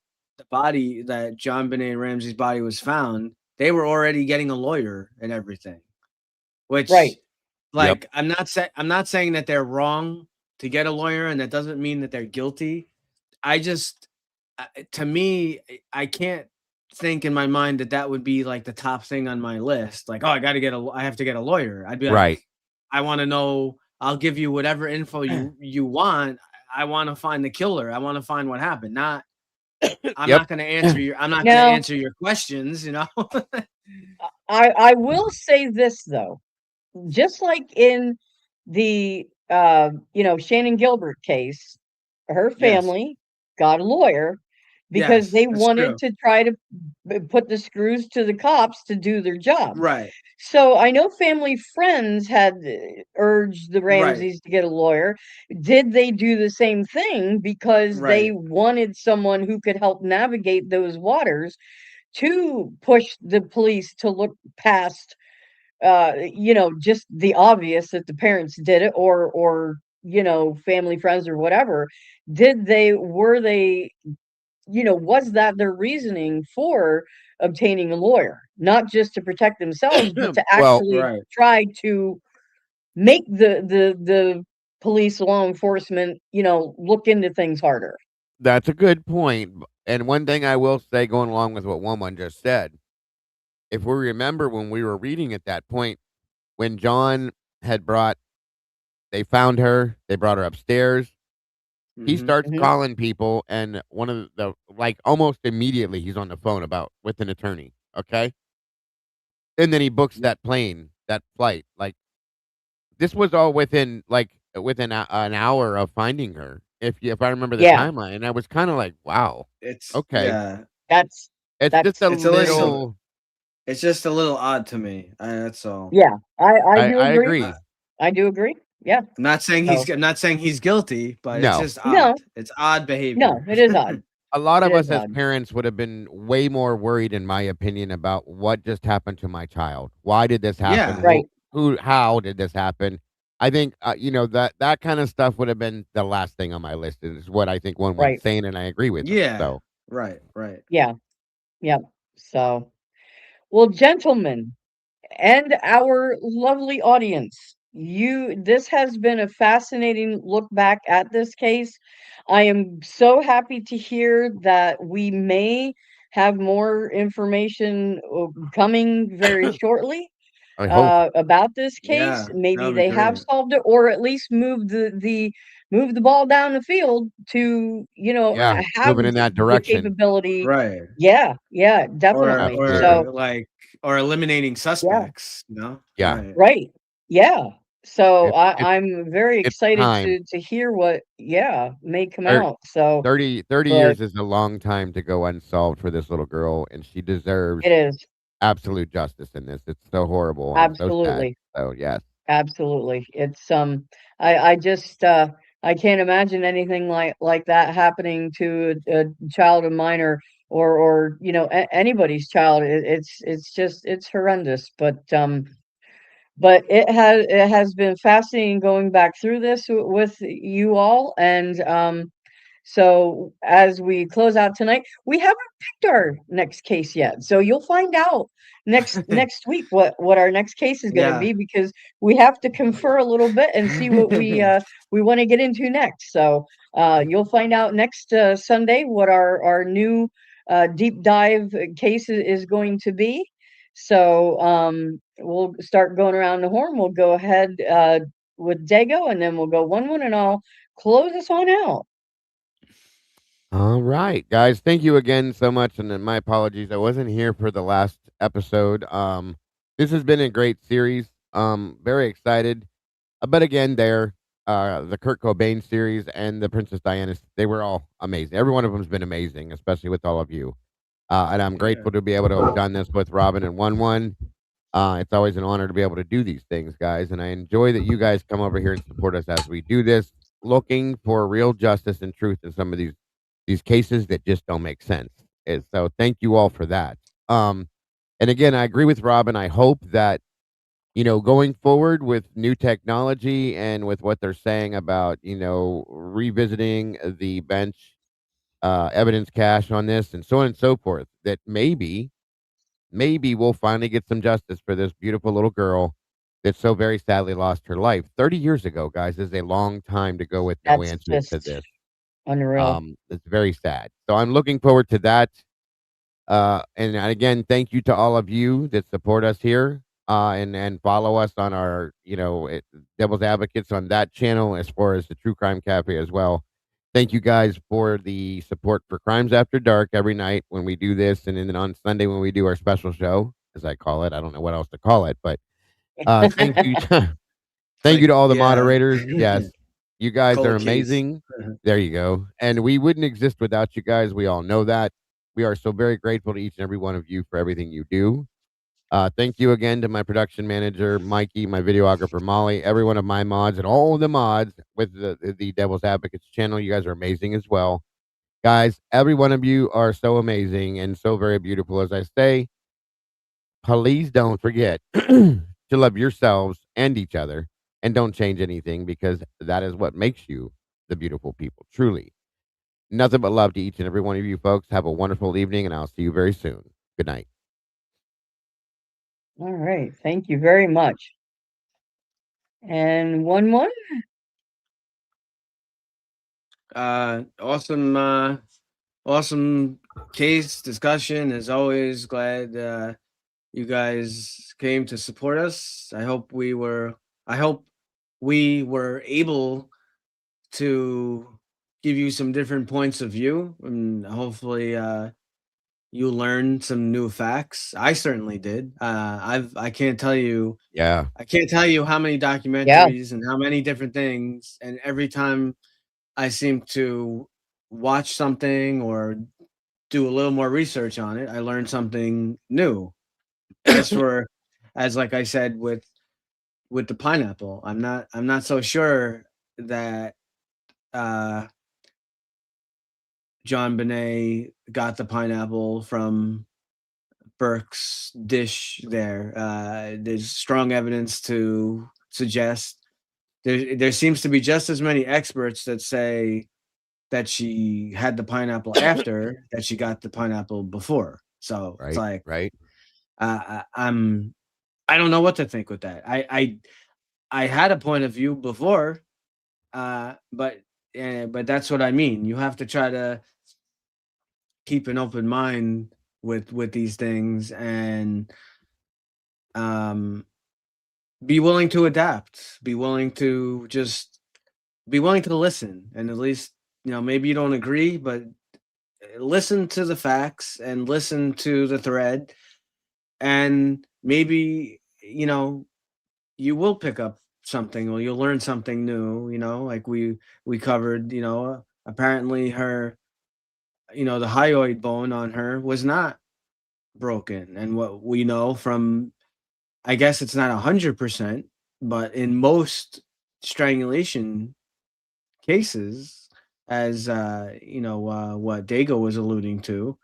JonBenét Ramsey's body was found, they were already getting a lawyer and everything. Which, Right. like, I'm not saying that they're wrong to get a lawyer, and that doesn't mean that they're guilty. I just, to me, I can't think in my mind that would be like the top thing on my list. Like, oh, I have to get a lawyer. I'd be right. like, I want to know. I'll give you whatever info you want. I want to find the killer. I want to find what happened. Not, I'm Yep. not going to answer your. I'm not going to Now, answer your questions. You know. I will say this though, just like in the Shannon Gilbert case, her Yes. family got a lawyer because Yes, they that's wanted true. to try to put the screws to the cops to do their job. Right. So I know family friends had urged the Right. Ramseys to get a lawyer. Did they do the same thing because they Right. wanted someone who could help navigate those waters to push the police to look past just the obvious that the parents did it, or family friends or whatever? Were they, was that their reasoning for obtaining a lawyer, not just to protect themselves, but to Well, actually Right. try to make the police, law enforcement, look into things harder? that's a good point. And one thing I will say, going along with what Woman just said, if we remember when we were reading at that point, when John had they found her, they brought her upstairs. He Mhm. starts Mhm. calling people, and one of like almost immediately, he's on the phone with an attorney. Okay, and then he books that flight. Like this was all within an hour of finding her. If I remember the Yeah, timeline, and I was kind of like, wow, okay, Yeah. that's it's just that's a It's a little little. it's just a little odd to me. That's all. yeah, I do I agree. Uh, agree. I do agree. Yeah. So I'm not saying he's guilty, but it's No, just no, odd. It's odd no, behavior. it is odd. a lot It of is us as odd. parents would have been way more worried, in my opinion, about what just happened to my child. Why did this happen? Yeah. Right. How did this happen? I think, that kind of stuff would have been the last thing on my list, is what I think one's Right. saying, and I agree with him. Yeah. So, Right. Right. Yeah. Yep. So, well, gentlemen, and our lovely audience, this has been a fascinating look back at this case. I am so happy to hear that we may have more information coming very shortly I hope. about this case. Yeah. That Maybe would be they have great. solved it, or at least moved the ball down the field to Yeah, have moving in that the direction. capability. Right. Yeah, definitely. Absolutely. So Or eliminating yeah, suspects, you know? Yeah. Right. right. Yeah. So It's it's I'm very it's excited time. to hear what may come Thir out. So, 30 but years is a long time to go unsolved for this little girl, and she deserves it is absolute justice in this. It's so horrible and so sad. absolutely, So, yes. absolutely. It's I just I can't imagine anything like that happening to a child of mine or anybody's child. It's just it's horrendous. But it has been fascinating going back through this with you all, and so as we close out tonight, we haven't picked our next case yet. So you'll find out next week what our next case is going to Yeah. be, because we have to confer a little bit and see what we want to get into next. So you'll find out next Sunday what our new deep dive case is going to be. So we'll start going around the horn. We'll go ahead with Dago, and then we'll go one, and I'll close us on out. All right, guys. Thank you again so much, and then my apologies. I wasn't here for the last episode. This has been a great series. Very excited. But again, the Kurt Cobain series and the Princess Diana, they were all amazing. Every one of them's been amazing, especially with all of you. And I'm Yeah. grateful to be able to have done this with Robin and One. It's always an honor to be able to do these things, guys. And I enjoy that you guys come over here and support us as we do this, looking for real justice and truth in some of these cases that just don't make sense. And so thank you all for that. And again, I agree with Robin. I hope that, going forward with new technology and with what they're saying about, revisiting the bench evidence cache on this and so on and so forth, that maybe we'll finally get some justice for this beautiful little girl that so very sadly lost her life 30 years ago. Guys, is a long time to go with no That's answers to just this. unreal. It's very sad. So I'm looking forward to that. And again, thank you to all of you that support us here, and follow us on our, Devil's Advocates on that channel, as far as the True Crime Cafe as well. Thank you guys for the support for Crimes After Dark every night when we do this, and then on Sunday when we do our special show, as I call it. I don't know what else to call it, but thank you, It's thank you like, to all the yeah. moderators. Yes, you guys are Cold case. amazing. There you go. And we wouldn't exist without you guys. We all know that. We are so very grateful to each and every one of you for everything you do. Thank you again to my production manager, Mikey, my videographer, Molly, every one of my mods, and all of the mods with the Devil's Advocates channel. You guys are amazing as well. Guys, every one of you are so amazing and so very beautiful. As I say, please don't forget to love yourselves and each other, and don't change anything, because that is what makes you the beautiful people. Truly. Nothing but love to each and every one of you folks. Have a wonderful evening, and I'll see you very soon. Good night. All right. Thank you very much. And one. Awesome case discussion as always. Glad you guys came to support us. I hope we were able to give you some different points of view, and hopefully you learned some new facts. I certainly did. Yeah. I can't tell you how many Yeah. documentaries and how many different things, and every time I seem to watch something or do a little more research on it, I learn something new. As for as like I said with the pineapple, I'm not so sure that uh JonBenét got the pineapple from Burke's dish there. There's strong evidence to suggest there seems to be just as many experts that say that she had the pineapple after that she got the pineapple before. So it's Right. like Right. I'm I don't know what to think with that. I had a point of view before, but that's what I mean. You have to try to keep an open mind with these things, and um be willing to adapt, be willing to listen, and at least, maybe you don't agree, but listen to the facts and listen to the thread, and maybe, you will pick up something, or you'll learn something new. Like we covered. Apparently her, the hyoid bone on her was not broken, and what we know from, I guess it's not 100%, but in most strangulation cases, as what Dago was alluding to,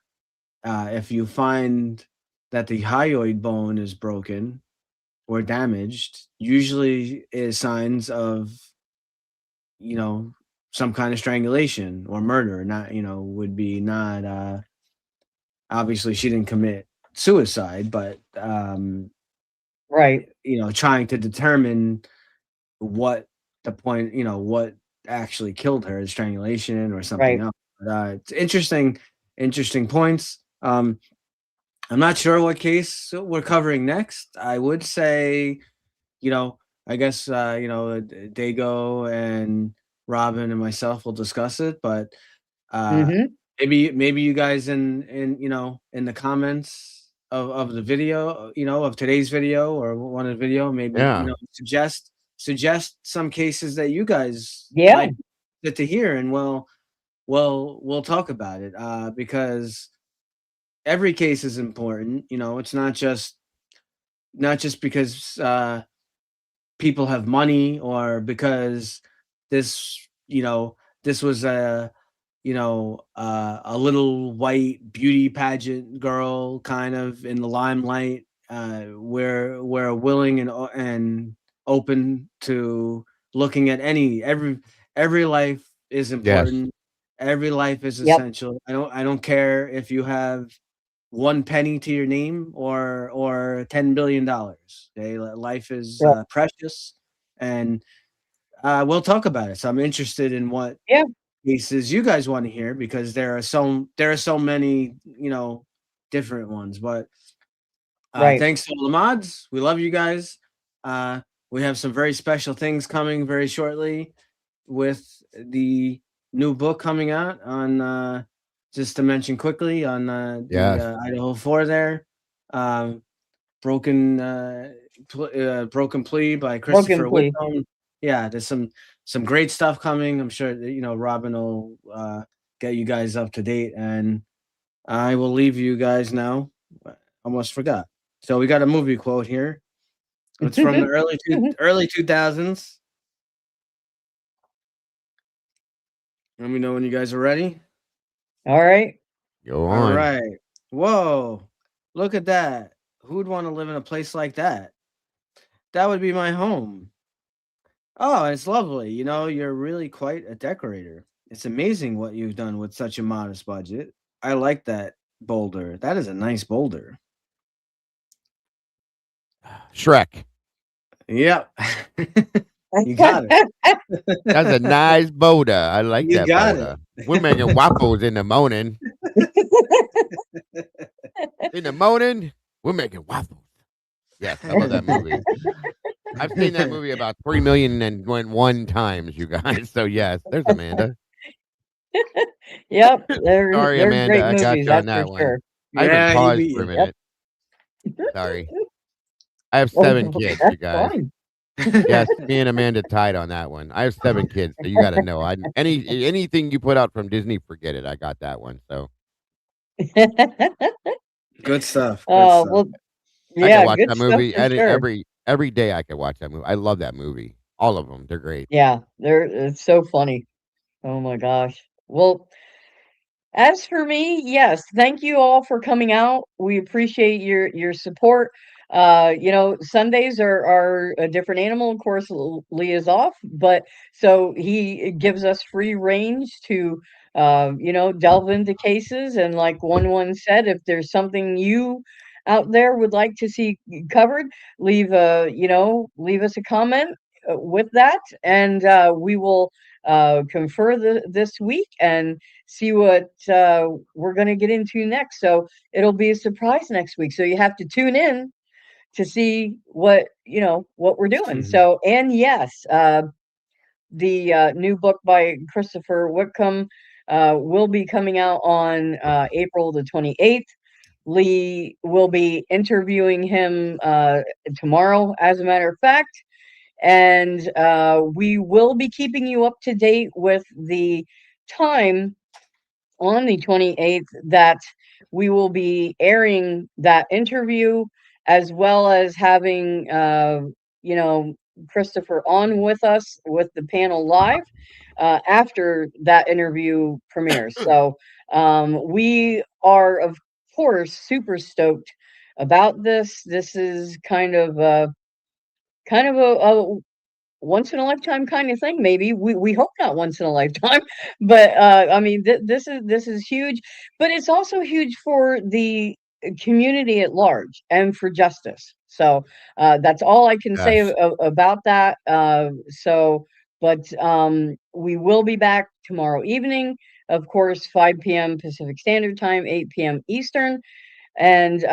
if you find that the hyoid bone is broken or damaged, usually is signs of, some kind of strangulation or murder. Not, would be not, obviously she didn't commit suicide, but Right. trying to determine what the point, what actually killed her, strangulation or something Right. else. But, it's interesting points. I'm not sure what case we're covering next. I would say, I guess, Dago and Robin and myself will discuss it, but Mm-hmm. maybe you guys in the comments of the video, of today's video or one of the video, maybe Yeah. suggest some cases that you guys Yeah. might get to hear, and we'll talk about it, because every case is important. It's not just because people have money, or because this this was a little white beauty pageant girl kind of in the limelight. We're willing and open to looking at every life is Yes. important. Every life is Yep. essential. I don't care if you have one penny to your name or $10 billion. Okay, life is Right. precious, and we'll talk about it. So I'm interested in what Yeah. cases you guys want to hear, because there are so many, different ones. But Right. thanks to all the mods. We love you guys. We have some very special things coming very shortly with the new book coming out on, just to mention quickly, on the Yes. Idaho 4 there. Broken Broken Plea by Christopher Plea. Whitcomb. Yeah, there's some great stuff coming. I'm sure that, Robin will get you guys up to date, and I will leave you guys now. Almost forgot. So we got a movie quote here. It's from the early 2000s. Let me know when you guys are ready. All right. Go All on. right. Whoa. Look at that. Who'd want to live in a place like that? That would be my home. Oh, it's lovely. You're really quite a decorator. It's amazing what you've done with such a modest budget. I like that boulder. That is a nice boulder. Shrek. Yep. You got it. That's a nice boulder. I like You that got boulder. We're making waffles in the morning. In the morning, we're making waffles. Yes, I love that movie. I've seen that movie about 3,000,001 times, you guys. So yes, there's Amanda. Yep. They're Sorry, they're Amanda, great I got movies, you on that's for that one. sure. I even Yeah, he paused beat for a you. minute. Sorry. I have 7 kids, That's you guys. fine. Yes, me and Amanda tied on that one. I have 7 kids, so you gotta know. Anything you put out from Disney, forget it. I got that one. So Good stuff. Good Oh, stuff. well, I can yeah, watch good that stuff movie for sure. every day. I can watch that movie. I love that movie. All of them. They're great. Yeah, it's so funny. Oh my gosh. Well, as for me, yes, thank you all for coming out. We appreciate your support. Sundays are a different animal. Of course, Lee is off, but so he gives us free range to delve into cases. And like one said, if there's something you out there would like to see covered, leave us a comment with that, and we will confer this week and see what we're going to get into next. So it'll be a surprise next week. So you have to tune in to see what we're doing. So, and yes, the new book by Christopher Whitcomb will be coming out on April the 28th. Lee will be interviewing him tomorrow, as a matter of fact. And we will be keeping you up to date with the time on the 28th that we will be airing that interview, as well as having, you know, Christopher on with us with the panel live after that interview premieres. So we are, of course, super stoked about this. This is kind of a once in a lifetime kind of thing. Maybe we hope not once in a lifetime, but I mean this is huge, but it's also huge for the community at large and for justice. So that's all I can say Yes. about that. But we will be back tomorrow evening, of course, 5 p.m. Pacific Standard Time, 8 p.m. Eastern. And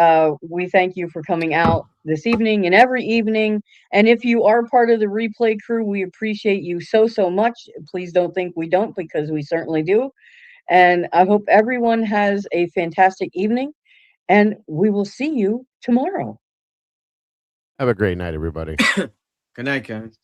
we thank you for coming out this evening and every evening. And if you are part of the replay crew, we appreciate you so, so much. Please don't think we don't, because we certainly do. And I hope everyone has a fantastic evening. And we will see you tomorrow. Have a great night, everybody. Good night, guys.